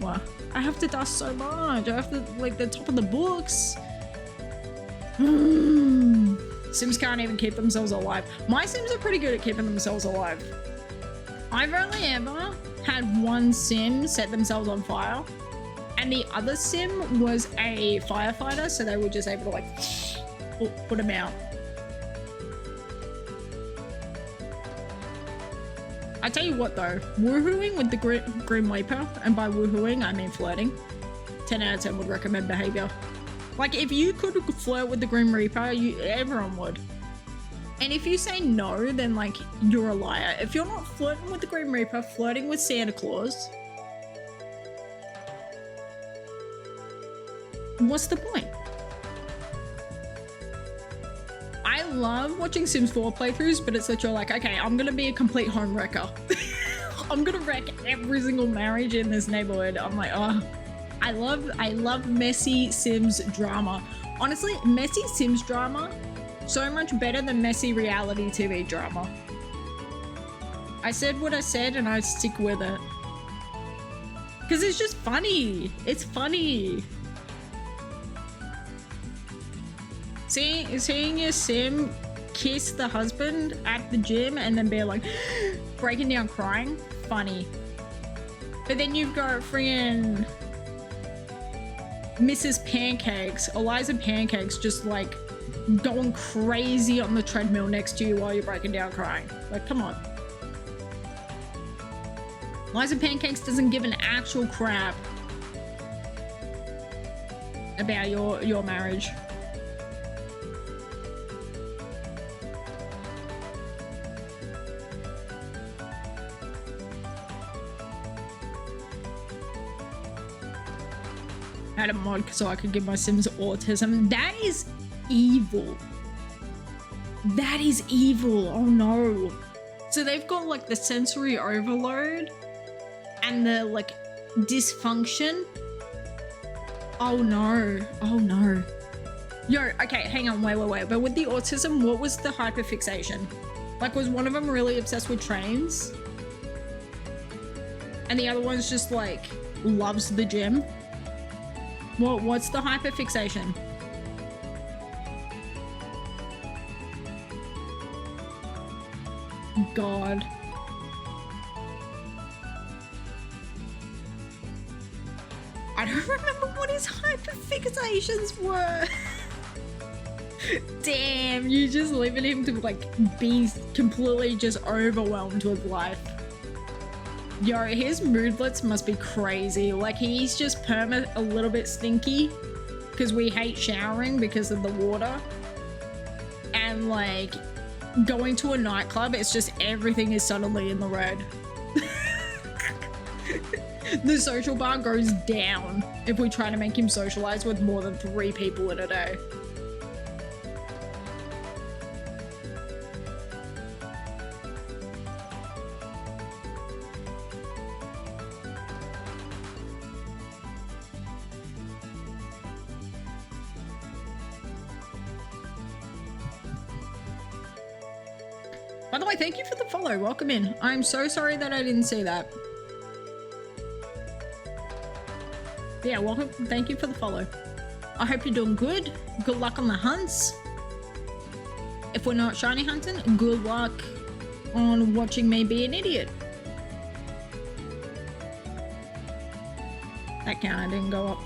I have to dust so much. I have to like the top of the books. Sims can't even keep themselves alive. My Sims are pretty good at keeping themselves alive. I've only ever had one Sim set themselves on fire, and the other Sim was a firefighter, so they were just able to like put them out. I tell you what though, woohooing with the Grim Reaper, and by woohooing I mean flirting, 10 out of 10 would recommend behavior. Like if you could flirt with the Grim Reaper, everyone would. And if you say no, then like you're a liar. If you're not flirting with the Grim Reaper, flirting with Santa Claus, what's the point? I love watching Sims 4 playthroughs, but it's that you're like, okay, I'm gonna be a complete home wrecker. I'm gonna wreck every single marriage in this neighborhood. I'm like, oh, I love messy Sims drama. Honestly, messy Sims drama, so much better than messy reality TV drama. I said what I said and I stick with it. Because it's just funny. It's funny. Seeing your Sim kiss the husband at the gym and then be like breaking down crying, funny. But then you've got friggin' Mrs. Pancakes, Eliza Pancakes, just like going crazy on the treadmill next to you while you're breaking down crying. Like, come on. Eliza Pancakes doesn't give an actual crap about your marriage. I had a mod so I could give my Sims autism. That is evil. That is evil. Oh no. So they've got like the sensory overload and the like dysfunction. Oh no. Oh no. Yo, okay, hang on, wait. But with the autism, what was the hyperfixation? Like, was one of them really obsessed with trains? And the other one's just like loves the gym? What's the hyperfixation? God. I don't remember what his hyperfixations were. Damn, you just leaving him to like be completely just overwhelmed with life. Yo, his moodlets must be crazy. Like, he's just a little bit stinky because we hate showering because of the water. And like going to a nightclub, it's just everything is suddenly in the red. The social bar goes down if we try to make him socialize with more than 3 people in a day. By the way, thank you for the follow. Welcome in. I'm so sorry that I didn't see that. Yeah, welcome. Thank you for the follow. I hope you're doing good. Good luck on the hunts. If we're not shiny hunting, good luck on watching me be an idiot. That counter didn't go up.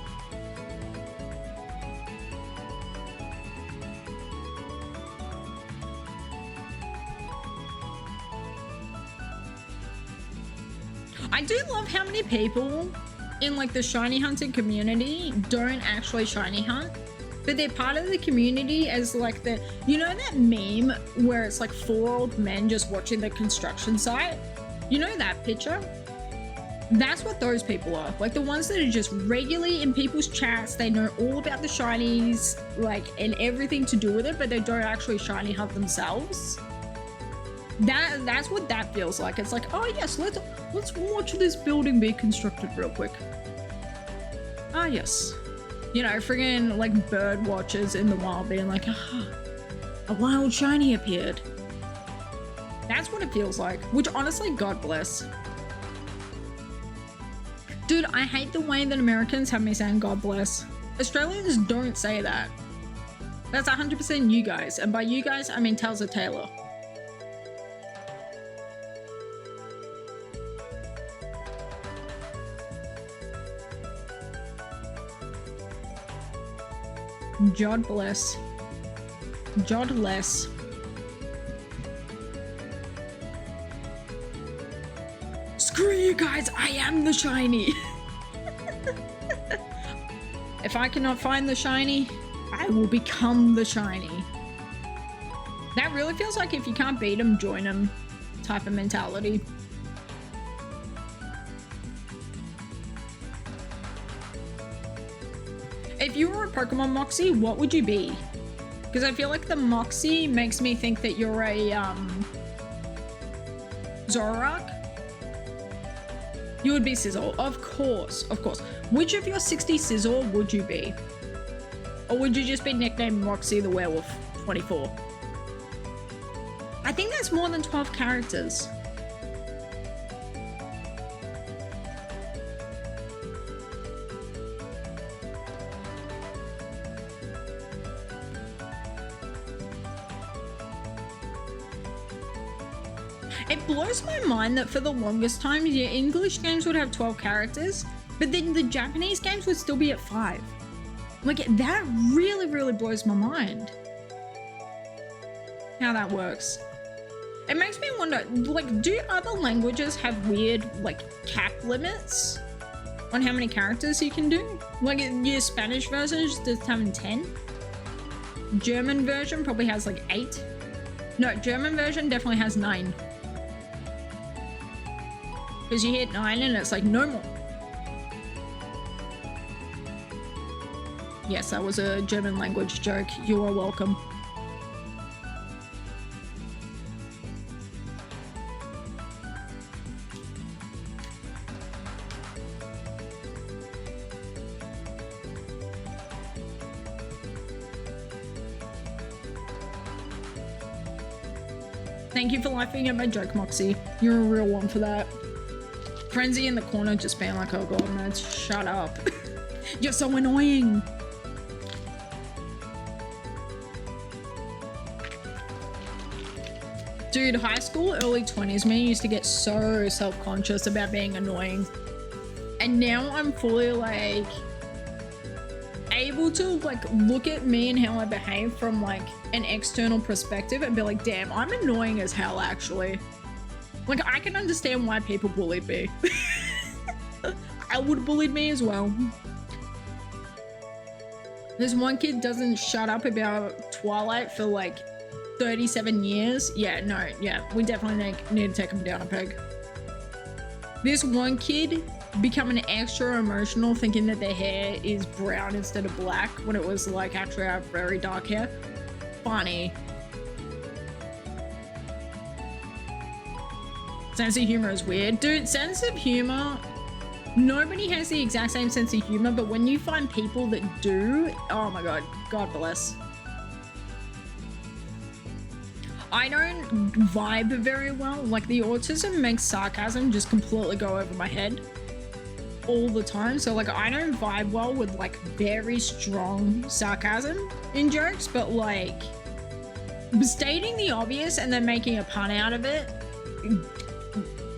I do love how many people in like the shiny hunting community don't actually shiny hunt. but they're part of the community as like the, you know that meme where it's like 4 old men just watching the construction site? You know that picture? That's what those people are. Like the ones that are just regularly in people's chats, they know all about the shinies, like, and everything to do with it, but they don't actually shiny hunt themselves. That's what that feels like. It's like, oh yes, let's watch this building be constructed real quick. Ah yes. You know, friggin' like bird watchers in the wild being like, ah, a wild shiny appeared. That's what it feels like, which honestly, God bless. Dude, I hate the way that Americans have me saying God bless. Australians don't say that. That's 100% you guys. And by you guys, I mean Telsa Taylor. God bless. God bless. Screw you guys, I am the shiny. If I cannot find the shiny, I will become the shiny. That really feels like if you can't beat them, join them type of mentality. If you were a Pokemon Moxie, what would you be? Because I feel like the Moxie makes me think that you're a Zoroark. You would be Sizzle, of course, of course. Which of your 60 Sizzle would you be? Or would you just be nicknamed Moxie the Werewolf 24? I think that's more than 12 characters. It blows my mind that for the longest time, your English games would have 12 characters, but then the Japanese games would still be at 5. Like, that really, really blows my mind. How that works. It makes me wonder, like, do other languages have weird, like, cap limits on how many characters you can do? Like, your Spanish version is just having 10. German version probably has, like, 8. No, German version definitely has 9. Because you hit 9 and it's like, no more. Yes, that was a German language joke. You are welcome. Thank you for laughing at my joke, Moxie. You're a real one for that. Frenzy in the corner just being like, oh god, man, shut up. You're so annoying. Dude, high school, early 20s, me used to get so self-conscious about being annoying. And now I'm fully like able to like look at me and how I behave from like an external perspective and be like, damn, I'm annoying as hell actually. Like, I can understand why people bullied me. I would have bullied me as well. This one kid doesn't shut up about Twilight for like 37 years. Yeah, no, yeah, we definitely need to take him down a peg. This one kid becoming extra emotional thinking that their hair is brown instead of black when it was like actually I have very dark hair. Funny. Sense of humor is weird. Dude, sense of humor, nobody has the exact same sense of humor, but when you find people that do, oh my god, God bless. I don't vibe very well. Like, the autism makes sarcasm just completely go over my head all the time. So like, I don't vibe well with like very strong sarcasm in jokes, but like stating the obvious and then making a pun out of it,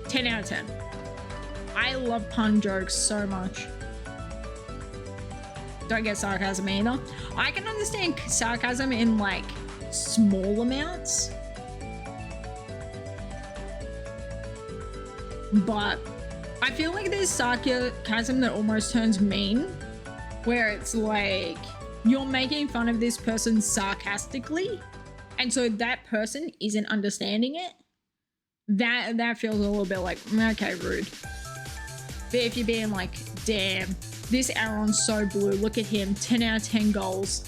10 out of 10. I love pun jokes so much. Don't get sarcasm either. I can understand sarcasm in like small amounts, but I feel like there's sarcasm that almost turns mean, where it's like you're making fun of this person sarcastically, and so that person isn't understanding it, that feels a little bit like, okay, rude. But if you're being like, damn, this Aaron's so blue, look at him, 10 out of 10 goals.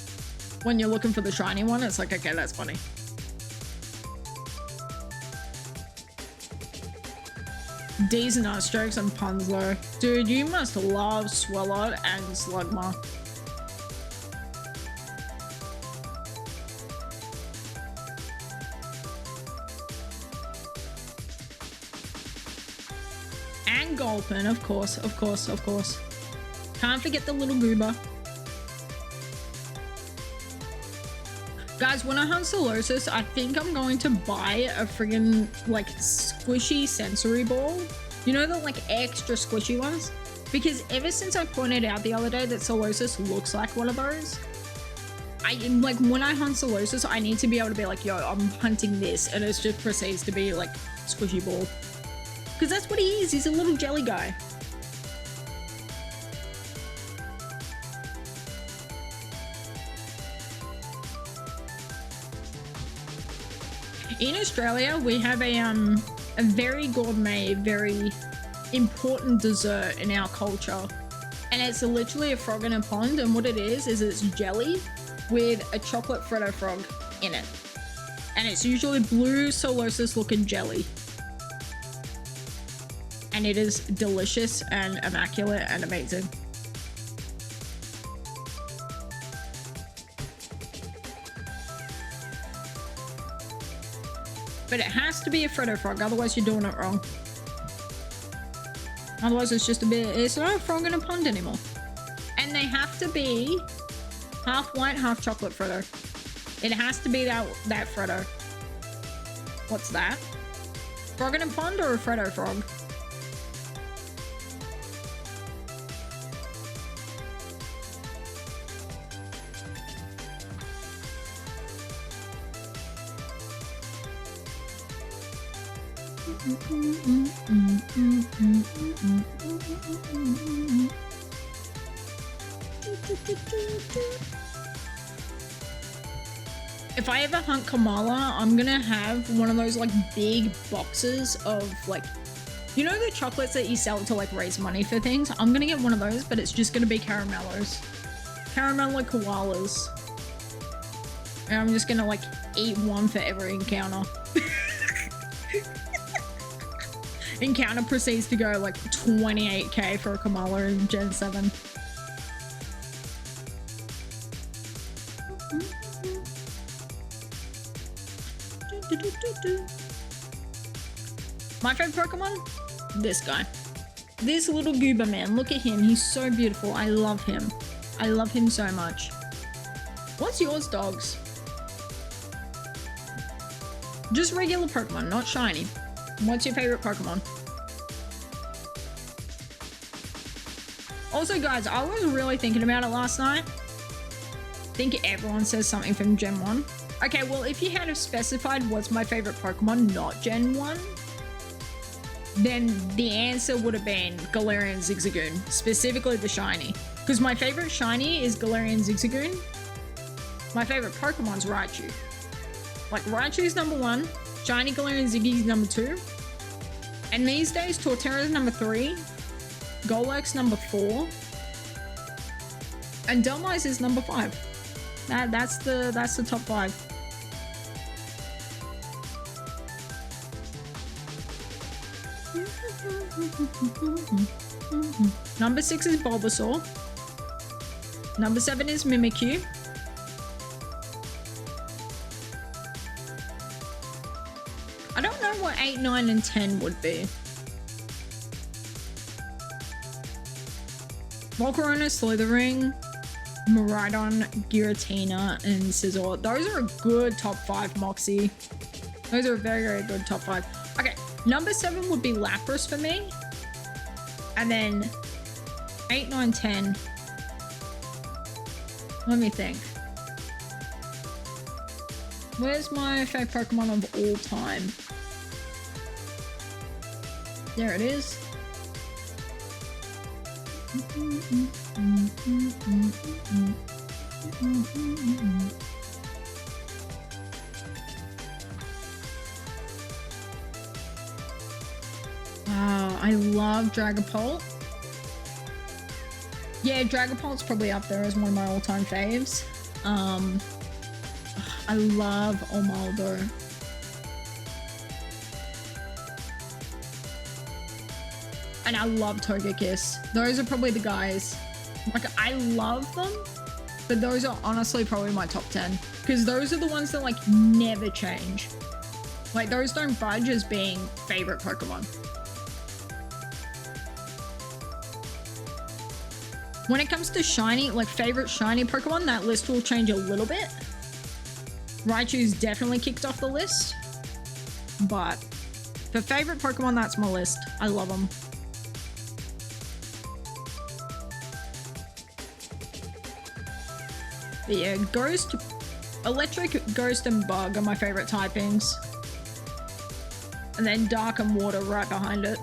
When you're looking for the shiny one, it's like, okay, that's funny. D's and us jokes and puns though. Dude, you must love Swellot and Slugma. And Gulpin, of course, of course, of course. Can't forget the little goober. Guys, when I hunt Solosis, I think I'm going to buy a friggin' like squishy sensory ball. You know, the like extra squishy ones? Because ever since I pointed out the other day that Solosis looks like one of those, I like when I hunt Solosis, I need to be able to be like, yo, I'm hunting this, and it just proceeds to be like squishy ball. Because that's what he is, he's a little jelly guy. In Australia, we have a very gourmet, very important dessert in our culture. And it's literally a frog in a pond, and what it is it's jelly with a chocolate Freddo frog in it. And it's usually blue Solosis looking jelly. And it is delicious and immaculate and amazing. But it has to be a Freddo frog, otherwise you're doing it wrong. Otherwise it's just a bit, it's not a frog in a pond anymore. And they have to be half white, half chocolate Freddo. It has to be that Freddo. What's that? Frog in a pond or a Freddo frog? If I ever hunt Kamala, I'm gonna have one of those like big boxes of like, you know, the chocolates that you sell to like raise money for things? I'm gonna get one of those, but it's just gonna be caramellos. Caramello koalas. And I'm just gonna like eat one for every encounter. Encounter proceeds to go like 28k for a Kamala in Gen 7. My favorite Pokemon? This guy. This little goober man. Look at him. He's so beautiful. I love him. I love him so much. What's yours, dogs? Just regular Pokemon, not shiny. What's your favorite Pokemon? Also, guys, I was really thinking about it last night. I think everyone says something from Gen 1. Okay, well, if you had have specified what's my favorite Pokemon, not Gen 1, then the answer would have been Galarian Zigzagoon, specifically the shiny. Because my favorite shiny is Galarian Zigzagoon. My favorite Pokemon's Raichu. Like, Raichu's number 1, shiny Galarian Ziggy's number 2. And these days, Torterra's number 3, Golurk's number 4, and Dhelmise is number 5. That's the top 5. Number 6 is Bulbasaur. Number 7 is Mimikyu. I don't know what 8, 9, and 10 would be. Volcarona, Slithering, Miraidon, Giratina, and Scizor. Those are a good top 5, Moxie. Those are a very, very good top 5. Okay, number 7 would be Lapras for me. And then 8, 9, 10. Let me think. Where's my favorite Pokemon of all time? There it is. love Dragapult. Yeah, Dragapult's probably up there as one of my all-time faves. I love Omoldo. And I love Togekiss. Those are probably the guys. Like, I love them, but those are honestly probably my top 10. Because those are the ones that, like, never change. Like, those don't budge as being favorite Pokemon. When it comes to shiny, like, favorite shiny Pokemon, that list will change a little bit. Raichu's definitely kicked off the list. But for favorite Pokemon, that's my list. I love them. But yeah, Ghost, Electric, Ghost, and Bug are my favorite typings. And then Dark and Water right behind it.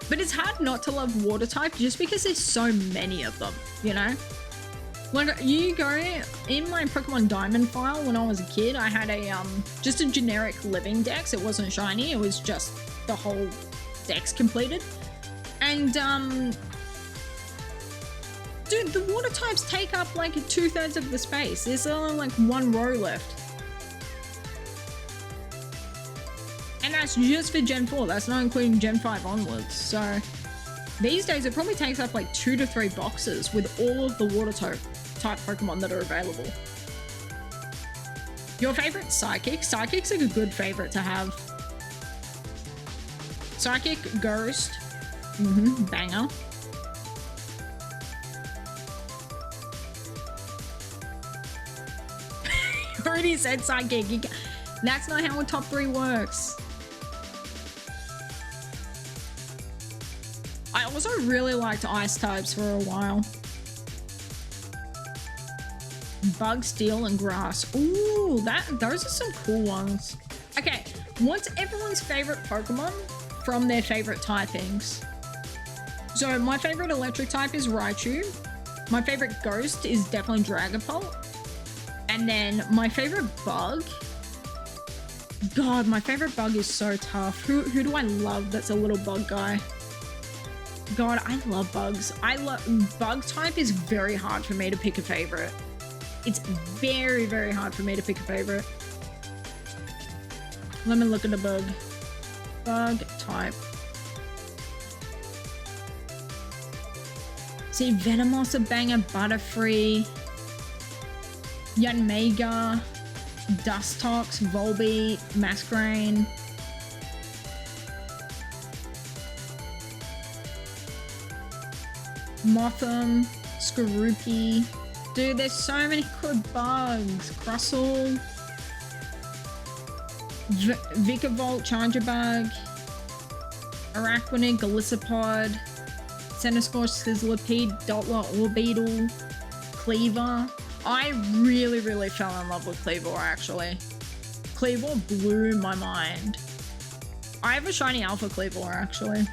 But it's hard not to love Water type just because there's so many of them, you know? Like, you go, in my Pokemon Diamond file when I was a kid, I had a, just a generic living dex. It wasn't shiny, it was just the whole dex completed. And, dude, the Water types take up like 2/3 of the space. There's only like one row left. And that's just for Gen 4. That's not including Gen 5 onwards. So these days it probably takes up like 2 to 3 boxes with all of the Water type Pokemon that are available. Your favorite Psychic? Psychic's like a good favorite to have. Psychic, Ghost. Banger. Already said Psychic. That's not how a top 3 works. I also really liked Ice types for a while. Bug, Steel, and Grass. Ooh, those are some cool ones. Okay, what's everyone's favorite Pokemon from their favorite typings? So my favorite electric type is Raichu. My favorite ghost is definitely Dragapult. And then my favorite bug, God, my favorite bug is so tough. Who do I love that's a little bug guy? God, I love bugs. Bug type is very hard for me to pick a favorite. It's very, very hard for me to pick a favorite. Let me look at the bug. Bug type. See, Venomoth's a banger, Butterfree, Yanmega, Dustox, Volbeat, Masquerain. Mothim, Skorupi. Dude, there's so many good bugs. Crustle, Vikavolt, Charjabug, Araquanid, Golisopod, Centiskorch, Sizzlipede, Dottler, Orbeetle, Cleaver. I really, really fell in love with Cleaver, actually. Cleaver blew my mind. I have a shiny Alpha Cleaver, actually.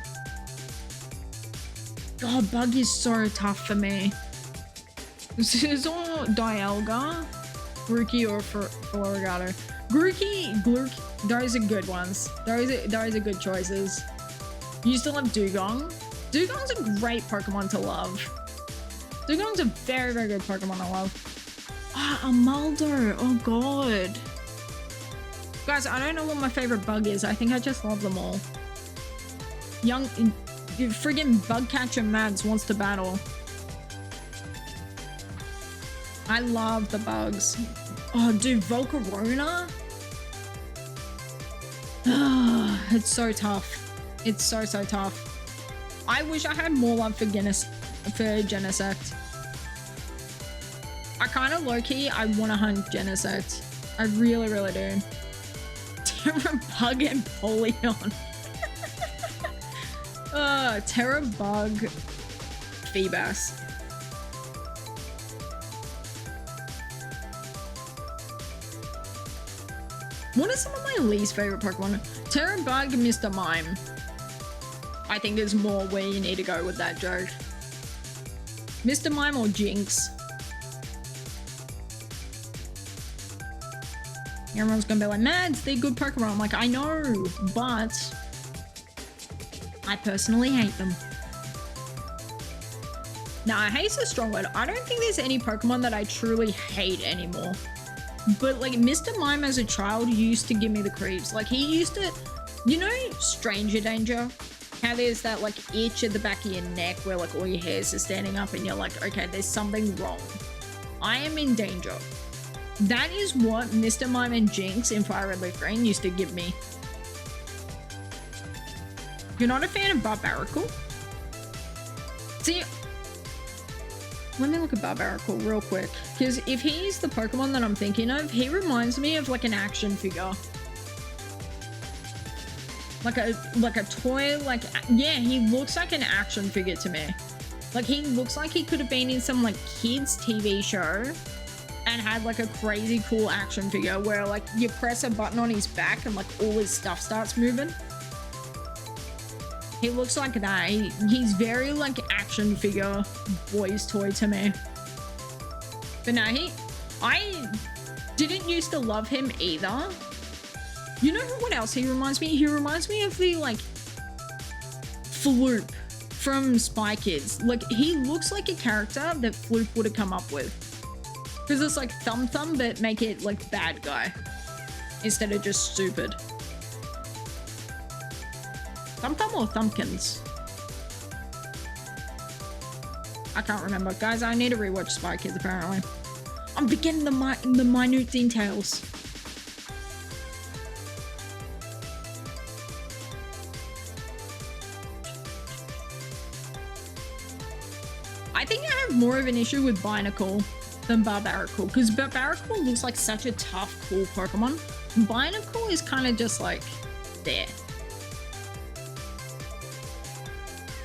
God, Bug is so tough for me. Sizzle, Dialga, Grookey, or Floragato. Grookey, those are good ones. Those are good choices. You still love Dugong. Dugong's a great Pokemon to love. Dugong's a very, very good Pokemon to love. Ah, Amaldo. Oh, God. Guys, I don't know what my favorite bug is. I think I just love them all. Friggin' Bugcatcher Mads wants to battle. I love the bugs. Oh, dude, Volcarona? It's so tough. It's so, so tough. I wish I had more love for Genesect. I kind of low-key, I want to hunt Genesect. I really, really do. Terrabug and Polion. Terrabug, Feebas. What are some of my least favorite Pokemon? Terrabug and Mr. Mime. I think there's more where you need to go with that joke. Mr. Mime or Jinx? Everyone's gonna be like, Mads, they're good Pokemon. I'm like, I know, but I personally hate them. Nah, hate's a strong word. I don't think there's any Pokemon that I truly hate anymore. But like Mr. Mime as a child used to give me the creeps. Like he used to, you know, Stranger Danger? How there's that like itch at the back of your neck where like all your hairs are standing up and you're like, okay, there's something wrong. I am in danger. That is what Mr. Mime and Jinx in Fire Red Leaf Green used to give me. You're not a fan of Barbaracle? See, let me look at Barbaracle real quick. Because if he's the Pokemon that I'm thinking of, he reminds me of like an action figure. Like a toy, like, yeah, he looks like an action figure to me. Like he looks like he could have been in some like kids TV show and had like a crazy cool action figure where like you press a button on his back and like all his stuff starts moving. He looks like that. He's very like action figure boy's toy to me. But no, I didn't used to love him either. You know what else he reminds me? He reminds me of the like Floop from Spy Kids. Like he looks like a character that Floop would have come up with. Because it's like Thumb Thumb, but make it like bad guy instead of just stupid. Thumb Thumb or Thumpkins? I can't remember. Guys, I need to rewatch Spy Kids apparently. I'm forgetting the minute details. I think I have more of an issue with Binacle than Barbaracle, because Barbaracle looks like such a tough, cool Pokemon. Binacle is kind of just like there.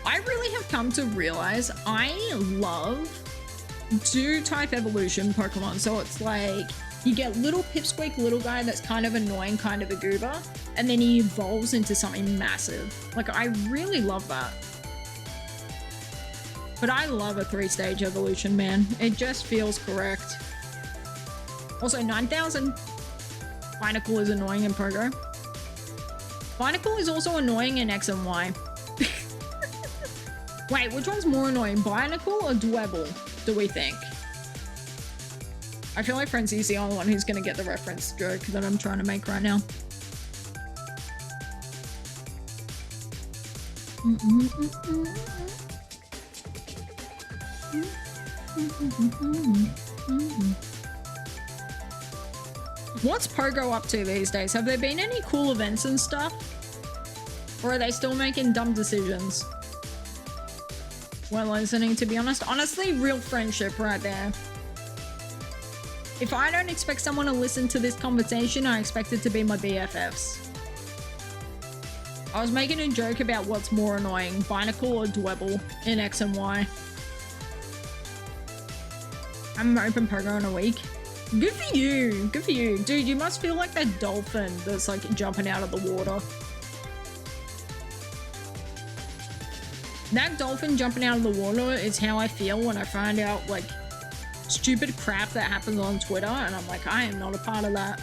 I really have come to realize I love 2-type evolution Pokemon. So it's like you get little Pipsqueak little guy that's kind of annoying, kind of a goober, and then he evolves into something massive. Like I really love that. But I love a 3-stage evolution, man. It just feels correct. Also, 9,000. Binacle is annoying in Pogo. Binacle is also annoying in X and Y. Wait, which one's more annoying, Binacle or Dwebble, do we think? I feel like Frenzy's the only one who's gonna get the reference joke that I'm trying to make right now. What's Pogo up to these days? Have there been any cool events and stuff? Or are they still making dumb decisions? Well, listening, to be honest. Honestly, real friendship right there. If I don't expect someone to listen to this conversation, I expect it to be my BFFs. I was making a joke about what's more annoying, Binacle or Dwebble in X and Y. I'm open Pogo in a week. Good for you. Good for you. Dude, you must feel like that dolphin that's like jumping out of the water. That dolphin jumping out of the water is how I feel when I find out like stupid crap that happens on Twitter and I'm like, I am not a part of that.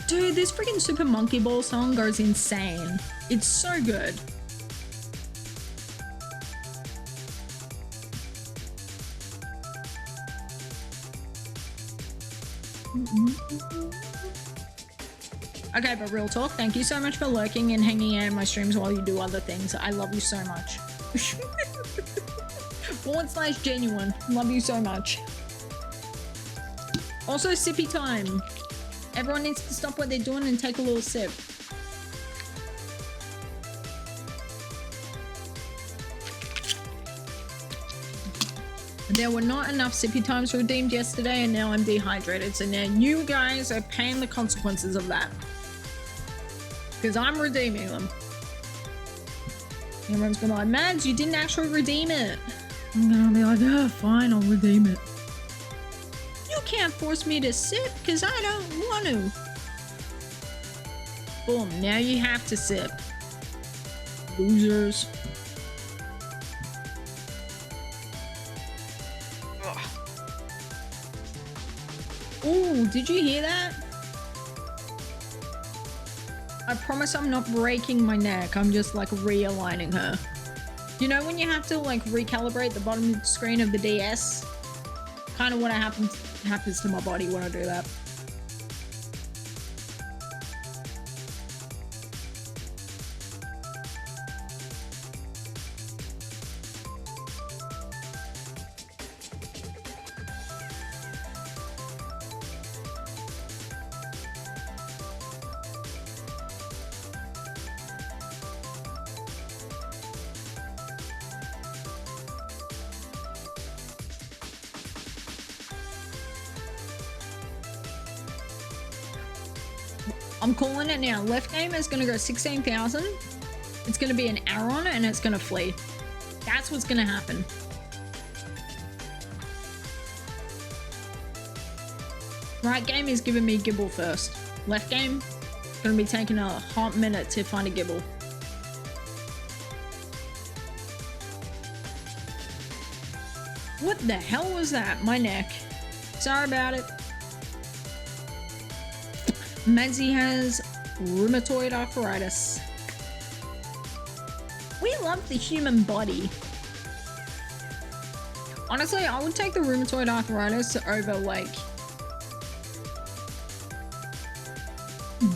Dude, this freaking Super Monkey Ball song goes insane. It's so good. Okay, but real talk, thank you so much for lurking and hanging out in my streams while you do other things. I love you so much. /genuine. Love you so much. Also, sippy time. Everyone needs to stop what they're doing and take a little sip. There were not enough sippy times redeemed yesterday and now I'm dehydrated. So now you guys are paying the consequences of that. Because I'm redeeming them. Everyone's gonna be like, Mads, you didn't actually redeem it. I'm gonna be like, oh, fine, I'll redeem it. You can't force me to sip because I don't want to. Boom, now you have to sip. Losers. Oh, did you hear that? I promise I'm not breaking my neck. I'm just like realigning her. You know when you have to like recalibrate the bottom screen of the DS? Kind of what happens to my body when I do that. I'm calling it now. Left game is gonna go 16,000. It's gonna be an Aron and it's gonna flee. That's what's gonna happen. Right game is giving me Gible first. Left game, gonna be taking a hot minute to find a Gible. What the hell was that? My neck. Sorry about it. Madzi has rheumatoid arthritis. We love the human body. Honestly, I would take the rheumatoid arthritis over like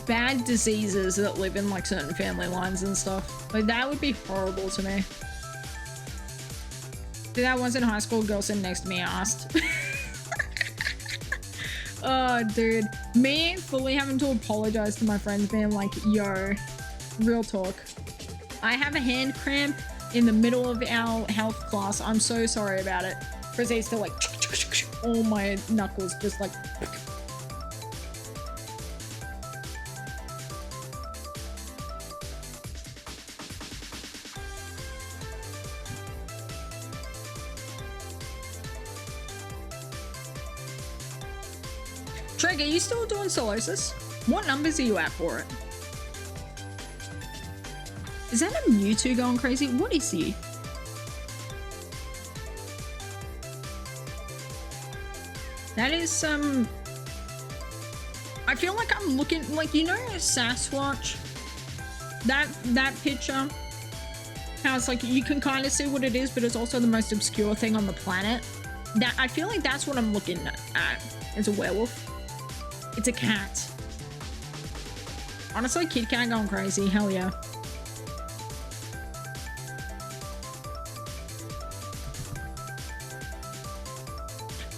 bad diseases that live in like certain family lines and stuff. Like that would be horrible to me. Did that once in high school, a girl sitting next to me asked. Oh, dude. Me fully having to apologize to my friends being like, yo, real talk. I have a hand cramp in the middle of our health class. I'm so sorry about it. Proceeds to like, all my knuckles just like. Treg, are you still doing Solosis? What numbers are you at for it? Is that a Mewtwo going crazy? What is he? That is some... I feel like I'm looking... Like, you know Sasquatch? That picture? How it's like, you can kind of see what it is, but it's also the most obscure thing on the planet. That I feel like that's what I'm looking at. It's a werewolf. It's a cat. Honestly, Kit Kat going crazy. Hell yeah.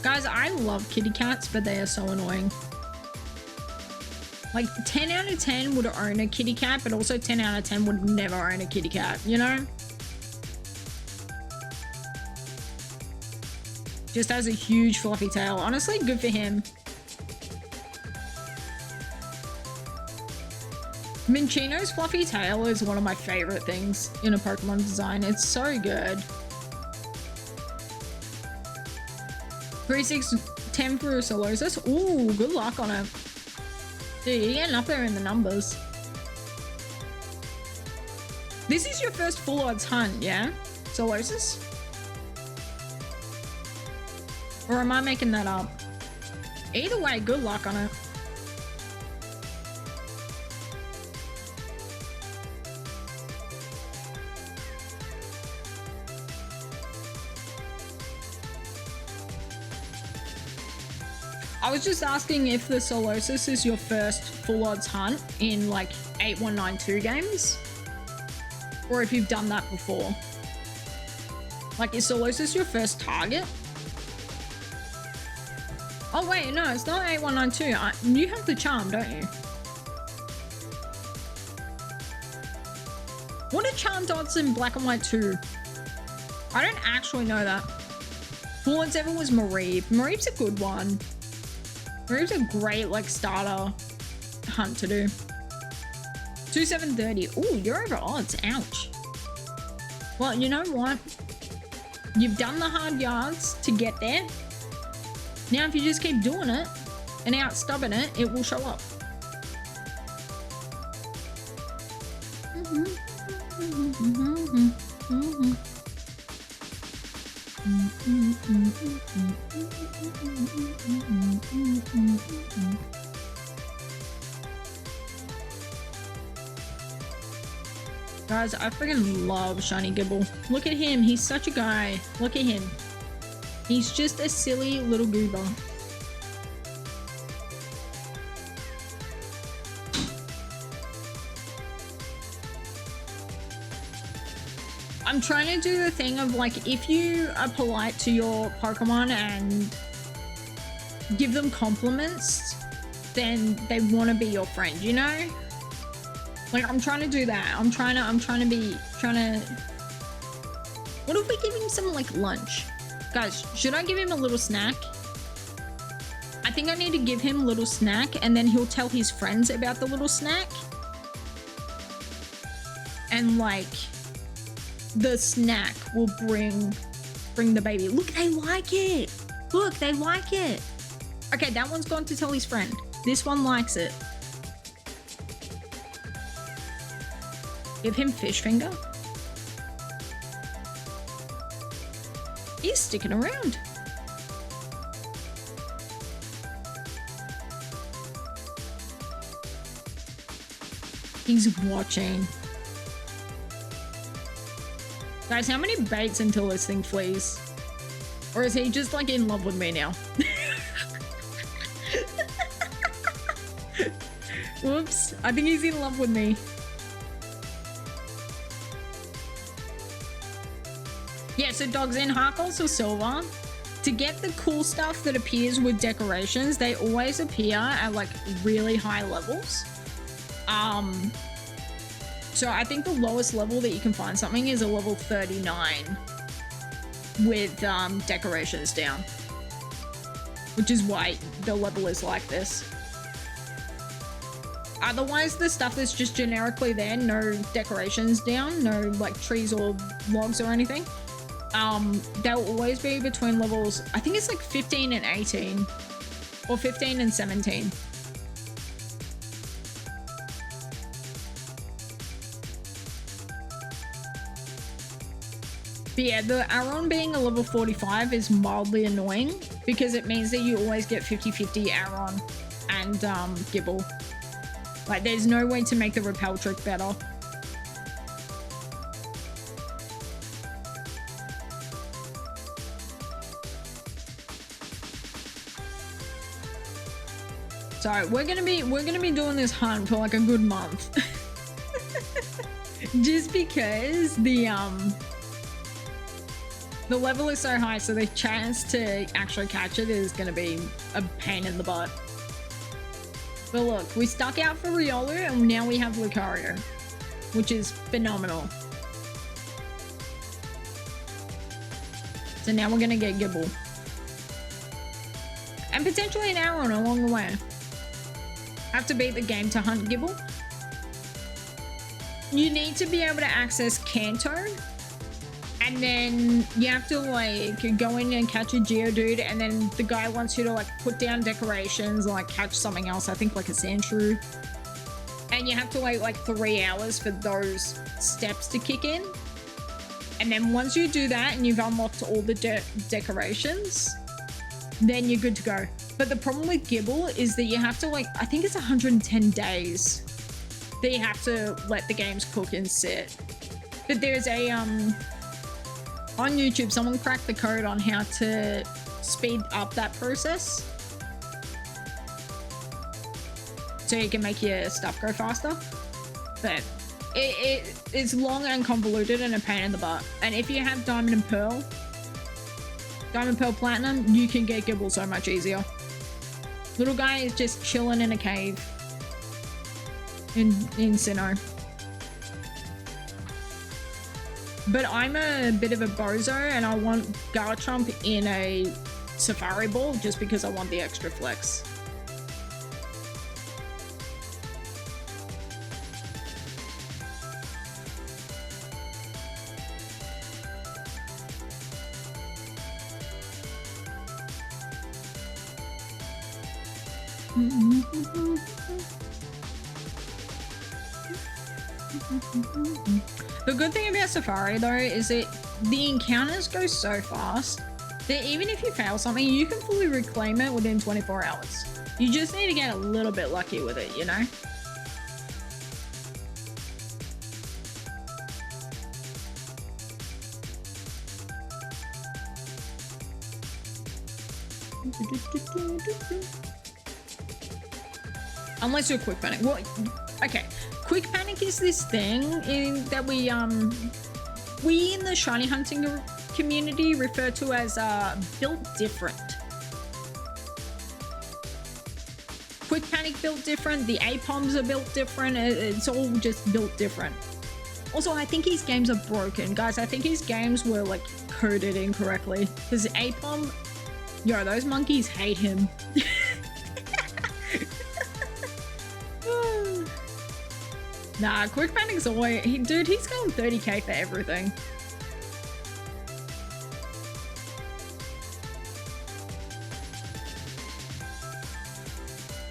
Guys, I love kitty cats, but they are so annoying. Like, 10 out of 10 would own a kitty cat, but also 10 out of 10 would never own a kitty cat, you know? Just has a huge fluffy tail. Honestly, good for him. Minchino's fluffy tail is one of my favorite things in a Pokemon design. It's so good. 3-6-10 for a Solosis. Ooh, good luck on it. Dude, you're getting up there in the numbers. This is your first full odds hunt, yeah? Solosis? Or am I making that up? Either way, good luck on it. I was just asking if the Solosis is your first full odds hunt in like 8192 games, or if you've done that before. Like, is Solosis your first target? Oh wait, no, it's not 8192. You have the charm, don't you? What are charm odds in Black and White 2? I don't actually know that. Full odds ever was Mareep. Mareep's a good one. Mareep's a great like starter hunt to do. 2730. Ooh, you're over odds. Ouch. Well, you know what? You've done the hard yards to get there. Now, if you just keep doing it and out stubbing it, it will show up. Guys, I freaking love Shiny Gible. Look at him. He's such a guy. Look at him. He's just a silly little goober. I'm trying to do the thing of like, if you are polite to your Pokemon and give them compliments, then they want to be your friend, you know? Like, I'm trying to do that. I'm trying to what if we give him some like lunch? Guys, should I give him a little snack? I think I need to give him a little snack and then he'll tell his friends about the little snack. And like, the snack will bring the baby. Look, they like it. Look, they like it. Okay, that one's gone to tell his friend. This one likes it. Give him fish finger. He's sticking around. He's watching. Guys, how many baits until this thing flees? Or is he just like in love with me now? Whoops, I think he's in love with me. Yeah, so dogs in Heartgold or Silver, to get the cool stuff that appears with decorations, they always appear at like really high levels. So I think the lowest level that you can find something is a level 39 with decorations down, which is why the level is like this. Otherwise, the stuff that's just generically there, no decorations down, no like trees or logs or anything, they'll always be between levels, I think it's like 15 and 18 or 15 and 17. But yeah, the Aron being a level 45 is mildly annoying because it means that you always get 50-50 Aron and Gible. Like, there's no way to make the repel trick better. So we're gonna be doing this hunt for like a good month. Just because the level is so high, so the chance to actually catch it is gonna be a pain in the butt. But look, we stuck out for Riolu and now we have Lucario, which is phenomenal. So now we're gonna get Gible. And potentially an Aron along the way. Have to beat the game to hunt Gible. You need to be able to access Kanto. And then you have to like go in and catch a Geodude, and then the guy wants you to like put down decorations or like catch something else, I think like a Sandshrew. And you have to wait like 3 hours for those steps to kick in. And then once you do that and you've unlocked all the decorations, then you're good to go. But the problem with Gible is that you have to like, I think it's 110 days that you have to let the games cook and sit. But there's a, on YouTube, someone cracked the code on how to speed up that process so you can make your stuff go faster. But it's long and convoluted and a pain in the butt. And if you have Diamond and Pearl Platinum, you can get Gible so much easier. Little guy is just chilling in a cave in Sinnoh. But I'm a bit of a bozo and I want Garchomp in a Safari Ball just because I want the extra flex. The good thing about Safari though is that the encounters go so fast that even if you fail something, you can fully reclaim it within 24 hours. You just need to get a little bit lucky with it, you know? Unless you're quick panic. Well, okay. Quick panic is this thing that we in the shiny hunting community refer to as built different. Quick panic built different. The APOMs are built different. It's all just built different. Also, I think his games are broken, guys. I think his games were like coded incorrectly because APOM, yo, those monkeys hate him. Nah, Quick Panic's always... Dude, he's going 30k for everything.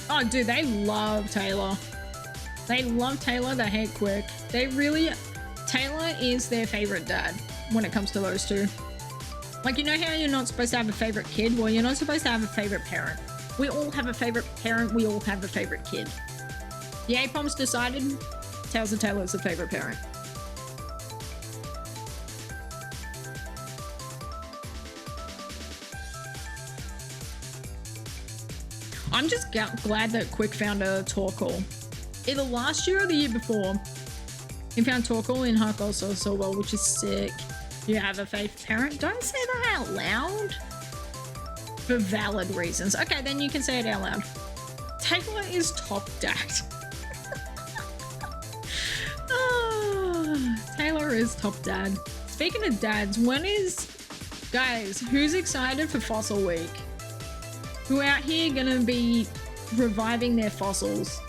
Oh, dude, they love Taylor. They love Taylor, they hate Quick. They really... Taylor is their favorite dad when it comes to those two. Like, you know how you're not supposed to have a favorite kid? Well, you're not supposed to have a favorite parent. We all have a favorite parent. We all have a favorite kid. The APOMs decided... Tails of Taylor is the favorite parent. I'm just glad that Quick found a Torkoal. Either last year or the year before, he found Torkoal in Hardcore so well, which is sick. You have a favorite parent? Don't say that out loud. For valid reasons. Okay, then you can say it out loud. Taylor is top dad. Taylor is top dad. Speaking of dads, guys, who's excited for Fossil Week? Who out here gonna be reviving their fossils?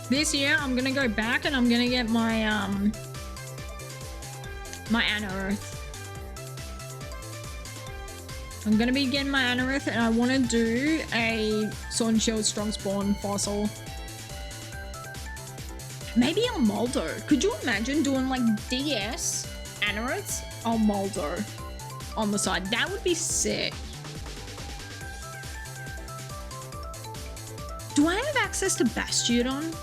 This year, I'm gonna go back and I'm gonna get my, my Anorith. I'm gonna be getting my Anorith and I want to do a Sword and Shield Strong Spawn fossil. Maybe a Moldo. Could you imagine doing like DS Anoriths on Moldo on the side? That would be sick. Do I have access to Bastiodon?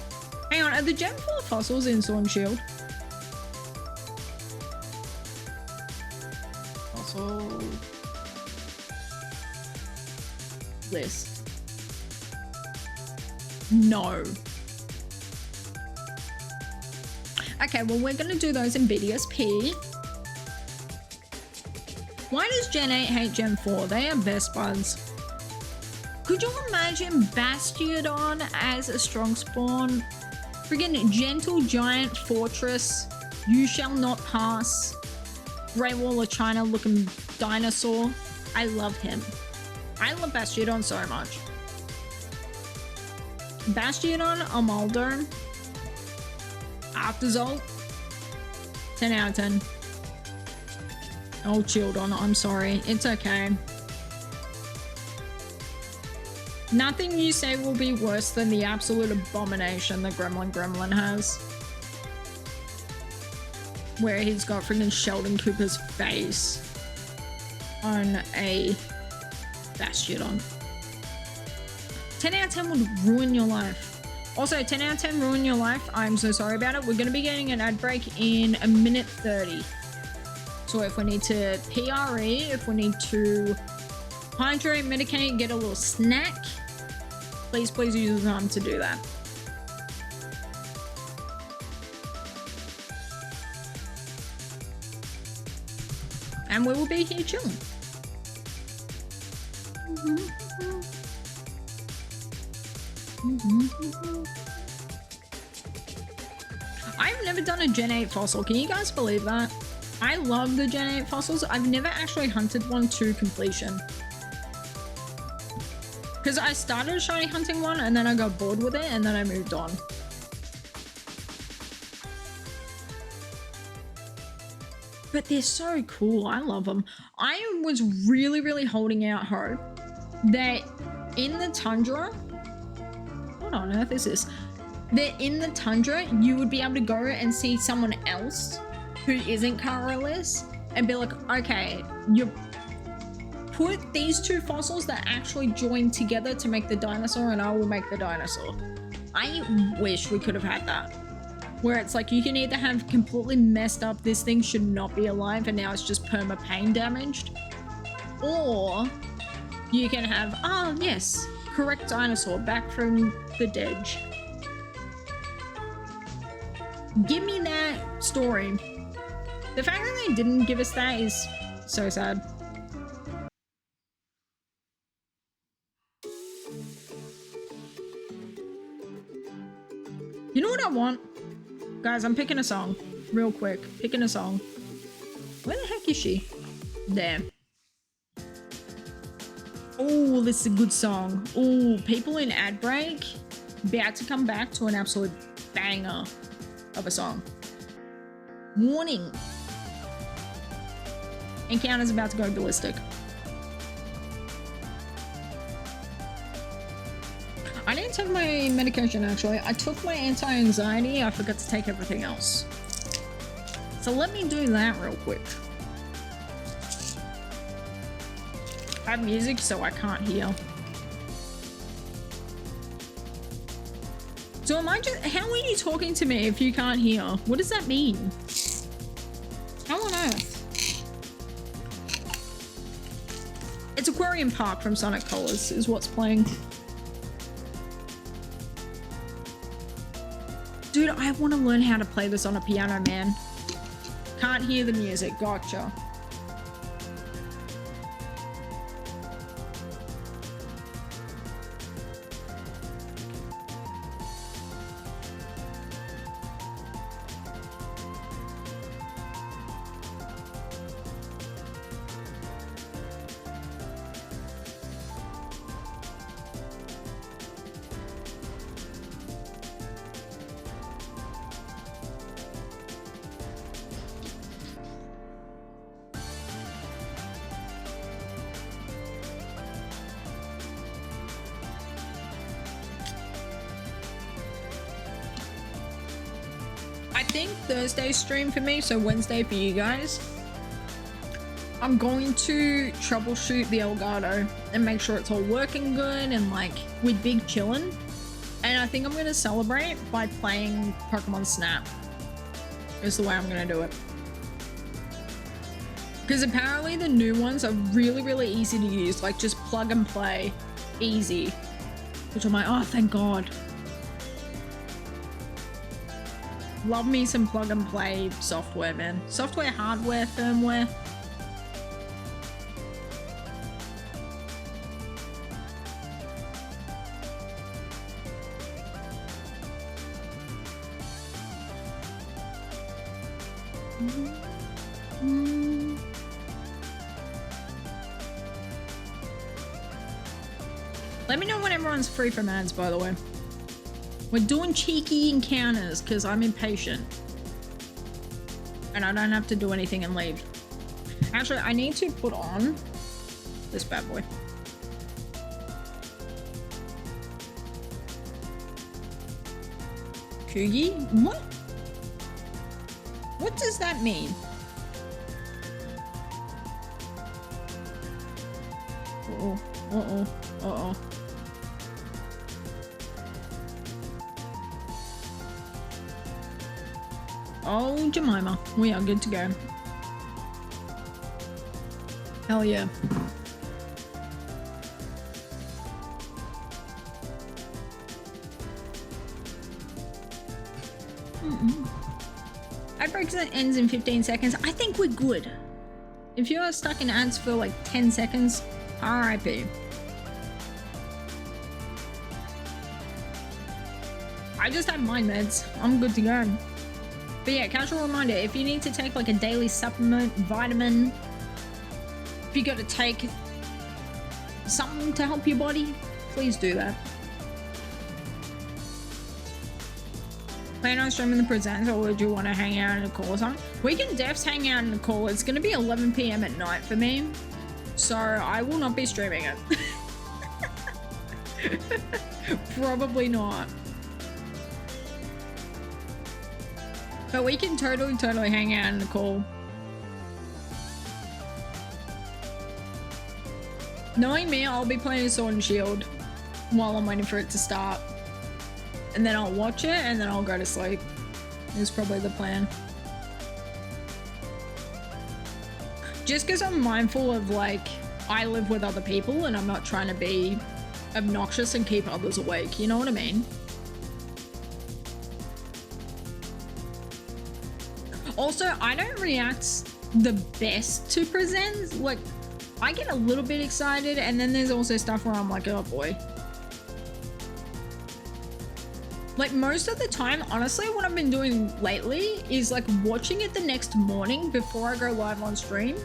Hang on, are the Gen 4 fossils in Sword and Shield? Fossil... list. No. Okay, well, we're gonna do those in BDSP. Why does Gen 8 hate Gen 4? They are best buds. Could you imagine Bastiodon as a strong spawn? Friggin' Gentle Giant Fortress, You Shall Not Pass, Great Wall of China looking dinosaur. I love him. I love Bastiodon so much. Bastiodon, Amaldo, Afterzult, 10 out of 10. Oh, Childon, I'm sorry. It's okay. Nothing you say will be worse than the absolute abomination that Gremlin has. Where he's got freaking Sheldon Cooper's face on a Bastiodon. 10 out of 10 would ruin your life. Also, 10 out of 10 ruin your life. I'm so sorry about it. We're going to be getting an ad break in a minute 30. So if we need to PRE, if we need to hydrate, medicate, get a little snack, please use the time to do that. And we will be here chilling. I've never done a Gen 8 fossil. Can you guys believe that? I love the Gen 8 fossils. I've never actually hunted one to completion. Because I started shiny hunting one and then I got bored with it and then I moved on. But they're so cool. I love them. I was really holding out hope that in the tundra, what on earth is this? That in the tundra, you would be able to go and see someone else who isn't colorless and be like, okay, you put these two fossils that actually join together to make the dinosaur and I will make the dinosaur. I wish we could have had that. Where it's like you can either have completely messed up, this thing should not be alive and now it's just perma-pain damaged. Or you can have, oh yes, correct dinosaur back from the dead. Give me that story. The fact that they didn't give us that is so sad. You know what I want? Guys, I'm picking a song. Real quick. Picking a song. Where the heck is she? There. Oh, this is a good song. Oh, people in ad break. About to come back to an absolute banger of a song. Warning. Encounter's about to go ballistic. I didn't take my medication actually. I took my anti-anxiety. I forgot to take everything else. So let me do that real quick. I have music so I can't hear. So am I just, how are you talking to me if you can't hear? What does that mean? How on earth? It's Aquarium Park from Sonic Colors is what's playing. Dude, I want to learn how to play this on a piano, man. Can't hear the music. Gotcha. Thursday stream for me, so Wednesday for you guys. I'm going to troubleshoot the Elgato and make sure it's all working good and like with big chillin'. And I think I'm gonna celebrate by playing Pokemon Snap. Is the way I'm gonna do it. Because apparently the new ones are really, really easy to use, like just plug and play, easy. Which I'm like, oh, thank God. Love me some plug and play software, man. Software, hardware, firmware. Let me know when everyone's free from ads, by the way. We're doing cheeky encounters because I'm impatient. And I don't have to do anything and leave. Actually, I need to put on this bad boy. Kugi? What? What does that mean? Uh-oh. Uh-oh. Uh-oh. Oh, Jemima. We are good to go. Hell yeah. Ad breaks ends in 15 seconds. I think we're good. If you're stuck in ads for like 10 seconds, RIP. I just have my meds. I'm good to go. But yeah, casual reminder, if you need to take like a daily supplement, vitamin, if you got to take something to help your body, please do that. Plan on streaming the presents, or would you want to hang out in a call or something? We can defs hang out in a call. It's going to be 11 PM at night for me, so I will not be streaming it. Probably not. But we can totally hang out in the call. Knowing me, I'll be playing Sword and Shield while I'm waiting for it to start. And then I'll watch it and then I'll go to sleep. Is probably the plan. Just because I'm mindful of, like, I live with other people and I'm not trying to be obnoxious and keep others awake. You know what I mean? Also, I don't react the best to presents. Like, I get a little bit excited, and then there's also stuff where I'm like, oh boy. Like, most of the time, honestly, what I've been doing lately is like watching it the next morning before I go live on stream.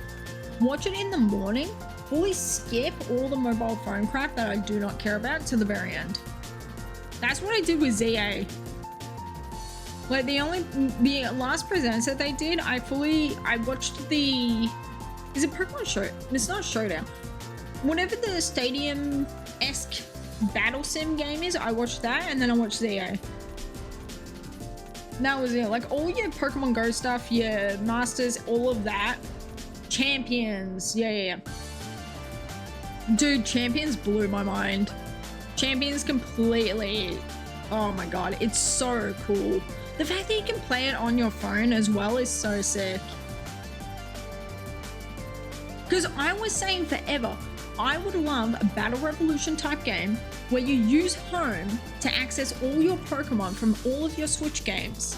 Watch it in the morning, fully skip all the mobile phone crap that I do not care about to the very end. That's what I did with ZA. Like, the last presents that they did, I watched the, is it Pokemon Show? It's not Showdown. Whatever the stadium-esque battle sim game is, I watched that and then I watched ZA. That was it. Like, all your Pokemon Go stuff, your Masters, all of that. Champions. Yeah. Dude, Champions blew my mind. Champions completely. Oh my god, it's so cool. The fact that you can play it on your phone as well is so sick. Because I was saying forever, I would love a Battle Revolution type game where you use home to access all your Pokemon from all of your Switch games.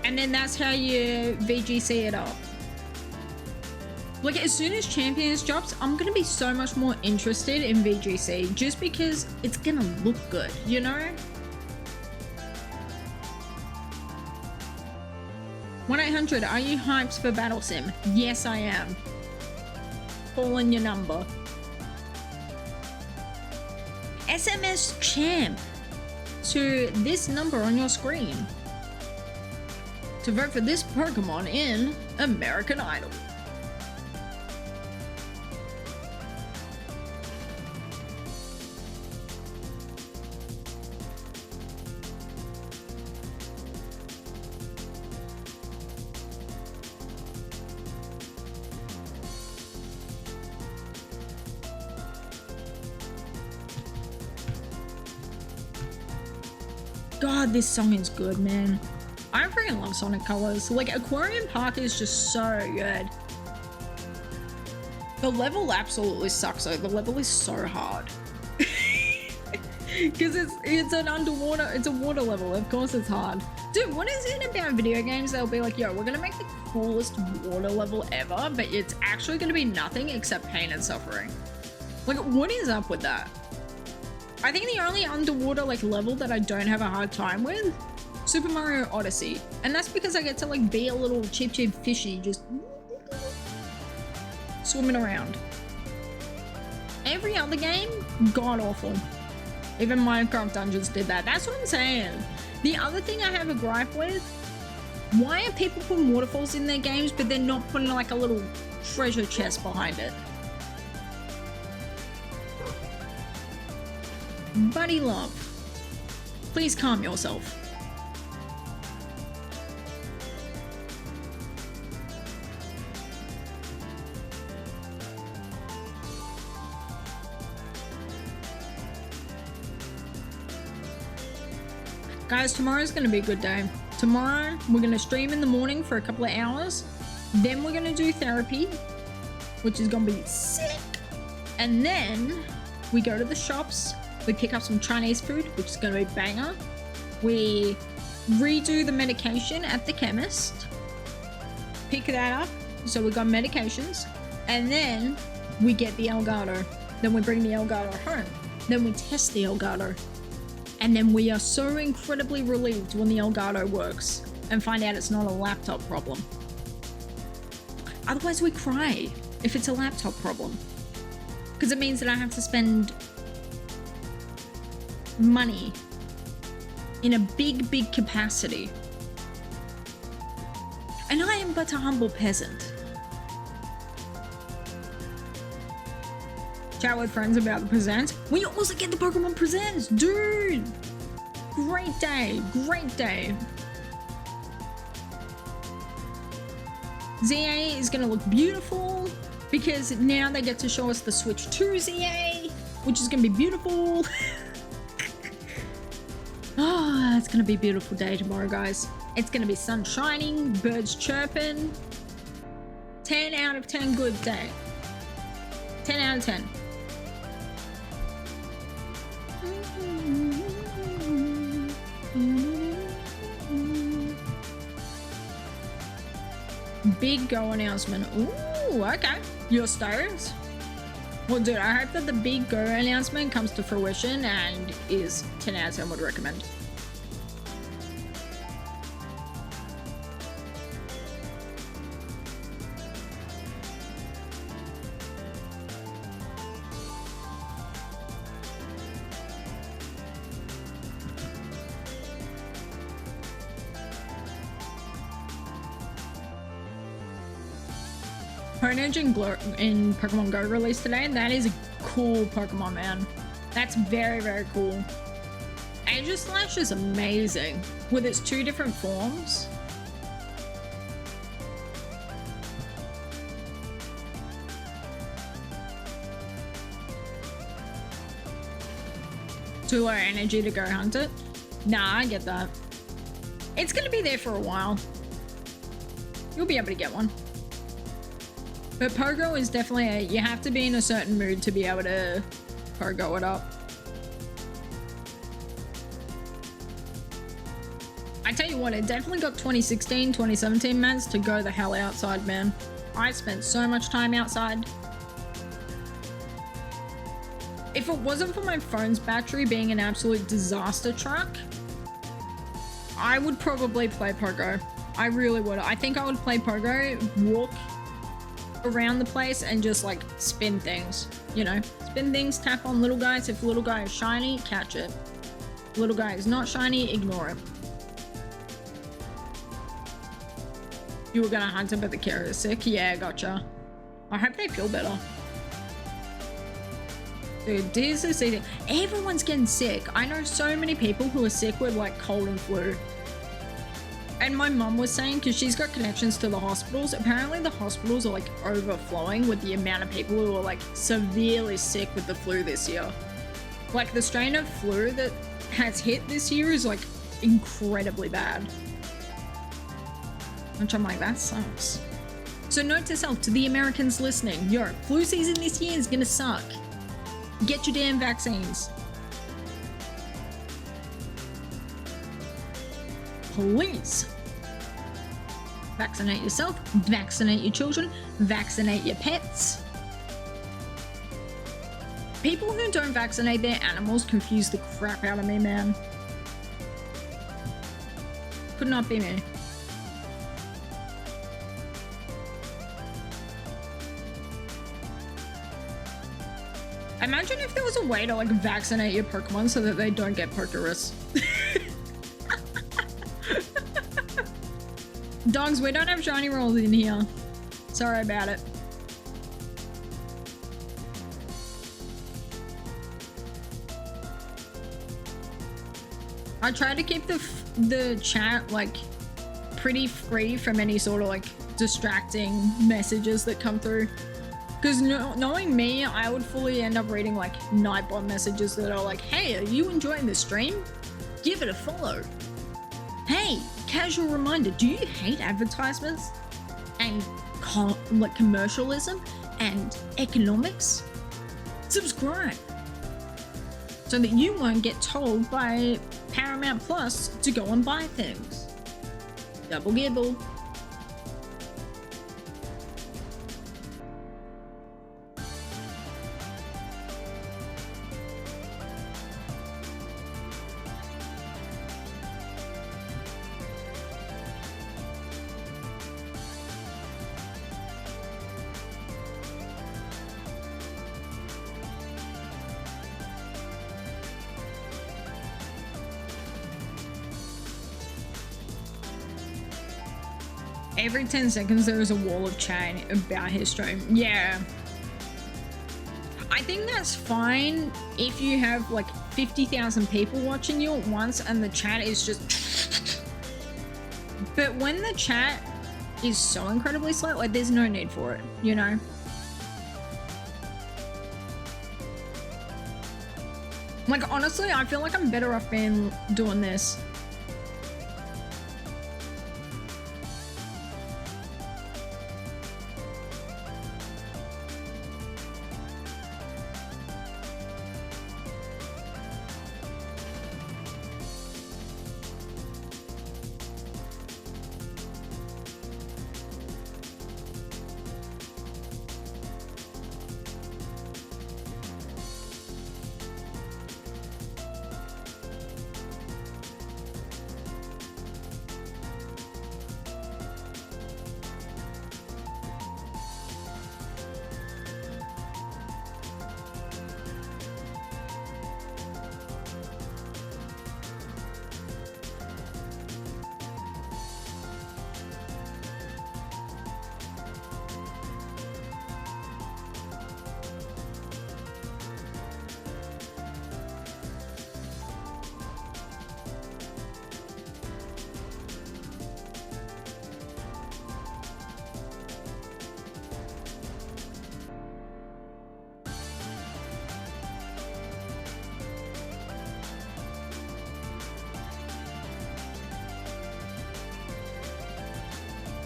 And then that's how you VGC it up. Like, as soon as Champions drops, I'm gonna be so much more interested in VGC just because it's gonna look good, you know? 1-800, are you hyped for Battle Sim? Yes, I am. Call in your number. SMS champ to this number on your screen to vote for this Pokemon in American Idol. God, this song is good, man. I freaking love Sonic Colors. Like, Aquarium Park is just so good. The level absolutely sucks though. The level is so hard. Because it's an underwater, it's a water level. Of course it's hard. Dude, what is it about video games? They'll be like, yo, we're gonna make the coolest water level ever, but it's actually gonna be nothing except pain and suffering. Like, what is up with that? I think the only underwater like level that I don't have a hard time with, Super Mario Odyssey. And that's because I get to like be a little cheap fishy just swimming around. Every other game, god awful. Even Minecraft Dungeons did that. That's what I'm saying. The other thing I have a gripe with, why are people putting waterfalls in their games but they're not putting like a little treasure chest behind it? Buddy love, please calm yourself. Guys, tomorrow's gonna be a good day. Tomorrow, we're gonna stream in the morning for a couple of hours. Then we're gonna do therapy, which is gonna be sick. And then we go to the shops. We pick up some Chinese food, which is going to be banger. We redo the medication at the chemist. Pick that up. So we got medications. And then we get the Elgato. Then we bring the Elgato home. Then we test the Elgato. And then we are so incredibly relieved when the Elgato works and find out it's not a laptop problem. Otherwise we cry if it's a laptop problem. Because it means that I have to spend money in a big capacity. And I am but a humble peasant. Chat with friends about the presents. We also get the Pokemon presents, dude. Great day, great day. ZA is gonna look beautiful because now they get to show us the Switch 2 ZA, which is gonna be beautiful. Oh, it's gonna be a beautiful day tomorrow, guys. It's gonna be sun shining, birds chirping. 10 out of 10 good day. 10 out of 10. Big Go announcement. Ooh, okay. Your stars? Well, dude, I hope that the Big Go announcement comes to fruition and is 10 out of 10 would recommend. Honedge in Pokemon Go released today. That is a cool Pokemon, man. That's very, very cool. Aegislash is amazing with its 2 different forms. Too low energy to go hunt it? Nah, I get that. It's gonna be there for a while. You'll be able to get one. But Pogo is definitely you have to be in a certain mood to be able to Pogo it up. I tell you what, it definitely got 2016, 2017 mans to go the hell outside, man. I spent so much time outside. If it wasn't for my phone's battery being an absolute disaster truck, I would probably play Pogo. I really would. I think I would play Pogo, walk around the place and just like spin things, you know, spin things, tap on little guys. If little guy is shiny, catch it. Little guy is not shiny, ignore it. You were gonna hunt him but the carrier is sick. Yeah, gotcha. I hope they feel better. Dude, this is easy. Everyone's getting sick. I know so many people who are sick with like cold and flu. And my mum was saying, because she's got connections to the hospitals, apparently the hospitals are like overflowing with the amount of people who are like severely sick with the flu this year. Like the strain of flu that has hit this year is like incredibly bad. Which I'm like, that sucks. So note to self, to the Americans listening, yo, flu season this year is gonna suck. Get your damn vaccines. Please. Vaccinate yourself, vaccinate your children, vaccinate your pets. People who don't vaccinate their animals confuse the crap out of me, man. Could not be me. Imagine if there was a way to like vaccinate your Pokemon so that they don't get Pokerus. Dogs, we don't have shiny rolls in here. Sorry about it. I try to keep the chat like pretty free from any sort of like distracting messages that come through. Because knowing me, I would fully end up reading like Nightbot messages that are like, hey, are you enjoying the stream? Give it a follow. Hey, casual reminder, do you hate advertisements and like commercialism and economics? Subscribe so that you won't get told by Paramount Plus to go and buy things. Double Gible. Every 10 seconds there is a wall of chat about his stream. Yeah. I think that's fine if you have like 50,000 people watching you at once and the chat is just... But when the chat is so incredibly slow, like there's no need for it, you know? Like honestly, I feel like I'm better off being doing this.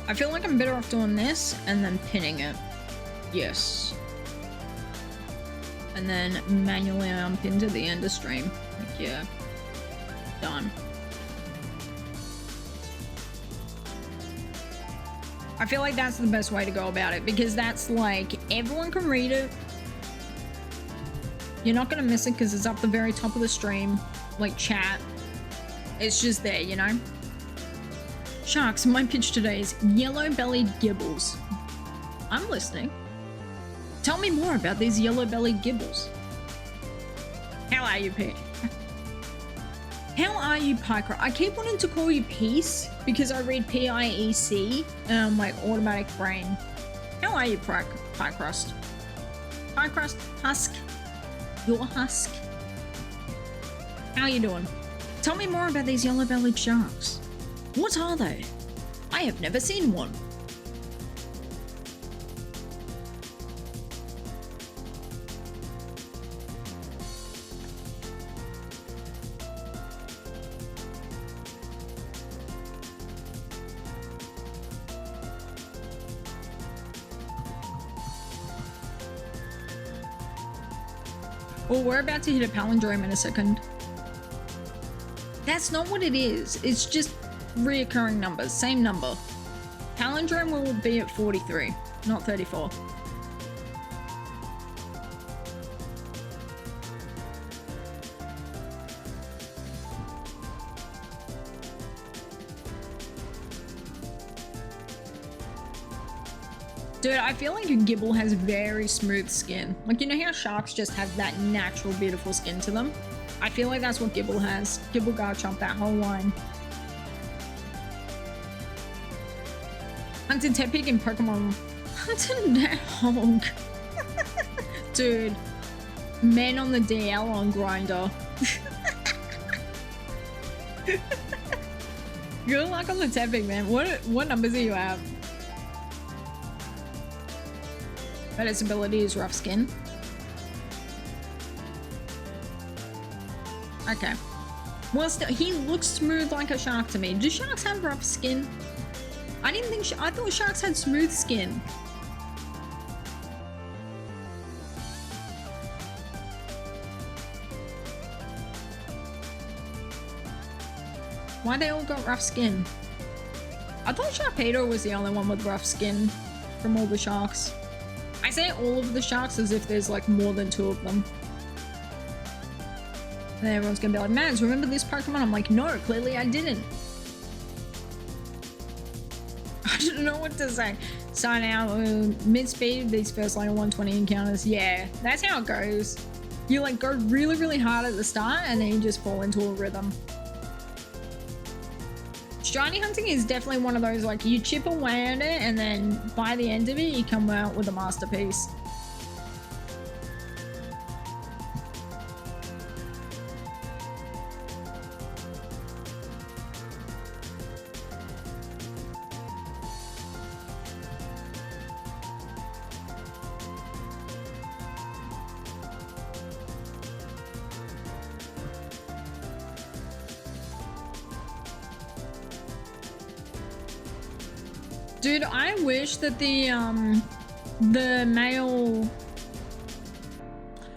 I feel like I'm better off doing this and then pinning it. Yes. And then manually unpin to the end of stream. Like, yeah. Done. I feel like that's the best way to go about it because that's like, everyone can read it. You're not gonna miss it because it's up the very top of the stream. Like chat. It's just there, you know? Sharks, my pitch today is yellow-bellied gibbles. I'm listening. Tell me more about these yellow-bellied gibbles. How are you, Pete? How are you, Pie? I keep wanting to call you Peace because I read P-I-E-C, my automatic brain. How are you, Pie Crust? Pie Crust, Husk, your Husk. How are you doing? Tell me more about these yellow-bellied sharks. What are they? I have never seen one. Well, we're about to hit a palindrome in a second. That's not what it is. It's just reoccurring numbers, same number. Palindrome will be at 43, not 34. Dude, I feel like a Gible has very smooth skin. Like, you know how sharks just have that natural, beautiful skin to them? I feel like that's what Gible has. Gible Garchomp, that whole line. Hunted Tepig in Pokemon. Hunted Nidhogg. Dude. Men on the DL on Grinder. Good luck on the Tepig, man. What numbers are you at? But its ability is rough skin. Okay. Well, still, he looks smooth like a shark to me. Do sharks have rough skin? I didn't think I thought sharks had smooth skin. Why they all got rough skin? I thought Sharpedo was the only one with rough skin from all the sharks. I say all of the sharks as if there's like more than 2 of them. And then everyone's gonna be like, Mads, remember this Pokemon? I'm like, no, clearly I didn't. I don't know what to say. Sign out, mid-speed, these first line of 120 encounters. Yeah, that's how it goes. You like go really, really hard at the start and then you just fall into a rhythm. Shiny hunting is definitely one of those, like, you chip away at it and then by the end of it, you come out with a masterpiece. Dude, I wish that the male,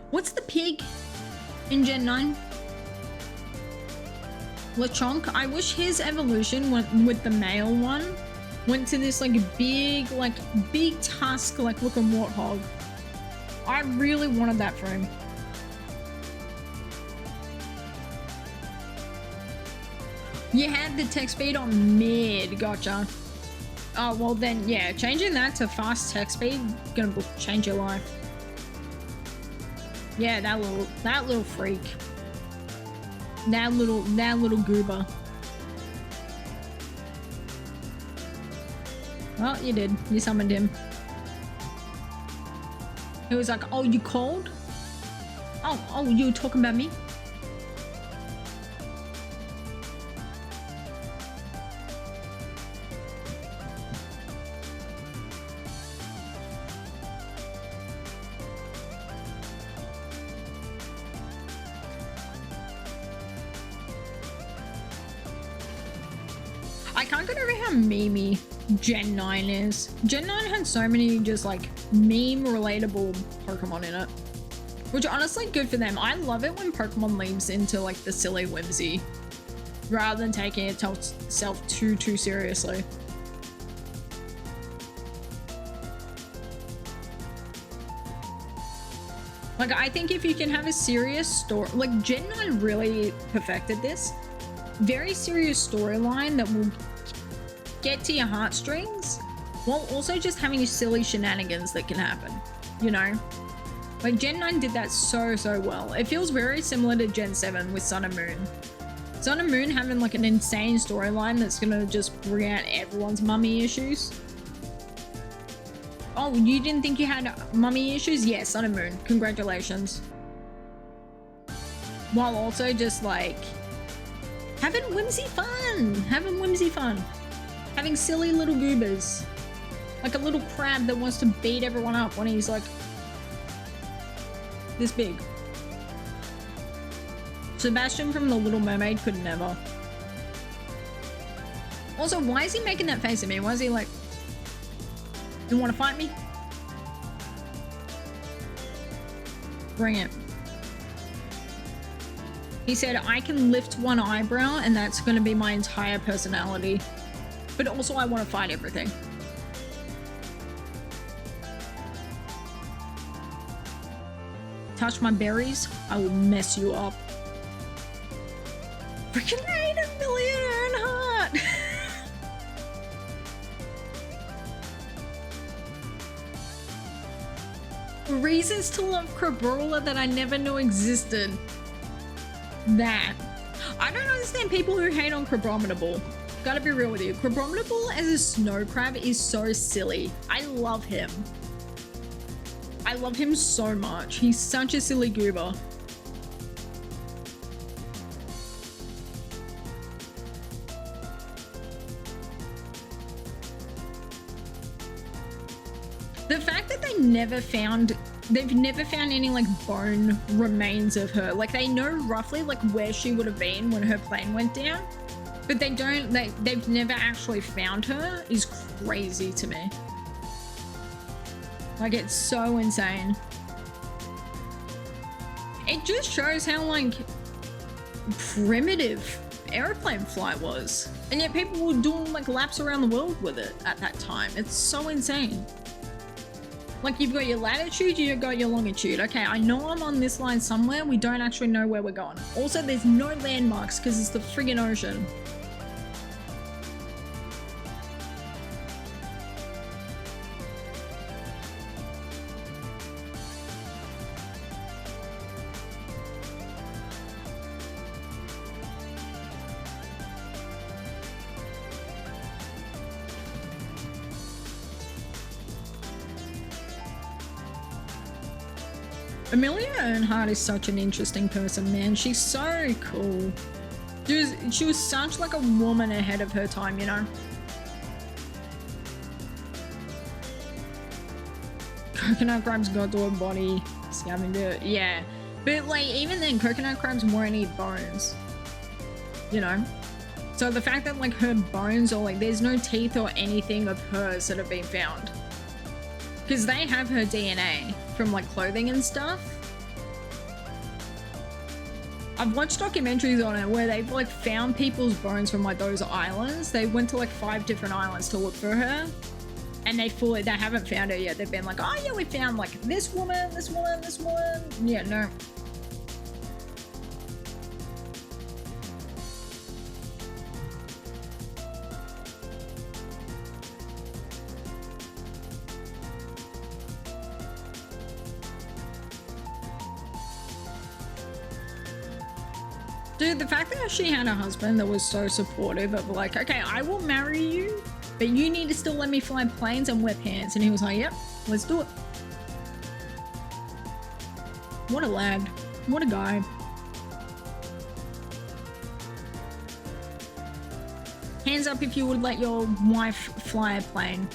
what's the pig in Gen 9? Lechonk. I wish his evolution went with the male one. Went to this like big tusk like looking warthog. I really wanted that for him. You had the text speed on mid, gotcha. Oh, well then, yeah, changing that to fast text speed gonna change your life. Yeah, that little freak. That little goober. Well, you did. You summoned him. He was like, oh, you called? Oh, you were talking about me? I can't get over how memey Gen 9 is. Gen 9 had so many just like meme relatable Pokemon in it. Which honestly, good for them. I love it when Pokemon leaps into like the silly whimsy rather than taking itself too seriously. Like, I think if you can have a serious story, like Gen 9 really perfected this. Very serious storyline that will get to your heartstrings while also just having silly shenanigans that can happen, you know? Like Gen 9 did that so well. It feels very similar to Gen 7 with Sun and Moon. Sun and Moon having like an insane storyline that's gonna just bring out everyone's mummy issues. Oh, you didn't think you had mummy issues? Yeah, Sun and Moon. Congratulations. While also just like having whimsy fun. Having silly little goobers. Like a little crab that wants to beat everyone up when he's like this big. Sebastian from The Little Mermaid could never. Also, why is he making that face at me? Why is he like, you want to fight me? Bring it. He said, I can lift one eyebrow and that's going to be my entire personality. But also I want to fight everything. Touch my berries, I will mess you up. Freaking 8 million Earnhardt! Reasons to love Crabrawler that I never knew existed. That. I don't understand people who hate on Crabominable. Gotta be real with you. Crabominable as a snow crab is so silly. I love him. I love him so much. He's such a silly goober. The fact that they've never found any like bone remains of her. Like they know roughly like where she would have been when her plane went down, but they've never actually found her is crazy to me. Like it's so insane. It just shows how like primitive airplane flight was, and yet people were doing like laps around the world with it at that time. It's so insane. Like you've got your latitude, you've got your longitude. Okay, I know I'm on this line somewhere. We don't actually know where we're going. Also, there's no landmarks because it's the friggin' ocean. Amelia Earnhardt is such an interesting person, man. She's so cool. She was such like a woman ahead of her time, you know? Coconut crabs got to her body. Scavenger, yeah. But like, even then, coconut crabs weren't eat bones. You know? So the fact that like her bones or like there's no teeth or anything of hers that have been found. Because they have her DNA from like clothing and stuff. I've watched documentaries on it where they've like found people's bones from like those islands. They went to like 5 different islands to look for her. And they haven't found her yet. They've been like, oh yeah, we found like this woman, this woman, this woman. Yeah, no. Dude, the fact that she had a husband that was so supportive of like, okay, I will marry you, but you need to still let me fly planes and wear pants. And he was like, yep, let's do it. What a lad. What a guy. Hands up if you would let your wife fly a plane.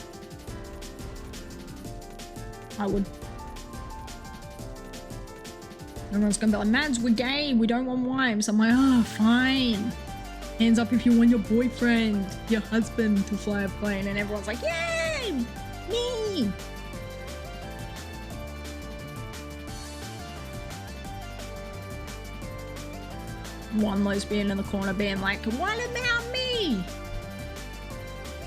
I would. Everyone's gonna be like, Mads, we're gay, we don't want wives. I'm like, oh, fine. Hands up if you want your boyfriend, your husband to fly a plane. And everyone's like, yay, me. One lesbian in the corner being like, what about me?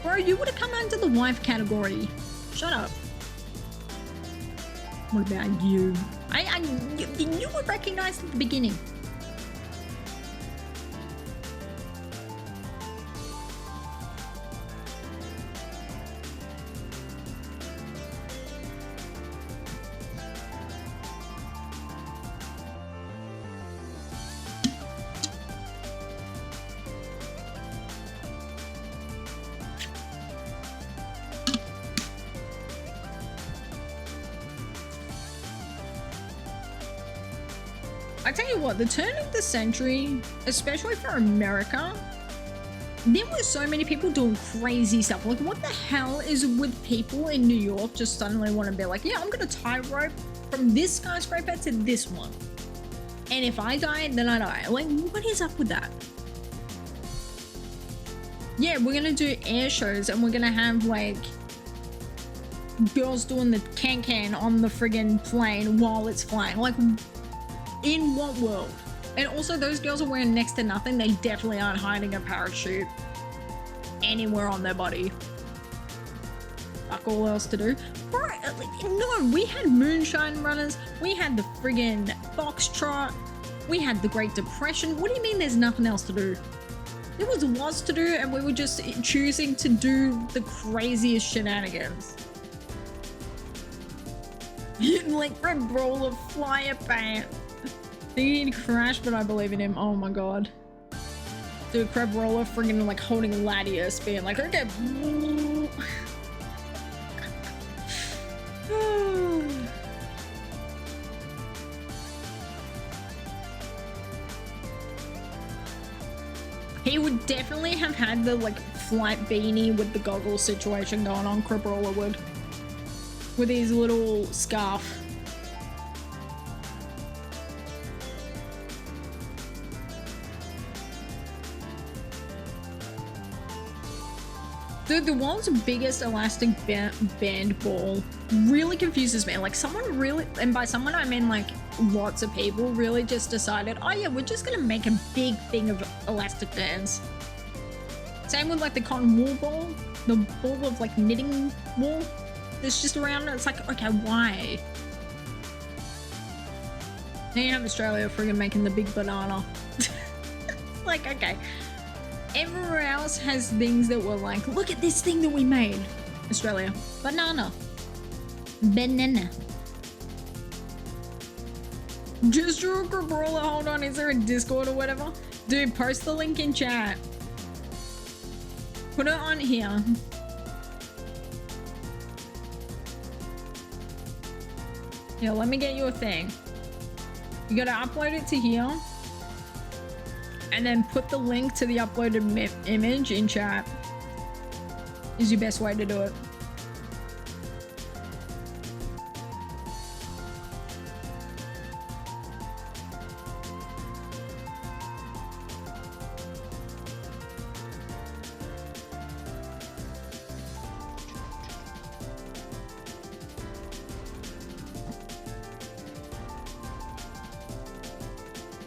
Bro, you would have come under the wife category. Shut up. What about you? You were recognized at the beginning. I tell you what, the turn of the century, especially for America, there were so many people doing crazy stuff. Like, what the hell is with people in New York just suddenly want to be like, yeah, I'm going to tie rope from this skyscraper to this one. And if I die, then I die. Like, what is up with that? Yeah, we're going to do air shows and we're going to have, like, girls doing the can-can on the friggin' plane while it's flying. Like, in what world? And also, those girls are wearing next to nothing. They definitely aren't hiding a parachute anywhere on their body. Fuck all else to do. Bro, no, we had moonshine runners. We had the friggin' foxtrot. We had the Great Depression. What do you mean there's nothing else to do? There was lots to do, and we were just choosing to do the craziest shenanigans. Like Fred Brawler, fly a pants. He crashed, but I believe in him. Oh my god. Dude, Crab Roller friggin' like holding Latius, being like, okay. He would definitely have had the like flight beanie with the goggles situation going on. Crab Roller would. With his little scarf. Dude, the world's biggest elastic band ball really confuses me. Like, someone really, and by someone I mean like lots of people, really just decided, oh yeah, we're just gonna make a big thing of elastic bands. Same with like the cotton wool ball, the ball of like knitting wool that's just around. It's like, okay, why? Now you have Australia friggin' making the big banana. Like, okay. Everywhere else has things that were like, look at this thing that we made. Australia. Banana. Banana. Just drew a Cabrola. Hold on, is there a Discord or whatever? Dude, post the link in chat. Put it on here. Yeah, let me get you a thing. You gotta upload it to here. And then put the link to the uploaded image in chat. Is your best way to do it.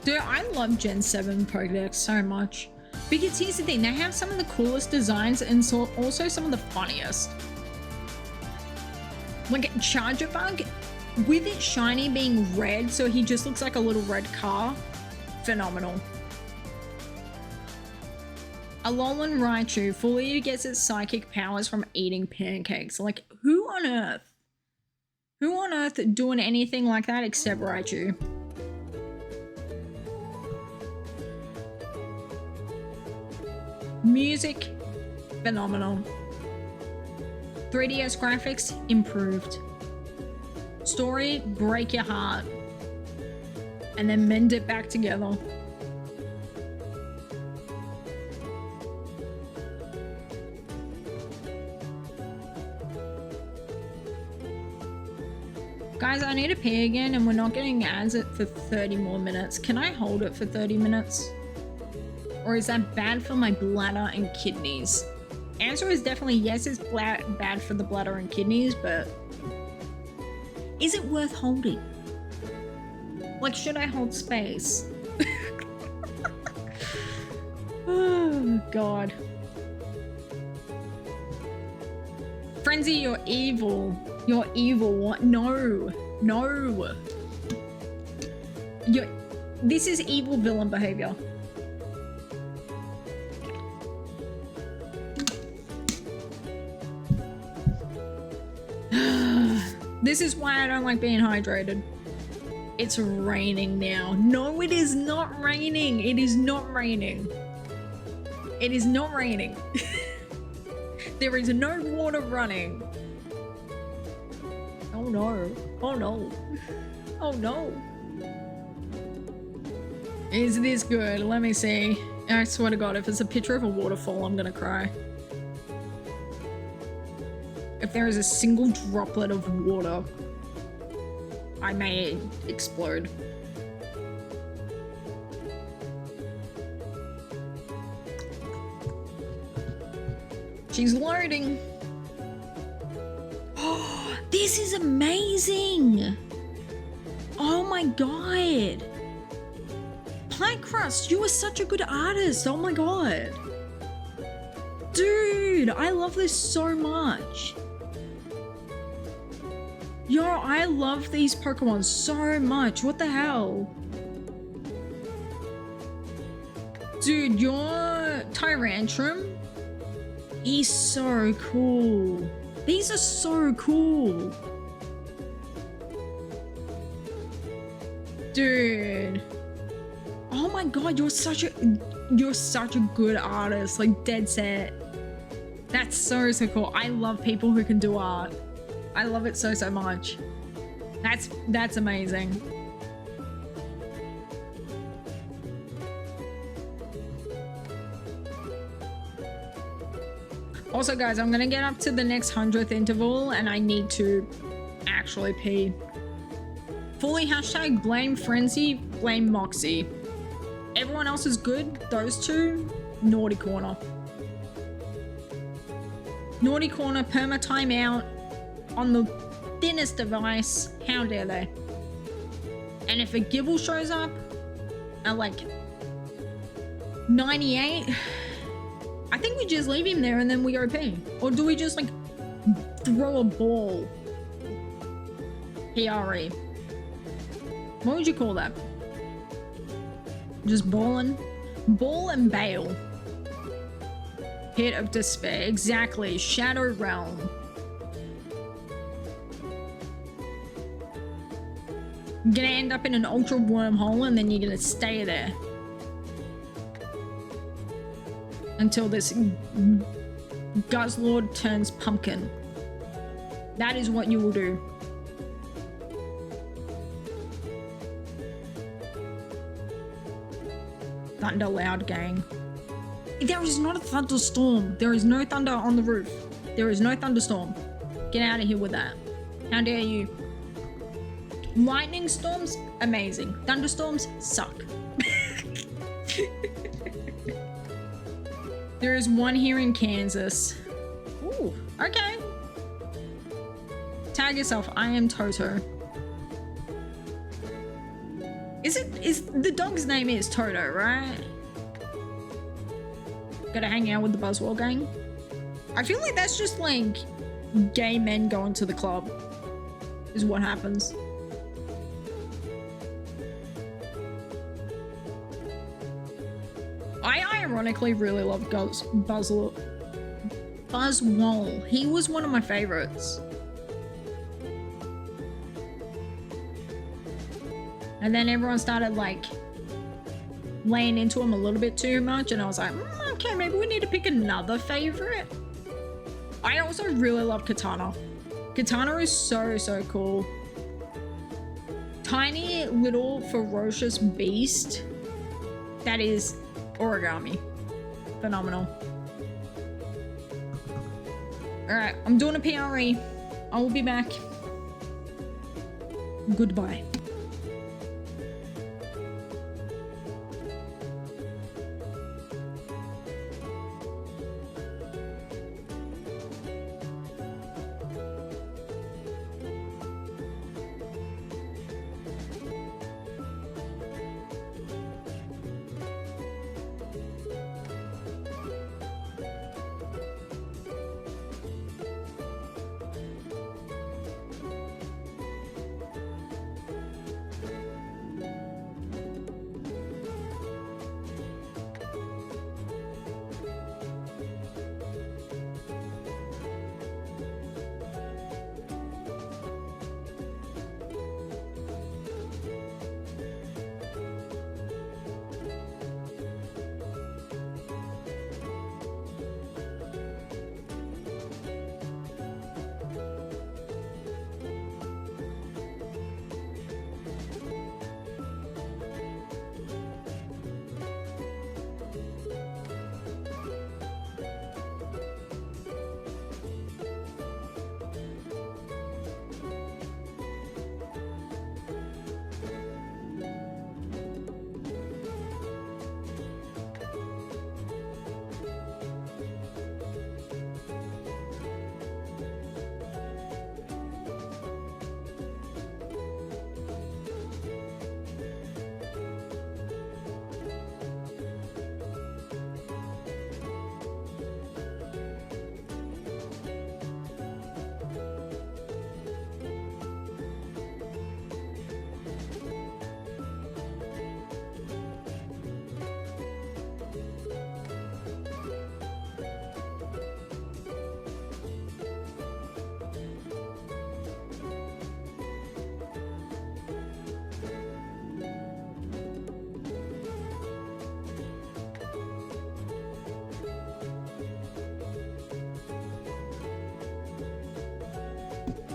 Dude, I love Gen 7 Pokedex so much. Because here's the thing, they have some of the coolest designs and so also some of the funniest. Like Charger Bug, with it shiny being red, so he just looks like a little red car. Phenomenal. Alolan Raichu fully gets its psychic powers from eating pancakes. Like, who on earth? Who on earth doing anything like that except Raichu? Music, phenomenal. 3DS graphics, improved. Story, break your heart. And then mend it back together. Guys, I need to pee again and we're not getting ads for 30 more minutes. Can I hold it for 30 minutes? Or is that bad for my bladder and kidneys? Answer is definitely yes, it's bad for the bladder and kidneys, but is it worth holding? Like, should I hold space? Oh, God. Frenzy, you're evil. You're evil. What? No. No. This is evil villain behavior. This is why I don't like being hydrated. It's raining now. No, it is not raining. It is not raining. It is not raining. There is no water running. Oh no. Oh no. Oh no. Is this good? Let me see. I swear to God, if it's a picture of a waterfall, I'm gonna cry. If there is a single droplet of water, I may explode. She's loading. Oh, this is amazing. Oh my God. Pie Crust, you are such a good artist. Oh my God. Dude, I love this so much. Yo, I love these Pokemon so much. What the hell? Dude, your Tyrantrum is so cool. These are so cool. Dude. Oh my God, you're such a good artist. Like, dead set. That's so cool. I love people who can do art. I love it so much. That's amazing. Also, guys, I'm gonna get up to the next 100th interval and I need to actually pee. Fully hashtag blame Frenzy, blame Moxie. Everyone else is good. Those two, naughty corner. Naughty corner, perma timeout. On the thinnest device, how dare they? And if a Gible shows up at like 98, I think we just leave him there and then we go pee. Or do we just like throw a ball? PRE. What would you call that? Just balling? Ball and bail. Pit of despair. Exactly. Shadow Realm. You're gonna end up in an ultra wormhole and then you're gonna stay there until this Guzzlord turns pumpkin. That is what you will do. Thunder loud gang. There is not a thunderstorm. There is no thunder on the roof. There is no thunderstorm. Get out of here with that. How dare you? Lightning storms, amazing. Thunderstorms suck. There is one here in Kansas. Ooh, okay. Tag yourself. I am Toto. Is is the dog's name is Toto, right? Gotta hang out with the Buzzwell gang. I feel like that's just like gay men going to the club is what happens. I ironically really love Buzzwell. He was one of my favorites. And then everyone started like laying into him a little bit too much, and I was like, okay, maybe we need to pick another favorite. I also really love Katana. Katana is so cool. Tiny little ferocious beast that is origami. Phenomenal. Alright, I'm doing a PRE. I will be back. Goodbye.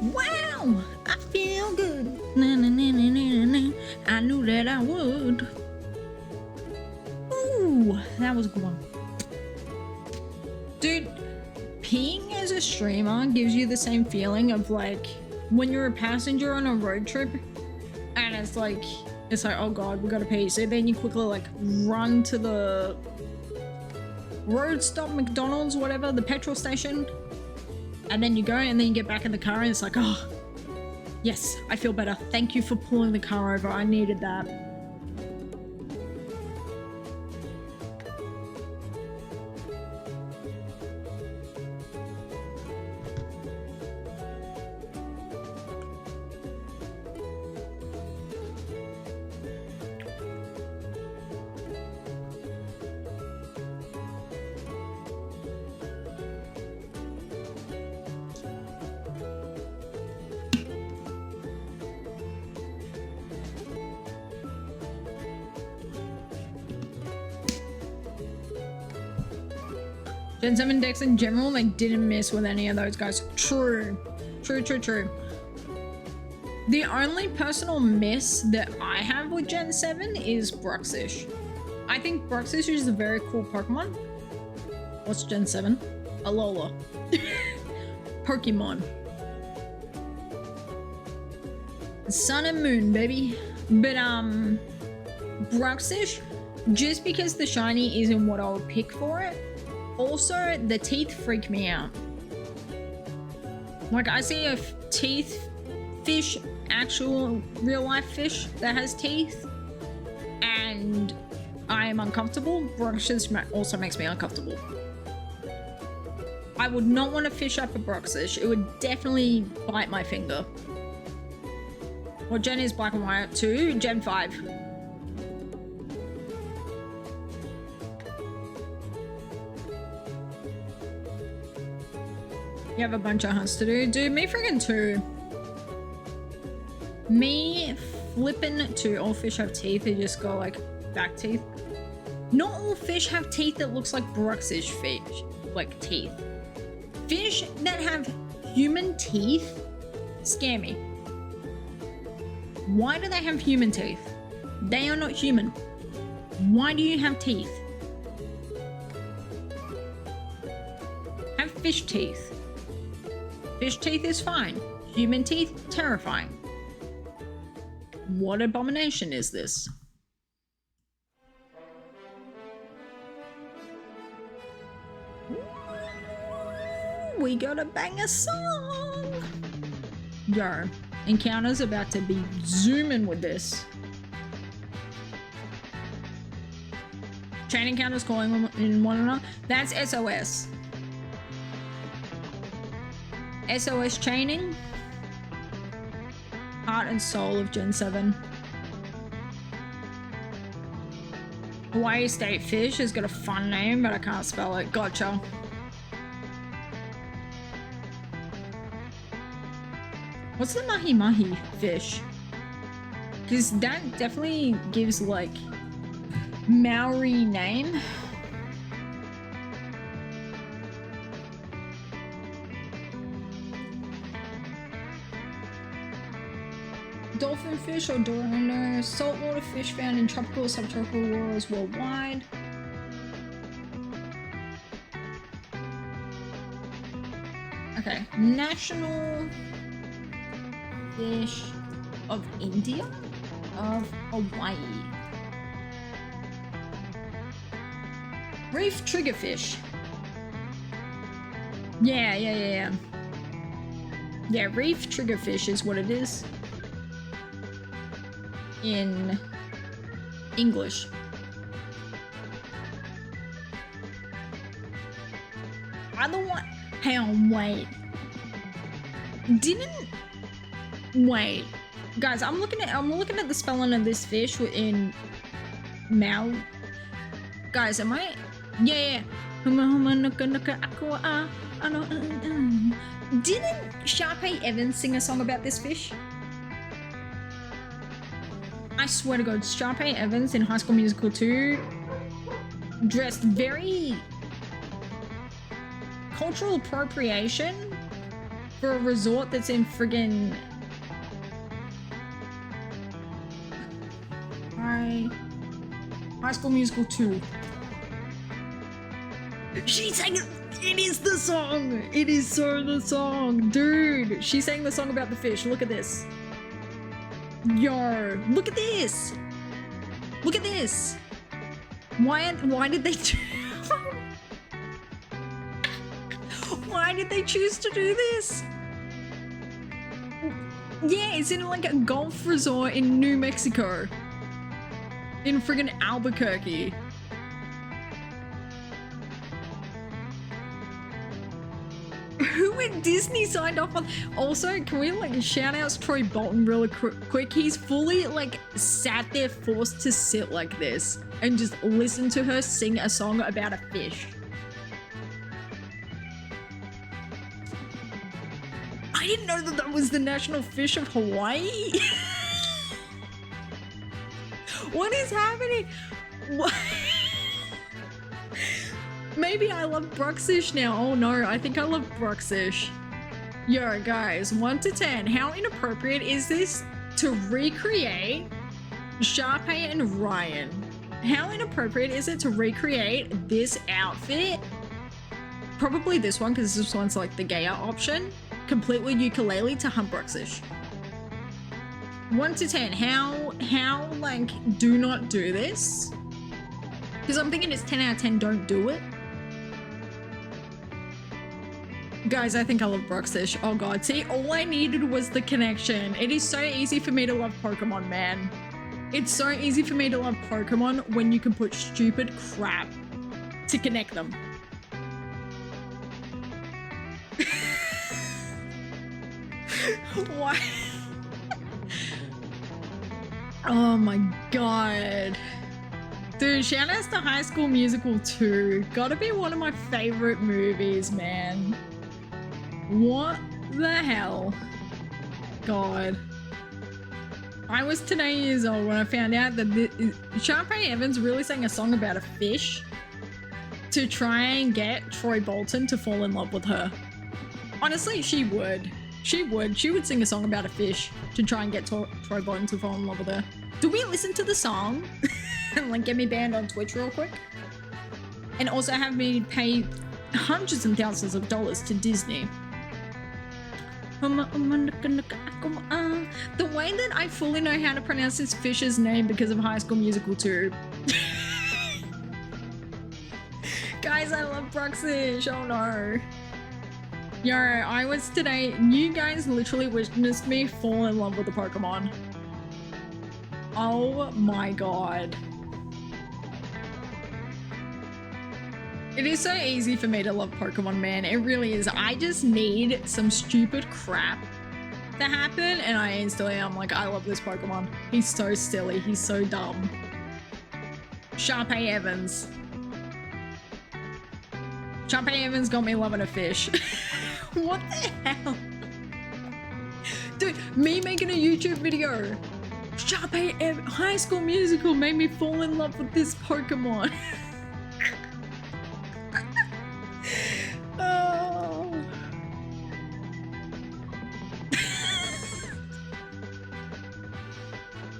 Wow, I feel good. Na, na, na, na, na, na. I knew that I would. Ooh, that was a good one. Dude, peeing as a streamer gives you the same feeling of like when you're a passenger on a road trip and it's like, oh god, we gotta pee. So then you quickly like run to the road stop, McDonald's, whatever, the petrol station. And then you go and then you get back in the car and it's like, oh, yes, I feel better. Thank you for pulling the car over. I needed that. Gen 7 decks in general, they didn't miss with any of those guys. True. True. The only personal miss that I have with Gen 7 is Bruxish. I think Bruxish is a very cool Pokemon. What's Gen 7? Alola. Pokemon. Sun and Moon, baby. But, Bruxish, just because the shiny isn't what I would pick for it, also, the teeth freak me out. Like, I see a teeth fish, actual real life fish that has teeth, and I am uncomfortable, Bruxish also makes me uncomfortable. I would not want to fish up a Bruxish. It would definitely bite my finger. What gen is black and white? 2? Gen 5. You have a bunch of hunts to do. Dude, me friggin' 2. Me flippin' 2. All fish have teeth. They just go like back teeth. Not all fish have teeth that looks like Bruxish fish. Like teeth. Fish that have human teeth scare me. Why do they have human teeth? They are not human. Why do you have teeth? Have fish teeth. Fish teeth is fine. Human teeth, terrifying. What abomination is this? We gotta bang a song. Yo, Encounter's about to be zooming with this. Chain Encounters calling in one another. That's SOS. SOS chaining. Heart and Soul of Gen 7. Hawaii State Fish has got a fun name, but I can't spell it. Gotcha. What's the Mahi Mahi fish? Because that definitely gives like Maori name. Dolphin fish or Dorano, saltwater fish found in tropical or subtropical waters worldwide. Okay, national fish of India, of Hawaii. Reef triggerfish. Yeah, reef triggerfish is what it is. In English. I don't want. Hang on, wait. Wait, guys. I'm looking at the spelling of this fish in Mal. Guys, am I? Yeah. Didn't Sharpay Evans sing a song about this fish? I swear to God, Sharpay Evans in High School Musical 2 dressed very cultural appropriation for a resort that's in friggin' High School Musical 2. She sang it. It is the song. It is so the song, dude. She sang the song about the fish. Look at this. Yo, look at this. Look at this. Why did they Why did they choose to do this? Yeah, it's in like a golf resort in New Mexico. In friggin' Albuquerque. Who at Disney signed off on? Also, can we like shout out Troy Bolton really quick? He's fully like sat there forced to sit like this and just listen to her sing a song about a fish. I didn't know that that was the national fish of Hawaii. What is happening? What? Maybe I love Bruxish now. Oh no, I think I love Bruxish. Yo, guys, 1 to 10. How inappropriate is this to recreate Sharpay and Ryan? How inappropriate is it to recreate this outfit? Probably this one, because this one's like the gayer option. Completely ukulele to hunt Bruxish. 1 to 10. How like do not do this? Because I'm thinking it's 10 out of 10. Don't do it. Guys, I think I love Bruxish. Oh god, see, all I needed was the connection. It is so easy for me to love Pokemon, man. It's so easy for me to love Pokemon when you can put stupid crap to connect them. Why? Oh my god. Dude, shout outs to High School Musical 2. Gotta be one of my favorite movies, man. What the hell? God. I was 10 years old when I found out that Sharpay Evans really sang a song about a fish to try and get Troy Bolton to fall in love with her. Honestly, she would. She would sing a song about a fish to try and get Troy Bolton to fall in love with her. Do we listen to the song and like get me banned on Twitch real quick? And also have me pay hundreds and thousands of dollars to Disney. The way that I fully know how to pronounce this fish's name because of High School Musical 2. Guys, I love Bruxish. Oh no. Yo, I was today. You guys literally witnessed me fall in love with the Pokemon. Oh my god. It is so easy for me to love Pokemon, man. It really is. I just need some stupid crap to happen and I'm like, I love this Pokemon. He's so silly. He's so dumb. Sharpay Evans. Sharpay Evans got me loving a fish. What the hell? Dude, me making a YouTube video. Sharpay Evans, High School Musical made me fall in love with this Pokemon. Oh.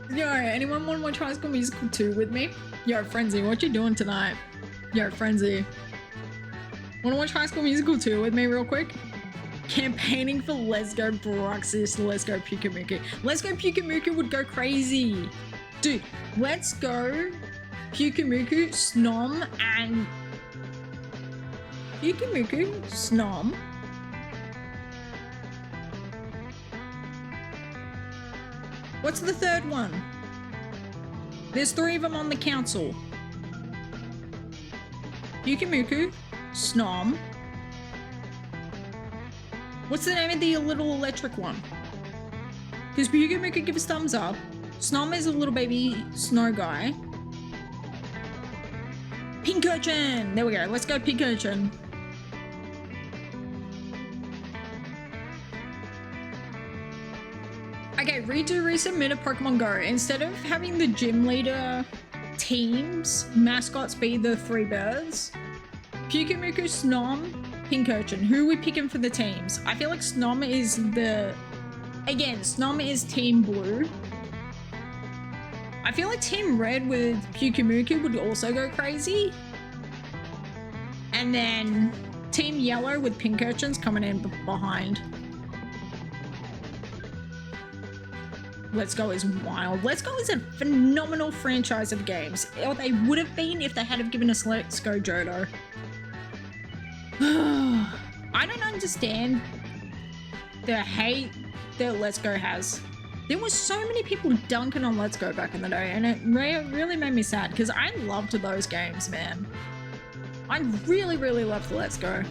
Yo, anyone want to watch High School Musical 2 with me? Yo, Frenzy, what you doing tonight? Yo, Frenzy. Want to watch High School Musical 2 with me real quick? Campaigning for Let's Go Bruxish, Let's Go Pyukumuku. Let's Go Pyukumuku would go crazy. Dude, Let's Go Pyukumuku, Snom, and... Pyukumuku, Snom. What's the third one? There's 3 of them on the council. Pyukumuku, Snom. What's the name of the little electric one? Because Pyukumuku give us thumbs up. Snom is a little baby snow guy. Pink Urchin! There we go. Let's go Pink Urchin. Okay, redo resubmit a Pokemon Go. Instead of having the gym leader teams mascots be the 3 birds, Pyukumuku, Snom, Pink Urchin. Who are we picking for the teams? I feel like Snom is the... Again, Snom is Team Blue. I feel like Team Red with Pyukumuku would also go crazy. And then Team Yellow with Pink Urchins coming in behind. Let's Go is wild. Let's Go is a phenomenal franchise of games. Or they would have been if they had have given us Let's Go Johto. I don't understand the hate that Let's Go has. There was so many people dunking on Let's Go back in the day, and it really made me sad because I loved those games, man. I really loved Let's Go.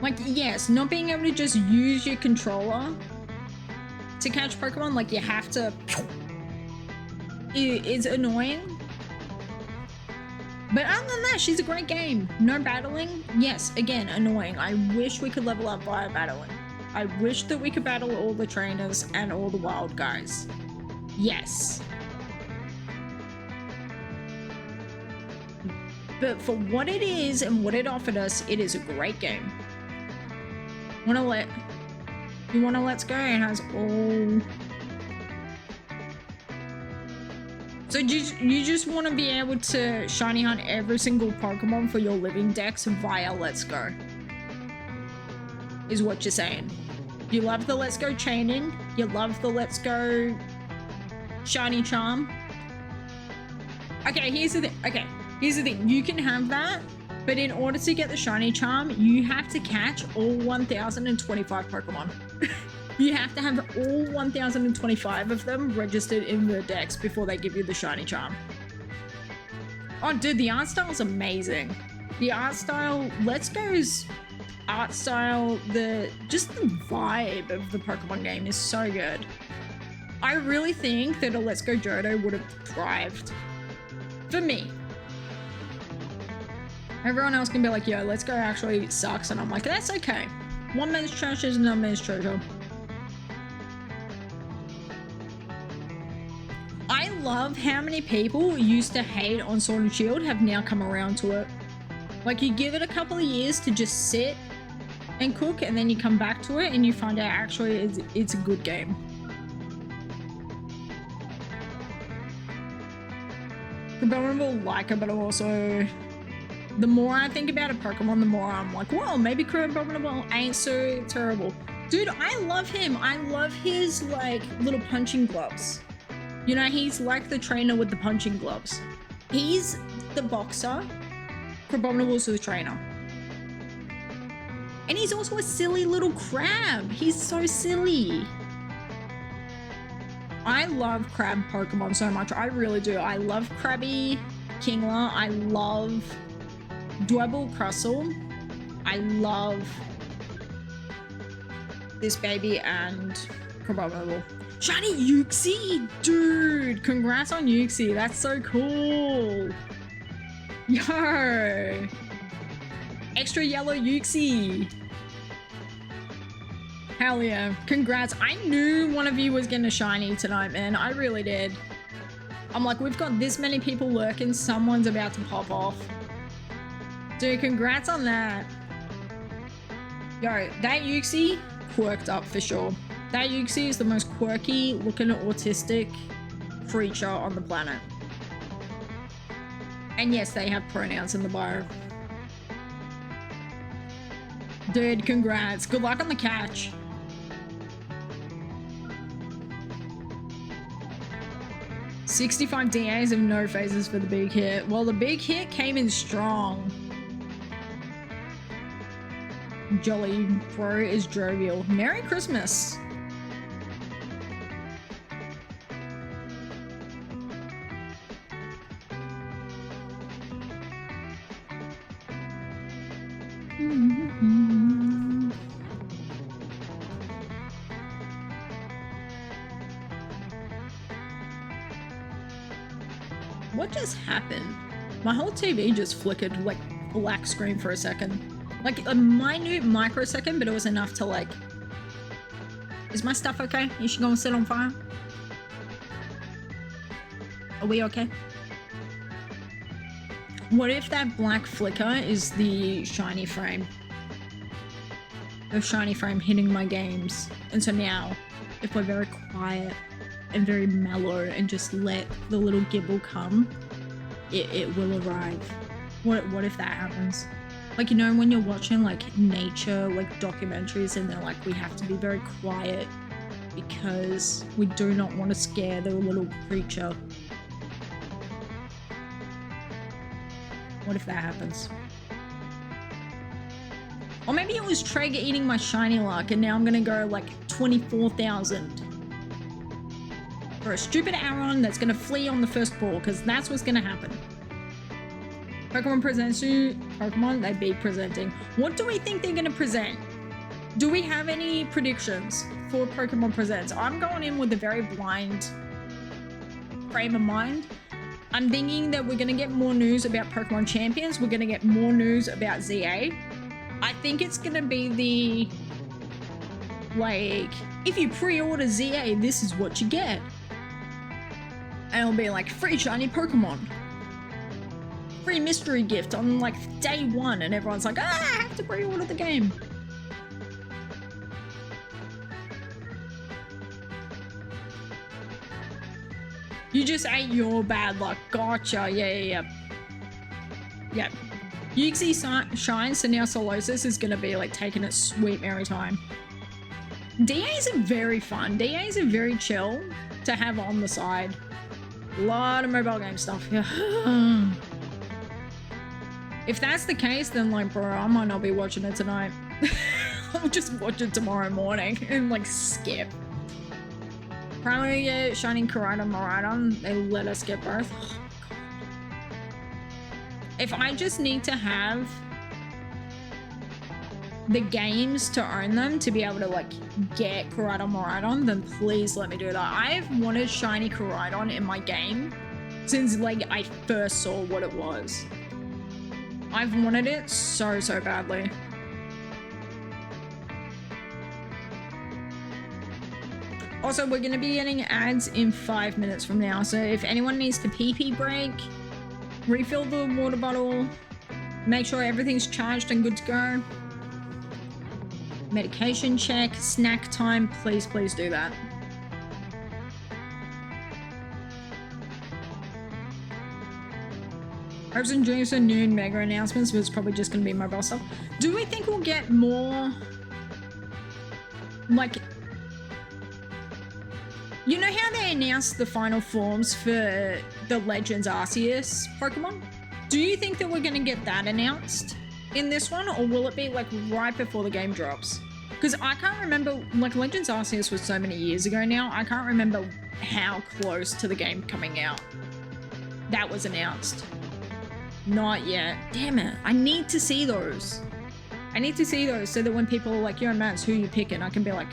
Like, yes, not being able to just use your controller to catch Pokemon, like you have to, is annoying. But other than that, she's a great game. No battling. Yes, again, annoying. I wish we could level up via battling. I wish that we could battle all the trainers and all the wild guys. Yes. But for what it is and what it offered us, it is a great game. You wanna Let's Go? It has all... So you just want to be able to shiny hunt every single Pokemon for your living dex via Let's Go. Is what you're saying. You love the Let's Go chaining. You love the Let's Go shiny charm. Okay, here's the thing. You can have that, but in order to get the shiny charm, you have to catch all 1025 Pokemon. You have to have all 1,025 of them registered in the decks before they give you the shiny charm. Oh, dude, the art style is amazing. The art style, Let's Go's art style, just the vibe of the Pokemon game is so good. I really think that a Let's Go Johto would have thrived. For me. Everyone else can be like, yo, Let's Go actually sucks. And I'm like, that's okay. One man's trash is another man's treasure. I love how many people used to hate on Sword and Shield have now come around to it. Like, you give it a couple of years to just sit and cook, and then you come back to it and you find out actually it's a good game. Abominable like it, but also the more I think about a Pokemon, the more I'm like, well, maybe Abominable ain't so terrible. Dude, I love him. I love his like little punching gloves. You know, he's like the trainer with the punching gloves. He's the boxer. Abominable's the trainer. And he's also a silly little crab. He's so silly. I love crab Pokemon so much. I really do. I love Krabby, Kingler. I love Gible, Crustle. I love this baby and Abominable. Shiny Uxie! Dude, congrats on Uxie. That's so cool. Yo! Extra yellow Uxie. Hell yeah. Congrats. I knew one of you was getting a shiny tonight, man. I really did. I'm like, we've got this many people lurking. Someone's about to pop off. Dude, congrats on that. Yo, that Uxie quirked up for sure. That Uxie is the most quirky looking autistic creature on the planet. And yes, they have pronouns in the bio. Dude, congrats. Good luck on the catch. $65 DAs and no phases for the big hit. Well, the big hit came in strong. Jolly Bro is jovial. Merry Christmas. What just happened? My whole TV just flickered like black screen for a second. Like a minute microsecond, but it was enough to like... Is my stuff okay? Is she gonna sit on fire? Are we okay? What if that black flicker is the shiny frame? The shiny frame hitting my games. And so now, if we're very quiet and very mellow and just let the little Gible come, it will arrive. What if that happens? Like, you know, when you're watching like nature, like documentaries, and they're like, we have to be very quiet because we do not want to scare the little creature. What if that happens? Or maybe it was Traeger eating my shiny luck and now I'm gonna go like 24,000 for a stupid Aron that's gonna flee on the first ball, because that's what's gonna happen. Pokemon presents you. Pokemon, they be presenting. What do we think they're gonna present? Do we have any predictions for Pokemon Presents? I'm going in with a very blind frame of mind. I'm thinking that we're gonna get more news about Pokemon Champions. We're gonna get more news about ZA. I think it's gonna be the, like, if you pre-order ZA, this is what you get. And it'll be like free shiny Pokemon. Free mystery gift on like day one, and everyone's like, ah, I have to pre-order the game. You just ate your bad luck. Gotcha. Yeah. Uxie shines, so now Solosis is gonna be like taking its sweet merry time. DAs are very fun. DAs are very chill to have on the side. A lot of mobile game stuff. If that's the case, then like, bro, I might not be watching it tonight. I'll just watch it tomorrow morning and like skip. Probably get Shining Koraidon Miraidon. They let us get both. Oh, God. If I just need to have the games to own them to be able to like get Koraidon Miraidon, then please let me do that. I've wanted Shiny Koraidon in my game since like I first saw what it was. I've wanted it so badly. Also, we're going to be getting ads in 5 minutes from now, so if anyone needs to pee break, refill the water bottle, make sure everything's charged and good to go, medication check, snack time, please do that. Herbs and drinks and noon mega announcements, but it's probably just going to be mobile stuff. Do we think we'll get more, like, you know how they announced the final forms for the Legends Arceus Pokemon? Do you think that we're going to get that announced in this one, or will it be like right before the game drops? Because I can't remember, like Legends Arceus was so many years ago now, I can't remember how close to the game coming out that was announced. Not yet. Damn it. I need to see those. I need to see those so that when people are like, yo, Mats, who you picking? I can be like,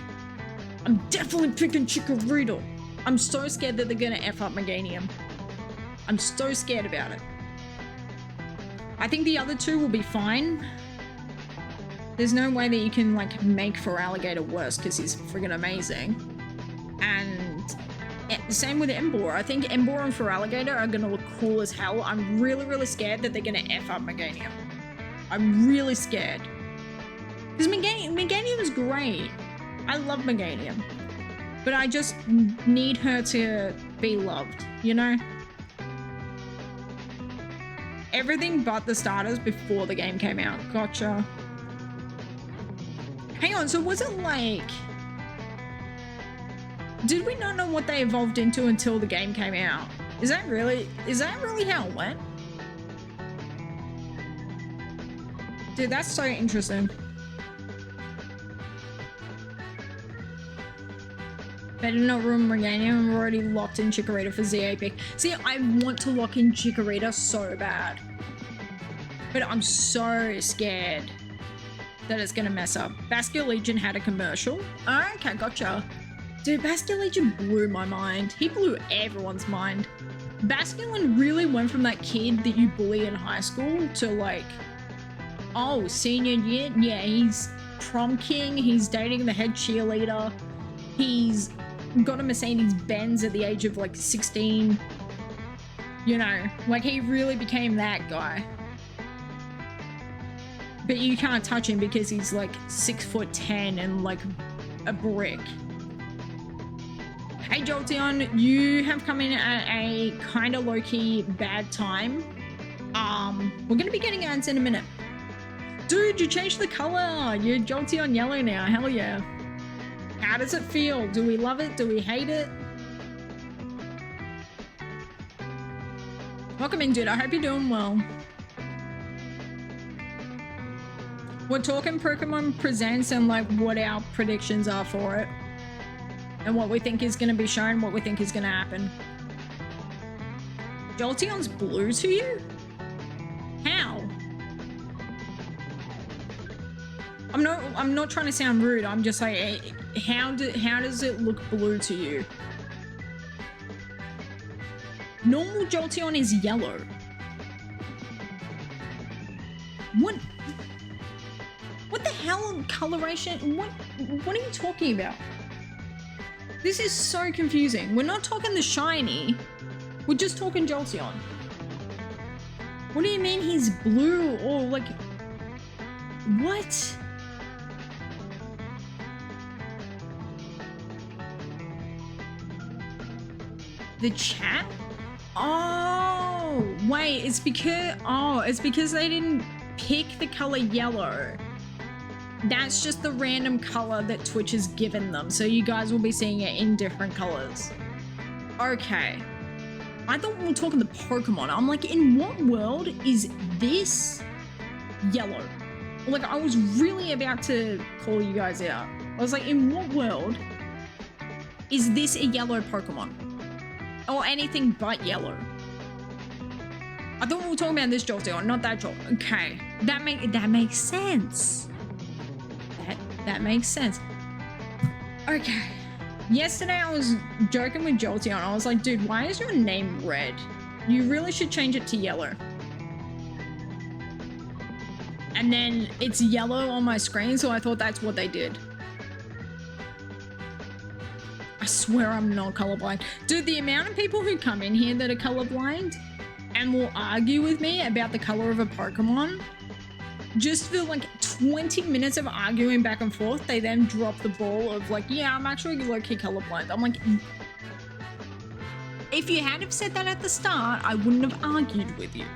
I'm definitely picking Chikorita. I'm so scared that they're gonna F up Meganium. I'm so scared about it. I think the other two will be fine. There's no way that you can like make Feraligatr worse because he's friggin' amazing. And same with Emboar. I think Emboar and Feraligatr are gonna look cool as hell. I'm really scared that they're gonna F up Meganium. I'm really scared. Because Meganium is great. I love Meganium. But I just need her to be loved, you know? Everything but the starters before the game came out. Gotcha. Hang on, so was it like... Did we not know what they evolved into until the game came out? Is that really how it went? Dude, that's so interesting. Better not ruin Meganium. I'm already locked in Chikorita for ZA pick. See, I want to lock in Chikorita so bad. But I'm so scared that it's gonna mess up. Bastion Legion had a commercial. Oh, okay, gotcha. Dude, Bastion Legion blew my mind. He blew everyone's mind. Bastion really went from that kid that you bully in high school to like, oh, senior year? Yeah, he's prom king. He's dating the head cheerleader. He's got a Mercedes-Benz at the age of like 16. You know, like he really became that guy. But you can't touch him because he's like 6'10" and like a brick. Hey Jolteon, you have come in at a kind of low-key bad time. We're gonna be getting ads in a minute. Dude, you changed the color. You're Jolteon yellow now. Hell yeah. How does it feel? Do we love it? Do we hate it? Welcome in, dude. I hope you're doing well. We're talking Pokemon Presents and like what our predictions are for it. And what we think is going to be shown, what we think is going to happen. Jolteon's blue to you? How? I'm not trying to sound rude. I'm just like, how does it look blue to you? Normal Jolteon is yellow. What the hell coloration? What are you talking about? This is so confusing. We're not talking the shiny. We're just talking Jolteon. What do you mean he's blue or like... What? The chat? Oh, wait, it's because they didn't pick the color yellow. That's just the random color that Twitch has given them. So you guys will be seeing it in different colors. Okay. I thought we were talking the Pokemon. I'm like, in what world is this yellow? Like, I was really about to call you guys out. I was like, in what world is this a yellow Pokemon? Or anything but yellow? I thought we were talking about this Jolteon, not that Jolteon. Okay, that makes sense. That makes sense. Okay. Yesterday I was joking with Jolteon. I was like, dude, why is your name red? You really should change it to yellow. And then it's yellow on my screen, so I thought that's what they did. I swear I'm not colorblind. Dude, the amount of people who come in here that are colorblind and will argue with me about the color of a Pokemon, just for like 20 minutes of arguing back and forth, they then drop the ball of like, yeah, I'm actually low-key colorblind. I'm like, if you had have said that at the start, I wouldn't have argued with you.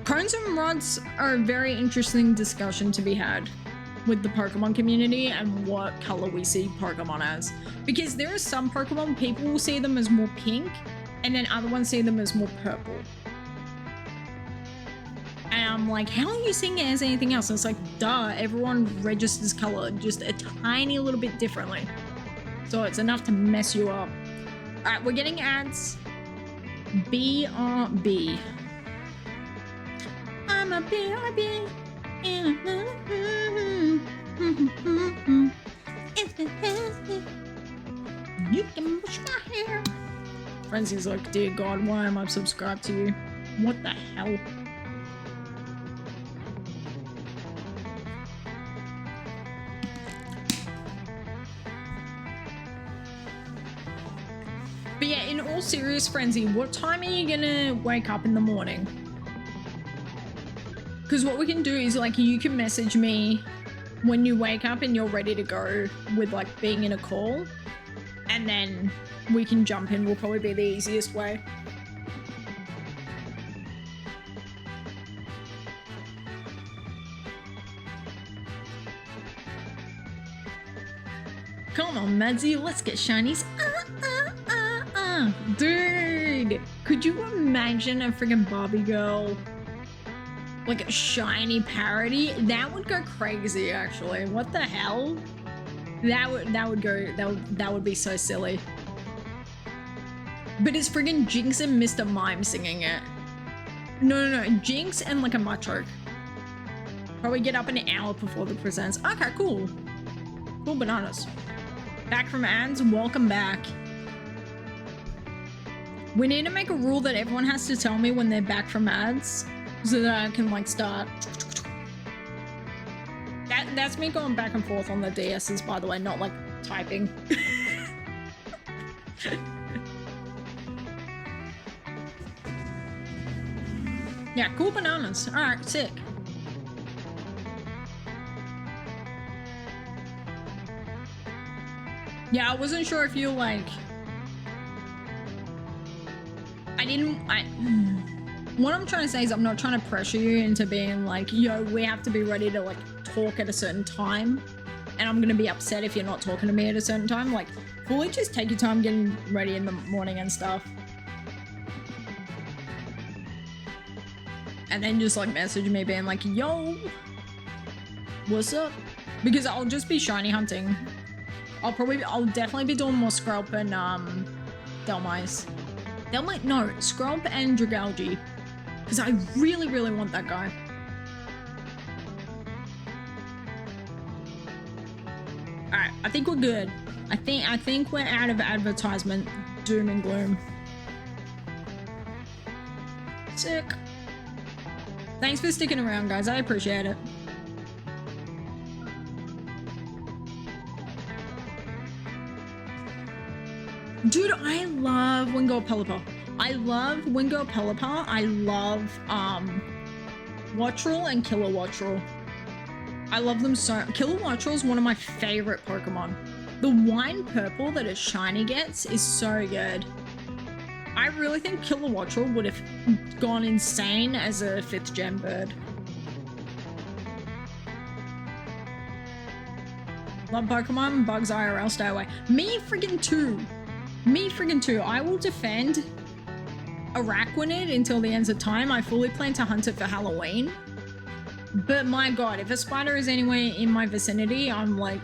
Cones and rods are a very interesting discussion to be had with the Pokemon community and what color we see Pokemon as. Because there are some Pokemon, people will see them as more pink, and then other ones see them as more purple. And I'm like, how are you seeing it as anything else? And it's like, duh, everyone registers color just a tiny little bit differently. So it's enough to mess you up. All right, we're getting ads. BRB. I'm a BRB. You can push my hair. Frenzy's like, dear God, why am I subscribed to you? What the hell? But yeah, in all serious, Frenzy, what time are you gonna wake up in the morning? Because what we can do is, like, you can message me when you wake up and you're ready to go with, like, being in a call. And then we can jump in. Will probably be the easiest way. Come on, Madsy, let's get shinies. Dude, could you imagine a freaking Barbie girl, like a shiny parody? That would go crazy, actually. What the hell? That would be so silly. But it's friggin' Jinx and Mr. Mime singing it. No, Jinx and like a Machoke. Probably get up an hour before the presents. Okay, cool. Cool bananas. Back from ads, welcome back. We need to make a rule that everyone has to tell me when they're back from ads so that I can like start. That's me going back and forth on the DSs, by the way, not like typing. Yeah, cool bananas. All right, sick. Yeah, I wasn't sure if you like. What I'm trying to say is I'm not trying to pressure you into being like, yo, we have to be ready to like talk at a certain time. And I'm gonna be upset if you're not talking to me at a certain time. Like, fully just take your time getting ready in the morning and stuff. And then just like message me being like, yo, what's up? Because I'll just be shiny hunting. I'll definitely be doing more Scrub and Delmice. No, Scrub and Dragalge. Because I really, really want that guy. Alright, I think we're good. I think we're out of advertisement doom and gloom. Sick. Thanks for sticking around, guys. I appreciate it. Dude, I love Wingo Pelipper. I love Wingo Pelipper. I love Wattrel and Killer Wattrel. I love them so. Killer Wattrel is one of my favorite Pokemon. The wine purple that a shiny gets is so good. I really think Killer Wattrel would have gone insane as a 5th gen bird. Love Pokemon, Bugs IRL, stay away. Me friggin' too. I will defend Araquanid until the ends of time. I fully plan to hunt it for Halloween. But my god, if a spider is anywhere in my vicinity, I'm like,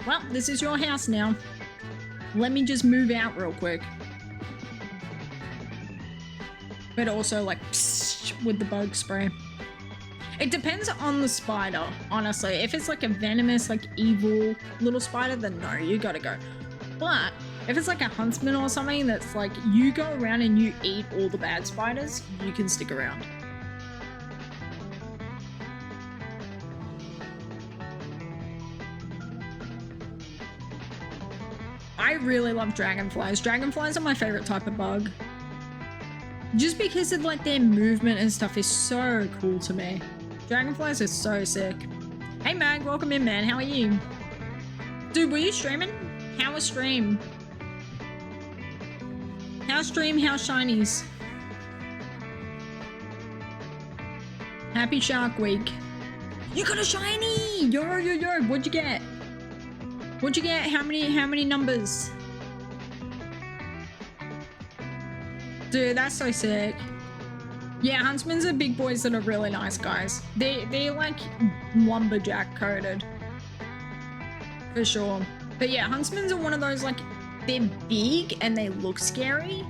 well, this is your house now. Let me just move out real quick. But also like psst, with the bug spray. It depends on the spider, honestly. If it's like a venomous, like evil little spider, then no, you gotta go. But if it's like a huntsman or something that's like you go around and you eat all the bad spiders, you can stick around. I really love dragonflies. Dragonflies are my favorite type of bug. Just because of like their movement and stuff is so cool to me. Dragonflies are so sick. Hey Mag, welcome in, man. How are you? Dude, were you streaming? How was stream? How's stream? How's shinies? Happy Shark Week. You got a shiny! Yo. What'd you get? What'd you get? How many numbers? Dude, that's so sick. Yeah, Huntsmans are big boys that are really nice guys. They're like lumberjack coded. For sure. But yeah, Huntsmans are one of those like, they're big and they look scary.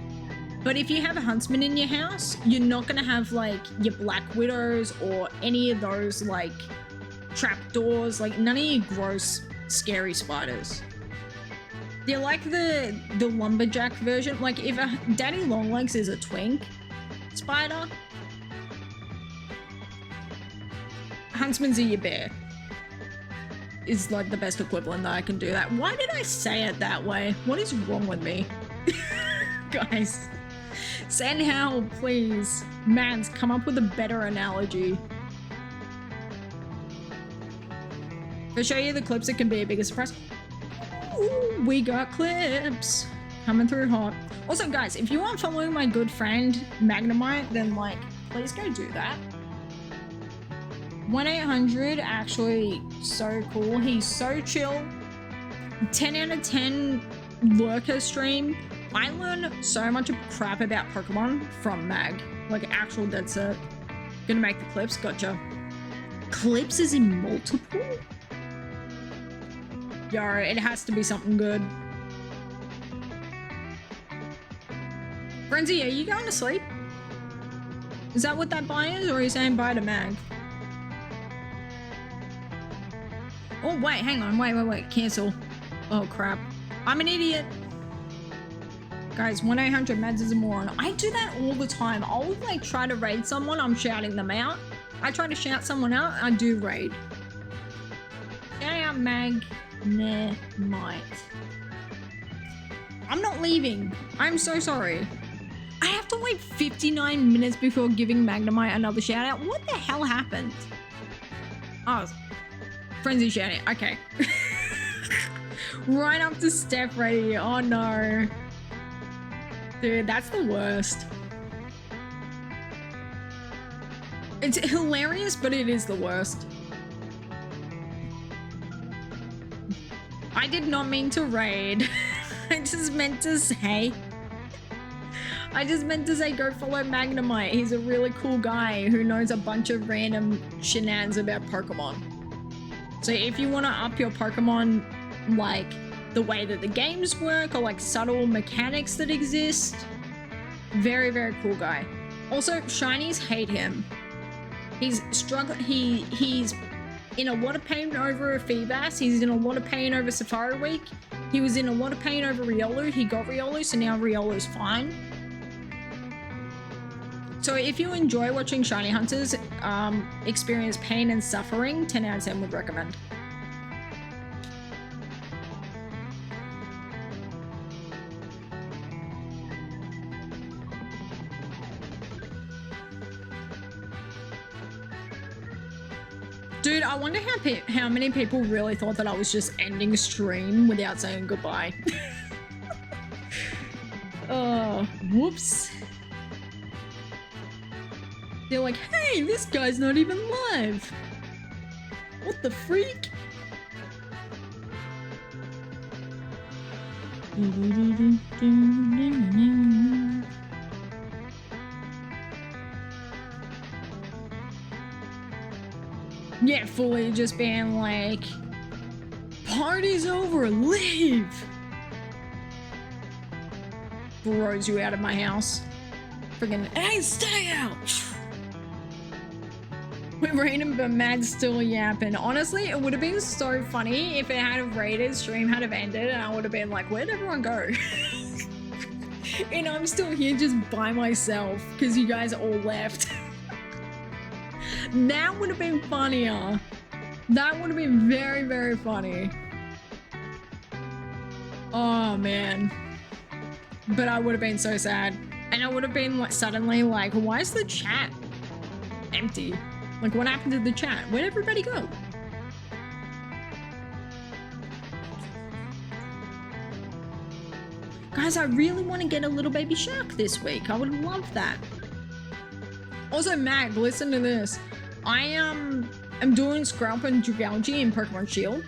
But if you have a Huntsman in your house, you're not gonna have like your Black Widows or any of those like trapdoors, like none of your gross, scary spiders. They're like the lumberjack version. Like if a Daddy Longlegs is a twink spider, Huntsman's are your bear. Is like the best equivalent that I can do that. Why did I say it that way? What is wrong with me? Guys, send help, please. Mans, come up with a better analogy. If I show you the clips, it can be a bigger surprise. Ooh, we got clips coming through hot. Also, guys, if you aren't following my good friend Magnemite, then like, please go do that. 1-800, actually so cool. He's so chill. 10 out of 10 lurker stream. I learned so much crap about Pokemon from Mag. Like actual dead set. Gonna make the clips, gotcha. Clips is in multiple? Yo, it has to be something good. Frenzy, are you going to sleep? Is that what that buy is, or are you saying bye to Mag? Oh, wait, hang on. Wait. Cancel. Oh, crap. I'm an idiot. Guys, 1-800 Mads is a moron. I do that all the time. I'll, like, try to raid someone. I'm shouting them out. I try to shout someone out. I do raid. Shout out Mag. Nah, might. I'm not leaving. I'm so sorry. I have to wait 59 minutes before giving Magnemite another shout out. What the hell happened? Oh, Frenzy shouting. Okay. Right up to Steph ready. Oh no. Dude, that's the worst. It's hilarious, but it is the worst. I did not mean to raid. I just meant to say go follow Magnemite. He's a really cool guy who knows a bunch of random shenanigans about Pokemon. So if you want to up your Pokemon, like the way that the games work or like subtle mechanics that exist, very, very cool guy. Also, shinies hate him. He's struggling. He's in a lot of pain over Feebas. He's in a lot of pain over Safari Week. He was in a lot of pain over Riolu. He got Riolu, so now Riolu's fine. So if you enjoy watching shiny hunters experience pain and suffering, 10 out of 10 would recommend. Dude, I wonder how many people really thought that I was just ending stream without saying goodbye. Oh, whoops. They're like, hey, this guy's not even live. What the freak? it fully just being like, party's over, leave. Throws you out of my house. Friggin', hey, stay out. We're reading, but Mad's still yapping. Honestly, it would have been so funny if it had a rated, stream had have ended, and I would have been like, where'd everyone go? And I'm still here just by myself because you guys all left. That would have been funnier. That would have been very, very funny. Oh, man. But I would have been so sad. And I would have been like, suddenly like, why is the chat empty? Like, what happened to the chat? Where'd everybody go? Guys, I really want to get a little baby shark this week. I would love that. Also, Mag, listen to this. I am doing Scrap and Dragalge in Pokemon Shield.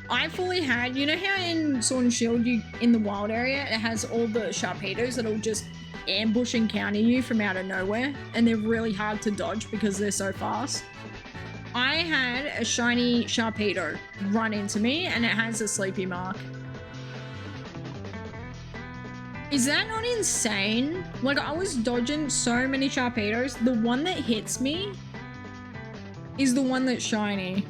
I fully had, you know how in Sword and Shield, you in the wild area, it has all the Sharpedos that'll just ambush and counter you from out of nowhere, and they're really hard to dodge because they're so fast. I had a shiny Sharpedo run into me, and it has a sleepy mark. Is that not insane? Like, I was dodging so many Sharpedos. The one that hits me is the one that's shiny.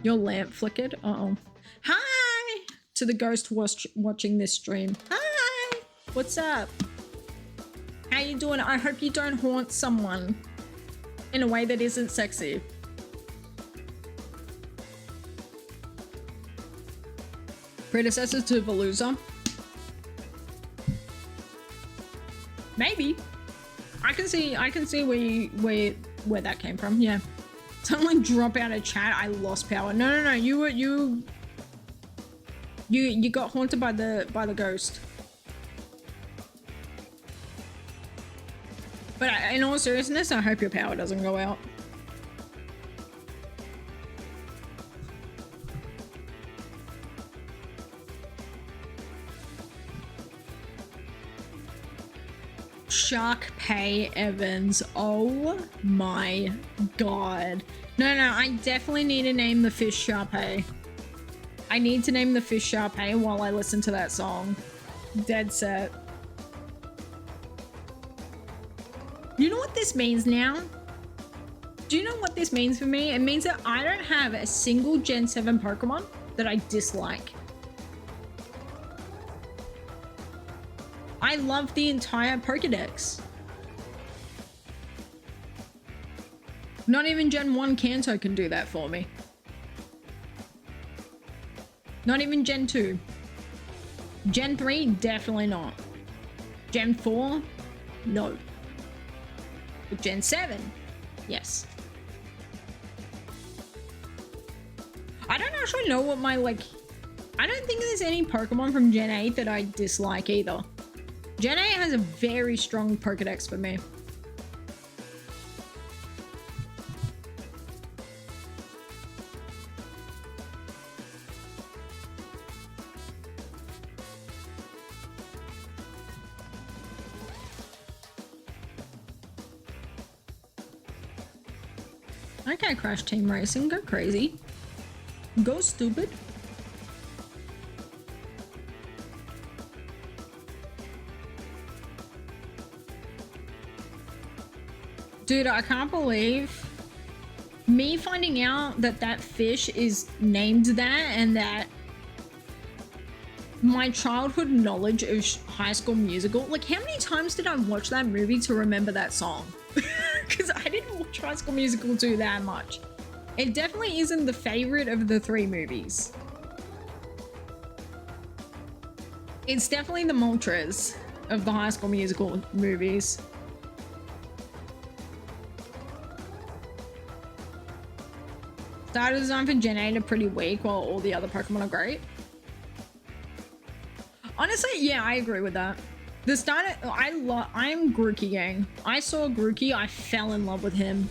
Your lamp flickered? Uh-oh. Hi! To the ghost watching this stream. Hi! What's up? How you doing? I hope you don't haunt someone in a way that isn't sexy. Predecessor to Veluza? Maybe. I can see where that came from. Yeah. Someone drop out of chat. I lost power. No. You got haunted by the ghost. But in all seriousness, I hope your power doesn't go out. Shark Pay Evans. Oh my god. No, I definitely need to name the fish Sharpay. I need to name the fish Sharpay while I listen to that song. Dead set. You know what this means now? Do you know what this means for me? It means that I don't have a single Gen 7 Pokemon that I dislike. I love the entire Pokedex. Not even Gen 1 Kanto can do that for me. Not even Gen 2. Gen 3, definitely not. Gen 4, no. But Gen 7, yes. I don't actually know what my, like... I don't think there's any Pokemon from Gen 8 that I dislike either. Gen 8 has a very strong Pokedex for me. Okay, Crash Team Racing, go crazy. Go stupid. Dude, I can't believe me finding out that that fish is named that and that my childhood knowledge of High School Musical. Like, how many times did I watch that movie to remember that song? Because I didn't watch High School Musical 2 that much. It definitely isn't the favorite of the 3 movies. It's definitely the Moltres of the High School Musical movies. Starter design for Gen 8 are pretty weak while all the other Pokemon are great. Honestly, yeah, I agree with that. The starter, I'm Grookey gang. I saw Grookey, I fell in love with him.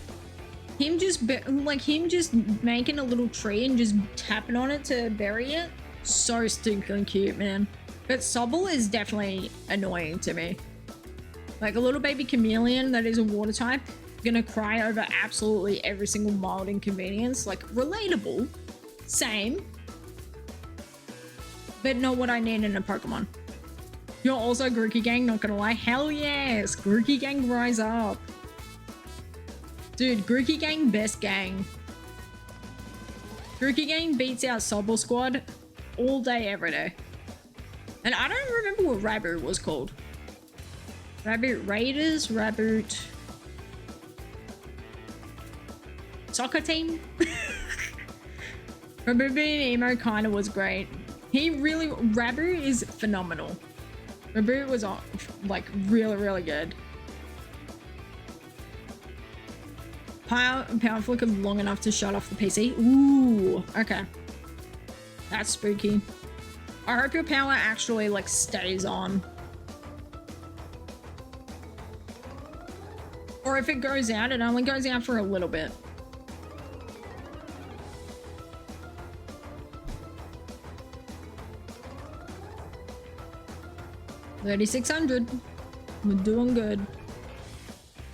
Him just making a little tree and just tapping on it to bury it. So stinking cute, man. But Sobble is definitely annoying to me. Like a little baby chameleon that is a water type. gonna cry over absolutely every single mild inconvenience. Like, relatable. Same. But not what I need in a Pokemon. You're also Grookey Gang, not gonna lie. Hell yes! Grookey Gang rise up. Dude, Grookey Gang, best gang. Grookey Gang beats out Sobble Squad all day, every day. And I don't remember what Raboot was called. Raboot Raiders? Raboot... Soccer team? Raboot being emo kinda was great. He really... Raboot is phenomenal. Raboot was like really, really good. Power flicker long enough to shut off the PC. Ooh, okay. That's spooky. I hope your power actually like stays on. Or if it goes out, it only goes out for a little bit. $3,600. We're doing good.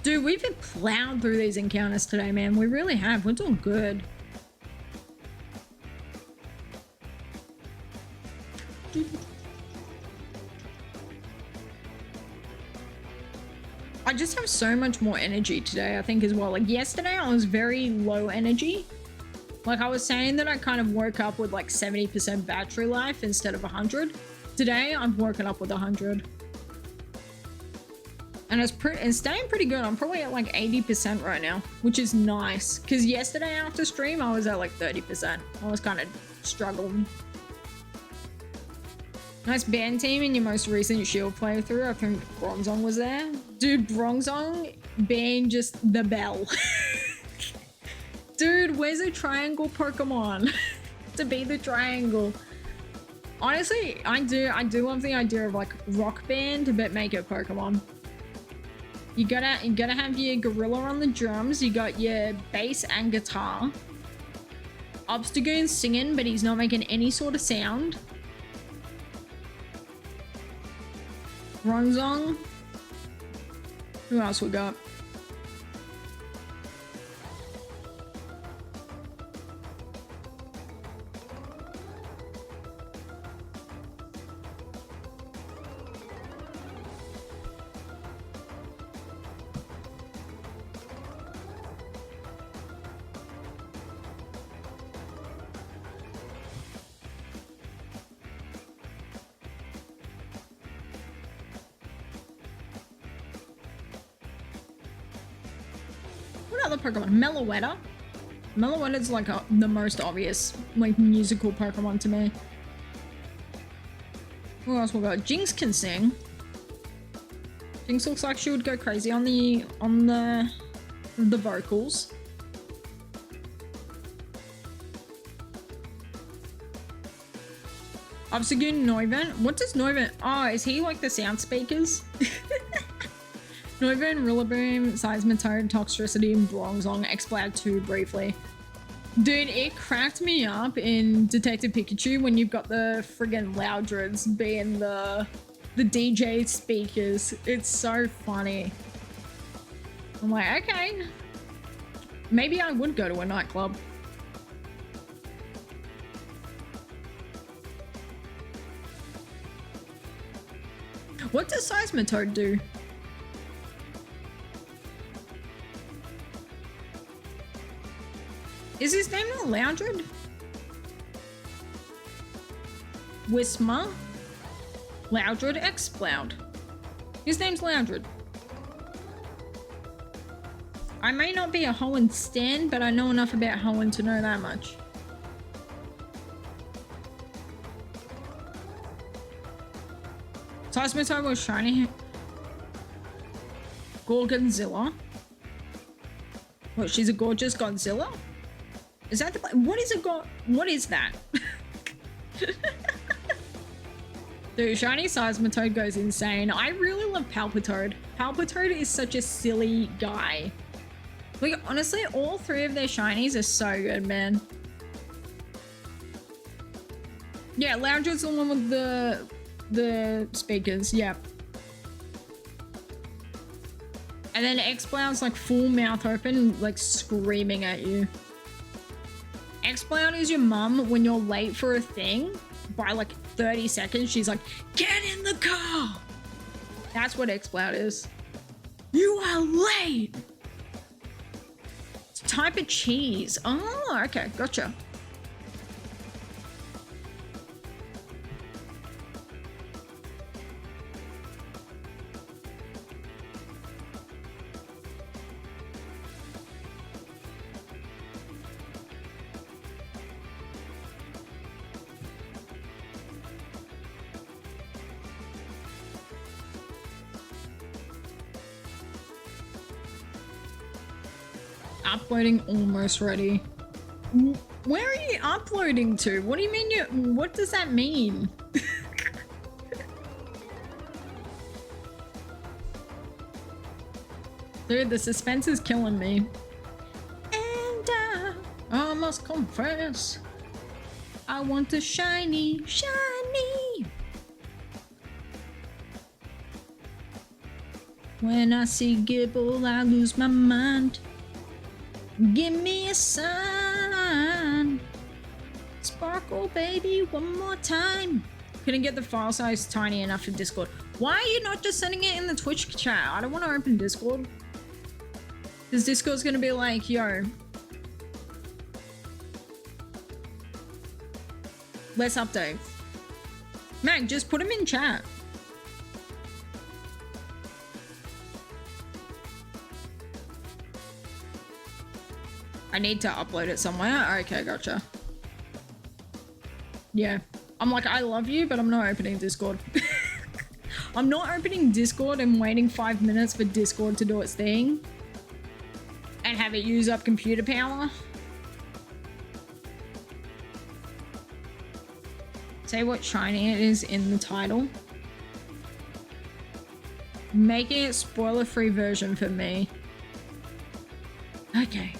Dude, we've been plowing through these encounters today, man. We really have. We're doing good. I just have so much more energy today, I think, as well. Like, yesterday, I was very low energy. Like, I was saying that I kind of woke up with, like, 70% battery life instead of 100. Today, I've woken up with 100. And it's staying pretty good. I'm probably at like 80% right now, which is nice. Because yesterday after stream, I was at like 30%. I was kind of struggling. Nice band team in your most recent Shield playthrough. I think Bronzong was there. Dude, Bronzong being just the bell. Dude, where's a triangle Pokemon? To be the triangle. Honestly, I do love the idea of like Rock Band, but make it Pokemon. You gotta have your gorilla on the drums. You got your bass and guitar. Obstagoon's singing, but he's not making any sort of sound. Bronzong. Who else we got? Pokemon. Meloetta. Meloetta's like the most obvious like musical Pokemon to me. Who else we got? Jinx can sing. Jinx looks like she would go crazy on the vocals. Obstagoon Noivern. What does Noivern? Oh, is he like the sound speakers? Noivern, Rillaboom, Seismitoad, Toxtricity, and Bronzong, Exploud 2 briefly. Dude, it cracked me up in Detective Pikachu when you've got the friggin' Loudreds being the DJ speakers. It's so funny. I'm like, okay. Maybe I would go to a nightclub. What does Seismitoad do? Is his name not Loudred? Whismur? Loudred Exploud. His name's Loudred. I may not be a Hoenn stan, but I know enough about Hoenn to know that much. Seismitoad was shiny. Gorgonzilla. What, she's a gorgeous Godzilla? Is that the... What is a god... What is that? Dude, shiny Seismitoad goes insane. I really love Palpitoad. Palpitoad is such a silly guy. Like, honestly, all three of their shinies are so good, man. Yeah, Loudred's the one with the speakers, yeah. And then XCloud's like full mouth open, like screaming at you. XCloud is your mum when you're late for a thing by like 30 seconds. She's like, get in the car. That's what XCloud is. You are late. It's a type of cheese. Oh, okay, gotcha. Uploading almost ready. Where are you uploading to? What do you mean what does that mean? Dude, the suspense is killing me. And I must confess, I want a shiny, shiny. When I see Gible, I lose my mind. Give me a sign. Sparkle, baby, one more time. Couldn't get the file size tiny enough for Discord. Why are you not just sending it in the Twitch chat? I don't want to open Discord. Because Discord's going to be like, yo, let's update. Mag, just put them in chat. I need to upload it somewhere. Okay, gotcha. Yeah. I'm like, I love you, but I'm not opening Discord. I'm not opening Discord and waiting 5 minutes for Discord to do its thing and have it use up computer power. Say what shiny it is in the title. Making it spoiler-free version for me. Okay.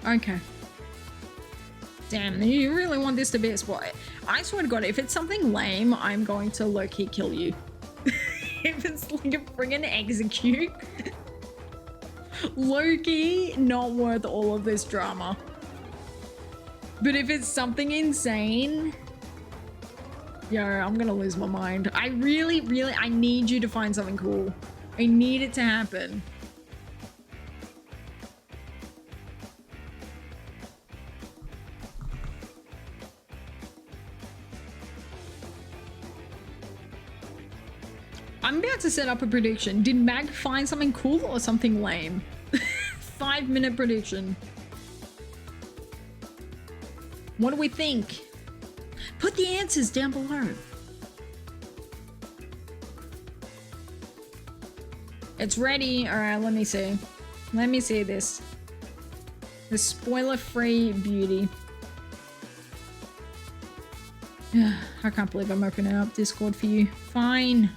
Okay. Damn, you really want this to be a spoiler? I swear to God, if it's something lame, I'm going to low-key kill you. If it's like a friggin' execute. Low-key, not worth all of this drama. But if it's something insane, yo, I'm gonna lose my mind. I really, I need you to find something cool. I need it to happen. I'm about to set up a prediction. Did Mag find something cool or something lame? 5-minute prediction. What do we think? Put the answers down below. It's ready. All right, let me see. Let me see this. The spoiler-free beauty. I can't believe I'm opening up Discord for you. Fine.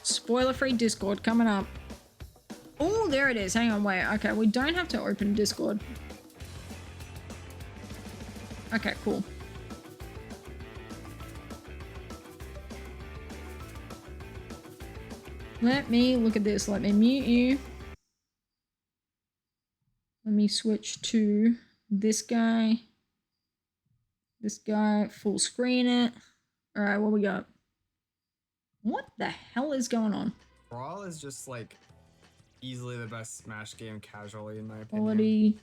Spoiler-free Discord coming up. Oh, there it is. Hang on, wait. Okay, we don't have to open Discord. Okay, cool. Let me look at this. Let me mute you. Let me switch to this guy. This guy, full screen it. All right, what we got? What the hell is going on? Brawl is just like easily the best Smash game casually, in my opinion. Quality,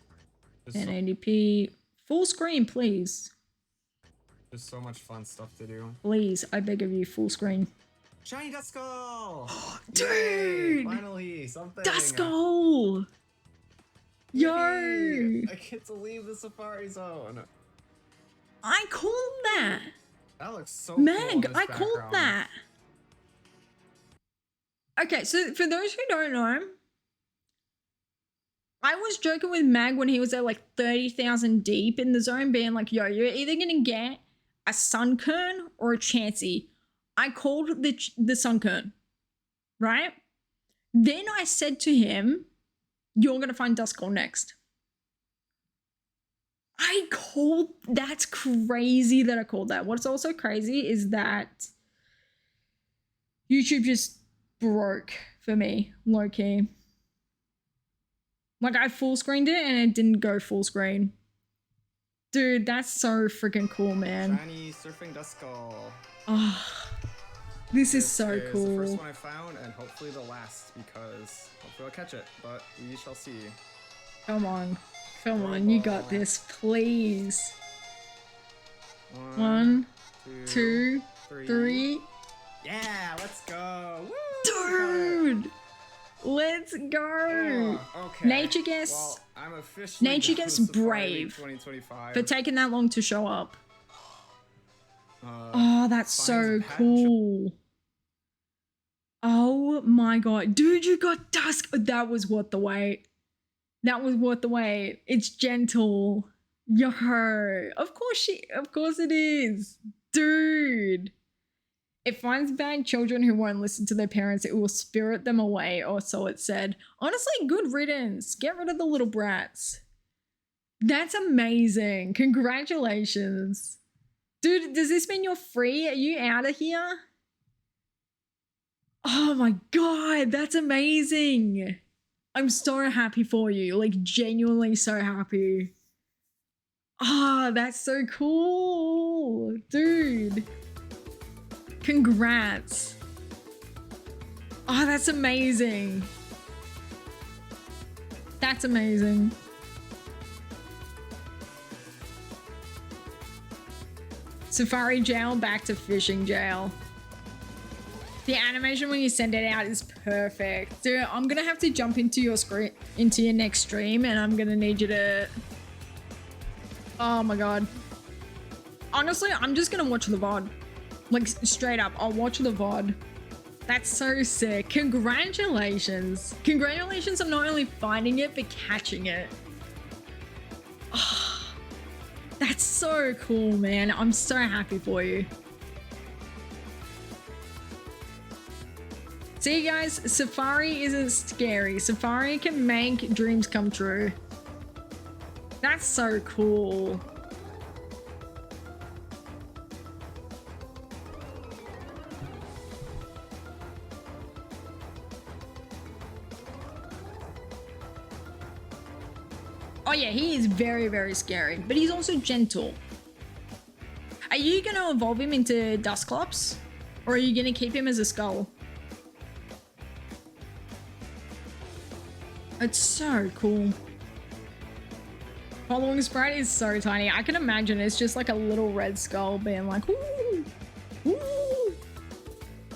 1080p, full screen, please. There's so much fun stuff to do. Please, I beg of you, full screen. Shiny Duskull! Dude! Yay, finally, something! Duskull! Yo! I get to leave the Safari Zone. I called that! That looks so Meg, cool in this I called background. that! Okay, so for those who don't know, I was joking with Mag when he was at like 30,000 deep in the zone, being like, yo, you're either gonna get a Sunkern or a Chansey. I called the Sunkern, right? Then I said to him, you're gonna find Duskull next. I called, that's crazy that I called that. What's also crazy is that YouTube just broke for me, low key. Like I full screened it and it didn't go full screen. Dude, that's so freaking cool, man. Shiny surfing dust skull. Oh, this is so cool. The first one I found, and hopefully the last, because hopefully I'll catch it, but we shall see. Come on. Come on, you got this, please. One, two, three. Yeah, let's go. Woo! Dude! Let's go! Okay. Nature gets... Well, I'm officially Nature gets brave 2025. for taking that long to show up. Oh, that's so cool. Oh my god. Dude, you got dusk. That was worth the wait. That was worth the wait. It's gentle. Yo. Of course it is. Dude. It finds bad children who won't listen to their parents. It will spirit them away, or so it said. Honestly, good riddance. Get rid of the little brats. That's amazing. Congratulations. Dude, does this mean you're free? Are you out of here? Oh my god, that's amazing. I'm so happy for you. Like, genuinely so happy. Ah, that's so cool. Dude. Congrats. Oh, that's amazing. That's amazing. Safari jail, back to fishing jail. The animation when you send it out is perfect. Dude, I'm gonna have to jump into your next stream, and I'm gonna need you to... Oh my god. Honestly, I'm just gonna watch the VOD. Like, straight up, I'll watch the VOD. That's so sick. Congratulations. Congratulations on not only finding it, but catching it. Oh, that's so cool, man. I'm so happy for you. See, guys, Safari isn't scary. Safari can make dreams come true. That's so cool. Oh yeah, he is very, very scary, but he's also gentle. Are you going to evolve him into Dusclops? Or are you going to keep him as a skull? It's so cool. Following Sprite is so tiny. I can imagine it's just like a little red skull being like, woo, woo.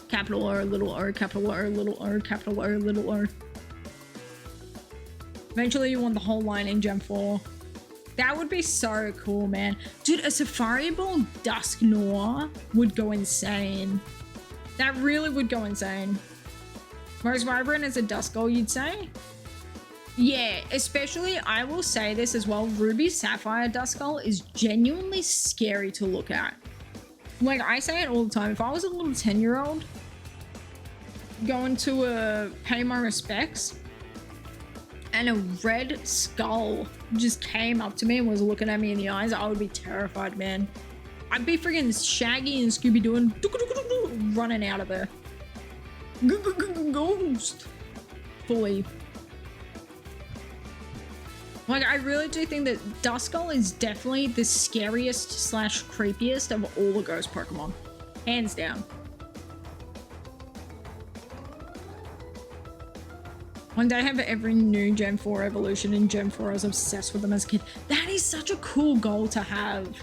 Capital O, little O, capital O, little O, capital O, little O. Eventually you want the whole line in Gen 4. That would be so cool, man. Dude, a Safari Ball Dusk Noir would go insane. That really would go insane. Most vibrant as a Duskull, you'd say? Yeah, especially, I will say this as well, Ruby Sapphire Duskull is genuinely scary to look at. Like, I say it all the time. If I was a little 10-year-old going to pay my respects, and a red skull just came up to me and was looking at me in the eyes, I would be terrified, man. I'd be freaking Shaggy and Scooby doing running out of there. Ghost. Fully. Like, I really do think that Duskull is definitely the scariest slash creepiest of all the ghost Pokemon. Hands down. One day I have every new Gen 4 evolution in Gen 4. I was obsessed with them as a kid. That is such a cool goal to have.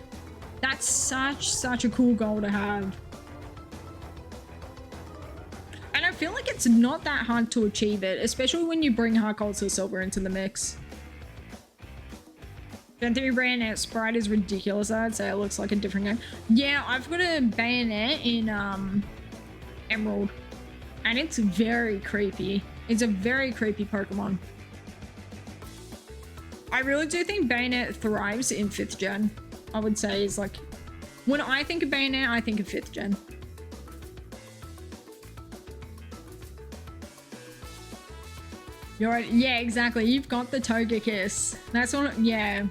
That's such a cool goal to have. And I feel like it's not that hard to achieve it, especially when you bring Heart Gold to Silver into the mix. Gen 3 Bayonet Sprite is ridiculous. I'd say it looks like a different game. Yeah, I've got a Bayonet in Emerald, and it's very creepy. It's a very creepy Pokemon. I really do think Bayonet thrives in 5th gen. I would say is like, when I think of Bayonet, I think of 5th gen. You're right. Yeah, exactly. You've got the Togekiss. That's what, yeah.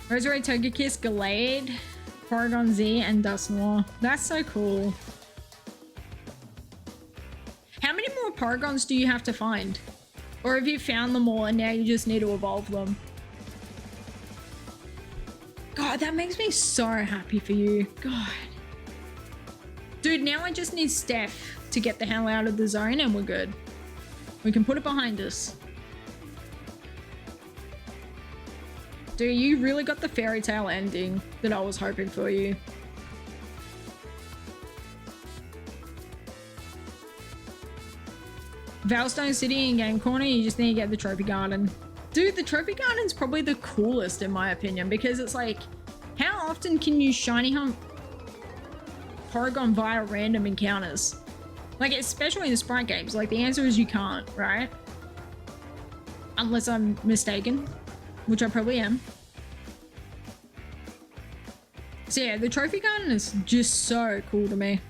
Roserade, Togekiss, Gallade, Porygon Z, and Dusknoir. That's so cool. many more Paragons do you have to find? Or have you found them all and now you just need to evolve them? God, that makes me so happy for you. God. Dude, now I just need Steph to get the hell out of the zone and we're good. We can put it behind us. Dude, you really got the fairy tale ending that I was hoping for you. Valstone City and Game Corner, you just need to get the Trophy Garden. Dude, the Trophy Garden's probably the coolest in my opinion because it's like, how often can you shiny hunt Paragon via random encounters? Like, especially in the Sprite games, like the answer is you can't, right? Unless I'm mistaken, which I probably am. So yeah, the Trophy Garden is just so cool to me.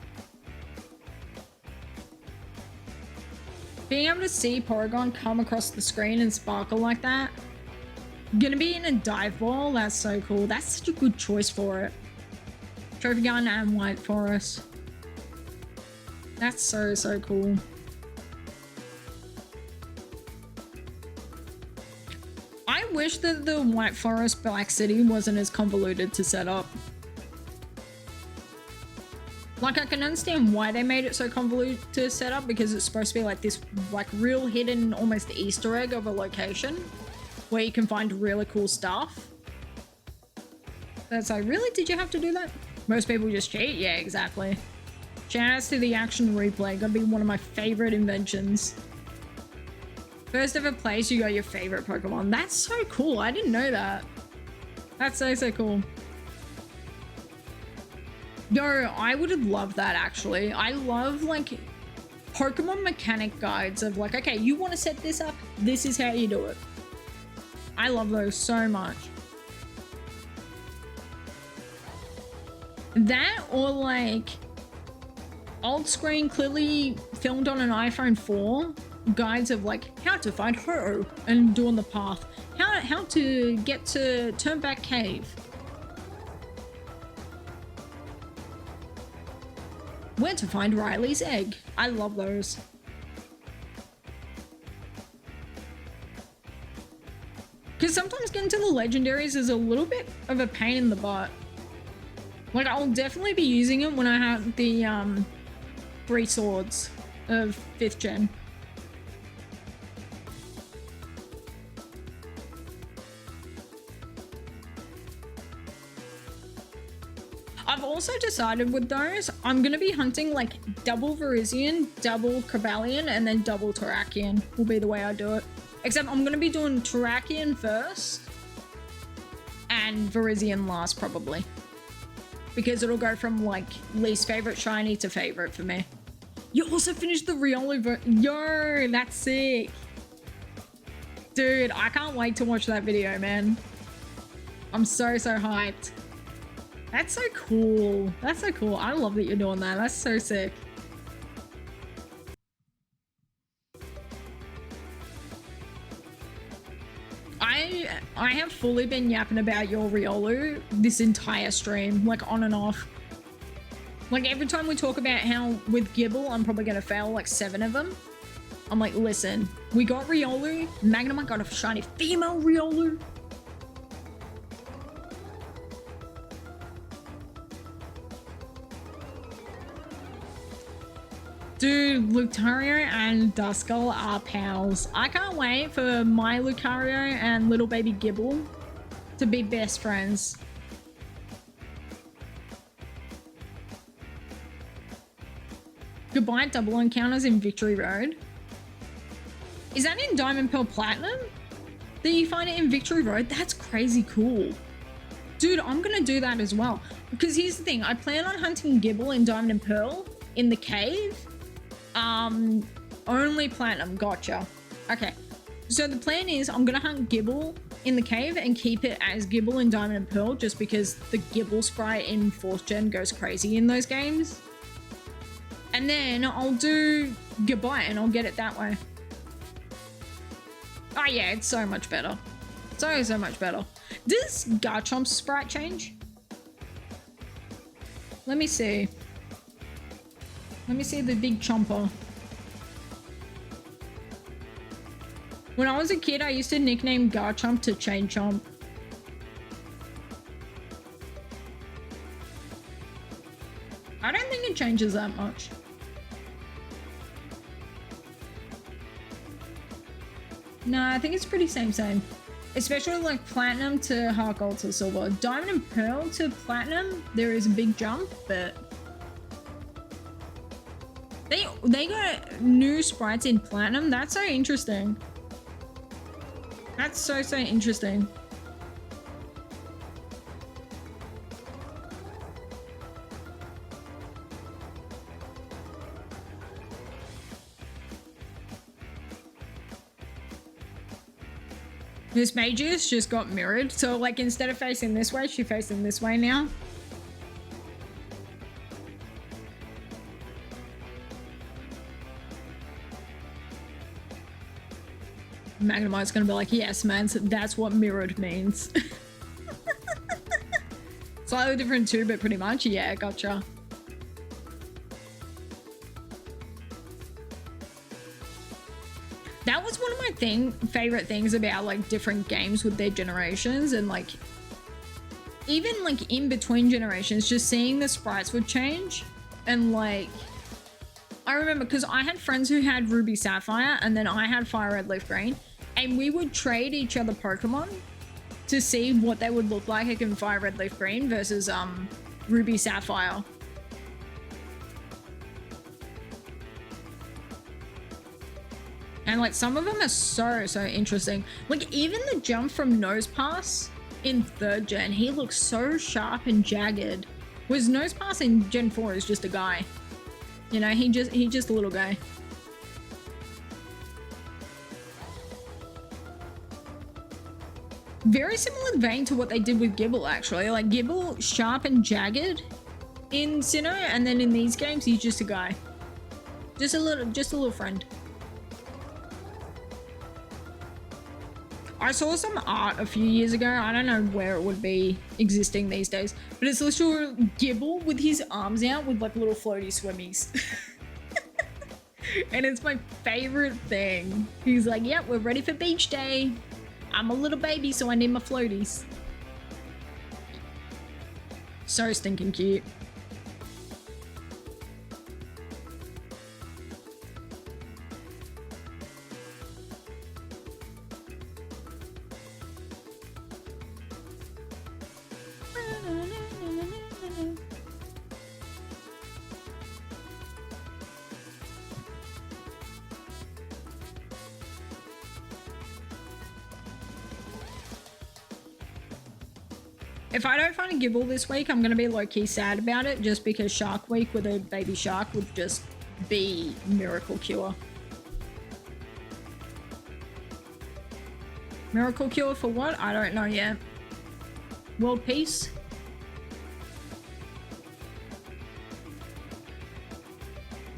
Being able to see Porygon come across the screen and sparkle like that. Gonna be in a dive ball, that's so cool. That's such a good choice for it. Trophy Garden and White Forest. That's so, so cool. I wish that the White Forest Black City wasn't as convoluted to set up. Like, I can understand why they made it so convoluted to set up because it's supposed to be like this, like, real hidden, almost Easter egg of a location where you can find really cool stuff. That's like, really? Did you have to do that? Most people just cheat? Yeah, exactly. Shoutouts to the action replay. Gotta be one of my favorite inventions. First ever place, you got your favorite Pokemon. That's so cool. I didn't know that. That's so, so cool. No, I would have loved that actually. I love like Pokemon mechanic guides of like, okay, you want to set this up, this is how you do it. I love those so much. That or like old screen clearly filmed on an iPhone 4 guides of like how to find Ho and doing the path. How to get to Turnback Cave. Where to find Riley's egg. I love those. Because sometimes getting to the legendaries is a little bit of a pain in the butt. Like, I'll definitely be using it when I have the 3 swords of 5th gen. I've also decided with those, I'm going to be hunting like double Virizion, double Cobalion, and then double Terrakion will be the way I do it. Except I'm going to be doing Terrakion first and Virizion last probably. Because it'll go from like least favorite shiny to favorite for me. You also finished the Riolu Yo, that's sick. Dude, I can't wait to watch that video, man. I'm so, so hyped. That's so cool. That's so cool. I love that you're doing that. That's so sick. I have fully been yapping about your Riolu this entire stream, like on and off. Like every time we talk about how with Gible, I'm probably gonna fail like 7 of them. I'm like, listen, we got Riolu, Magnemite got a shiny female Riolu. Dude, Lucario and Duskull are pals. I can't wait for my Lucario and little baby Gible to be best friends. Goodbye double encounters in Victory Road. Is that in Diamond Pearl Platinum? That you find it in Victory Road? That's crazy cool. Dude, I'm gonna do that as well. Because here's the thing, I plan on hunting Gible in Diamond and Pearl in the cave. Only Platinum, gotcha. Okay, so the plan is I'm gonna hunt Gible in the cave and keep it as Gible in Diamond and Pearl just because the Gible sprite in 4th gen goes crazy in those games. And then I'll do Goodbye and I'll get it that way. Oh yeah, it's so much better. So, so much better. Does Garchomp's sprite change? Let me see. Let me see the big chomper. When I was a kid, I used to nickname Garchomp to Chain Chomp. I don't think it changes that much. No, I think it's pretty same. Especially like platinum to heart gold to silver. Diamond and pearl to platinum, there is a big jump, but they got new sprites in platinum. That's so interesting. That's so interesting. Miss Mages just got mirrored. So like instead of facing this way, she's facing this way now. Magnemite's gonna be like, yes, man, so that's what mirrored means. Slightly different too, but pretty much. Yeah, gotcha. That was one of my favorite things about like different games with their generations, and like even like in between generations, just seeing the sprites would change. And like I remember because I had friends who had Ruby Sapphire and then I had Fire Red Leaf Green, and we would trade each other Pokemon to see what they would look like in Fire Red Leaf Green versus Ruby Sapphire. And like some of them are so interesting. Like even the jump from Nosepass in 3rd gen, he looks so sharp and jagged. Whereas Nosepass in Gen 4 is just a guy. You know, he's just a little guy. Very similar vein to what they did with Gible actually. Like Gible sharp and jagged in Sinnoh, and then in these games he's just a guy. Just a little friend. I saw some art a few years ago. I don't know where it would be existing these days, but it's literally Gible with his arms out with like little floaty swimmies. And it's my favorite thing. He's like, yep, we're ready for beach day. I'm a little baby, so I need my floaties. So stinking cute. If I don't find a Gible this week, I'm gonna be low-key sad about it, just because Shark Week with a baby shark would just be miracle cure. Miracle cure for what? I don't know yet. World peace?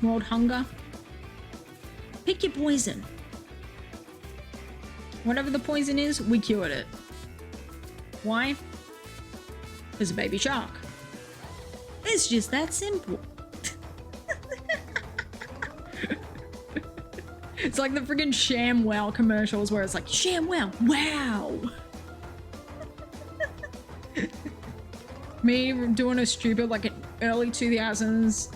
World hunger? Pick your poison. Whatever the poison is, we cured it. Why? As a baby shark. It's just that simple. It's like the freaking ShamWow commercials where it's like, ShamWow, wow. Me doing a stupid like an early 2000s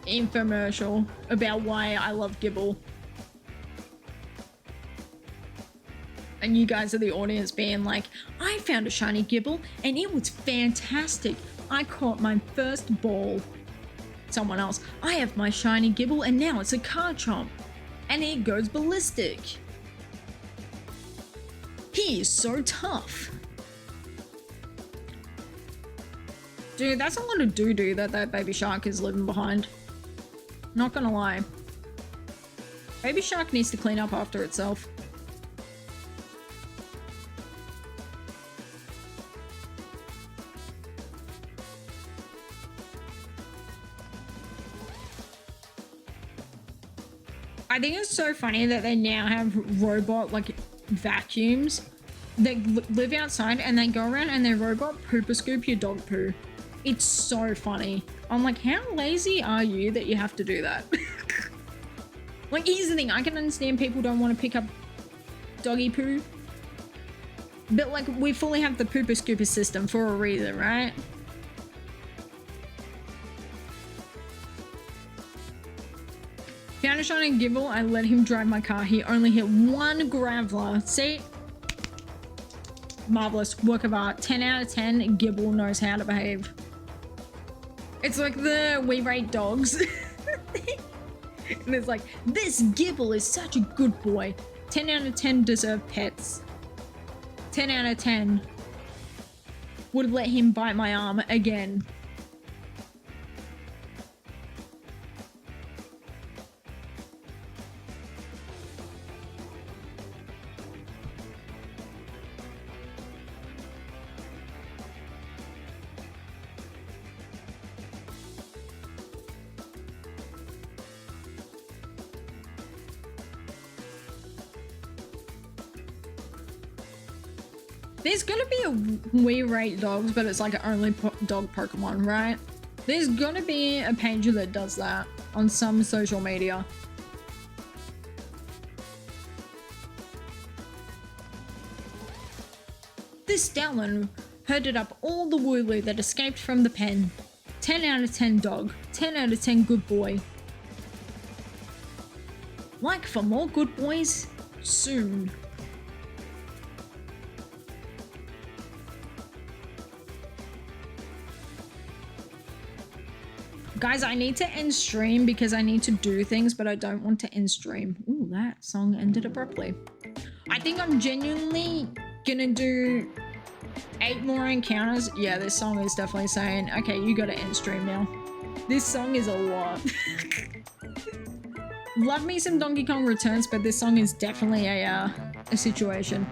infomercial about why I love Gible. And you guys are the audience being like, I found a shiny Gible and it was fantastic. I caught my first ball. Someone else, I have my shiny Gible and now it's a Garchomp. And it goes ballistic. He is so tough. Dude, that's a lot of doo-doo that baby shark is living behind. Not gonna lie. Baby shark needs to clean up after itself. I think it's so funny that they now have robot like vacuums that live outside and they go around and they robot pooper scoop your dog poo. It's so funny. I'm like, how lazy are you that you have to do that? Like, here's the thing, I can understand people don't want to pick up doggy poo. But like, we fully have the pooper scooper system for a reason, right? Found a shiny Gible, I let him drive my car. He only hit one graveler. See? Marvelous work of art. 10 out of 10, Gible knows how to behave. It's like the we rate dogs. And it's like, this Gible is such a good boy. 10 out of 10 deserve pets. 10 out of 10 would let him bite my arm again. There's gonna be a we rate dogs, but it's like an only dog Pokemon, right? There's gonna be a page that does that on some social media. This Stalin herded up all the Wooloo that escaped from the pen. 10 out of 10 dog, 10 out of 10 good boy. Like for more good boys? Soon. Guys, I need to end stream because I need to do things, but I don't want to end stream. Ooh, that song ended abruptly. I think I'm genuinely gonna do 8 more encounters. Yeah, this song is definitely saying, okay, you gotta end stream now. This song is a lot. Love me some Donkey Kong Returns, but this song is definitely a situation.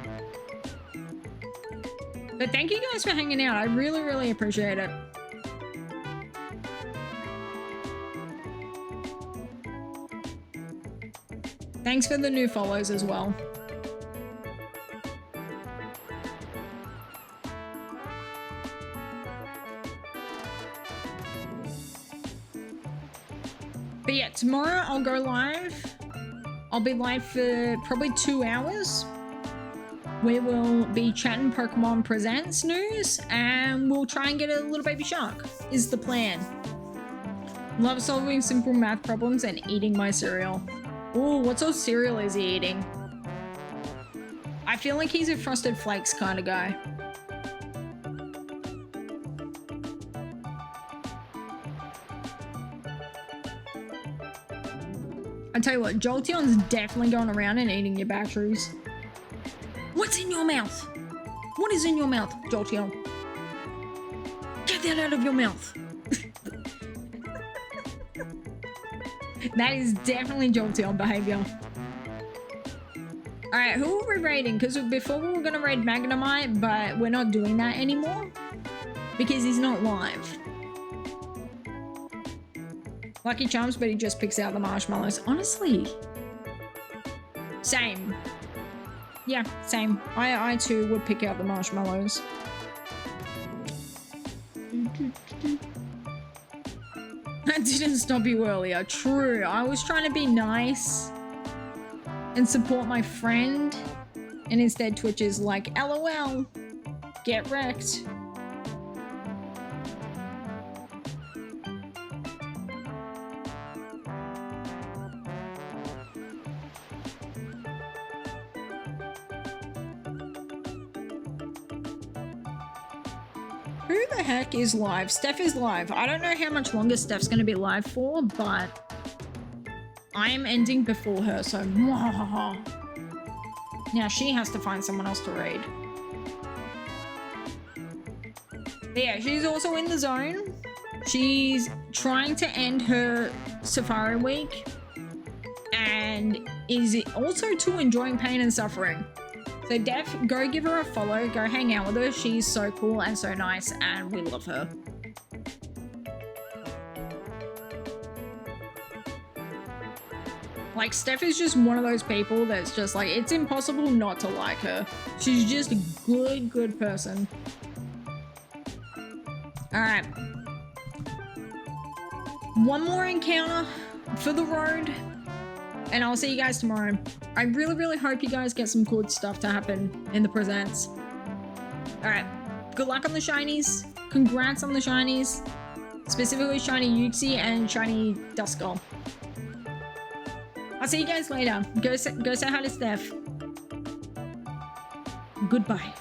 But thank you guys for hanging out. I really, really appreciate it. Thanks for the new follows as well. But yeah, tomorrow I'll go live. I'll be live for probably 2 hours. We will be chatting Pokemon Presents news and we'll try and get a little baby shark, is the plan. Love solving simple math problems and eating my cereal. Ooh, what sort of cereal is he eating? I feel like he's a Frosted Flakes kind of guy. I tell you what, Jolteon's definitely going around and eating your batteries. What's in your mouth? What is in your mouth, Jolteon? Get that out of your mouth. That is definitely Jolteon behavior. Alright, who are we raiding? Because before we were going to raid Magnemite, but we're not doing that anymore. Because he's not live. Lucky Charms, but he just picks out the marshmallows. Honestly. Same. Yeah, same. I too would pick out the marshmallows. I didn't stop you earlier. True. I was trying to be nice and support my friend, and instead Twitch is like, LOL, get wrecked. Who the heck is live? Steph is live. I don't know how much longer Steph's going to be live for, but I am ending before her, so now she has to find someone else to raid. But yeah, she's also in the zone. She's trying to end her Safari week and is also too enjoying pain and suffering. So Dev, go give her a follow, go hang out with her. She's so cool and so nice and we love her. Like, Steph is just one of those people that's just like, it's impossible not to like her. She's just a good, good person. All right. One more encounter for the road. And I'll see you guys tomorrow. I really hope you guys get some good stuff to happen in the presents. Alright. Good luck on the shinies. Congrats on the shinies. Specifically shiny Uxie and shiny Duskull. I'll see you guys later. Go say hi to Steph. Goodbye.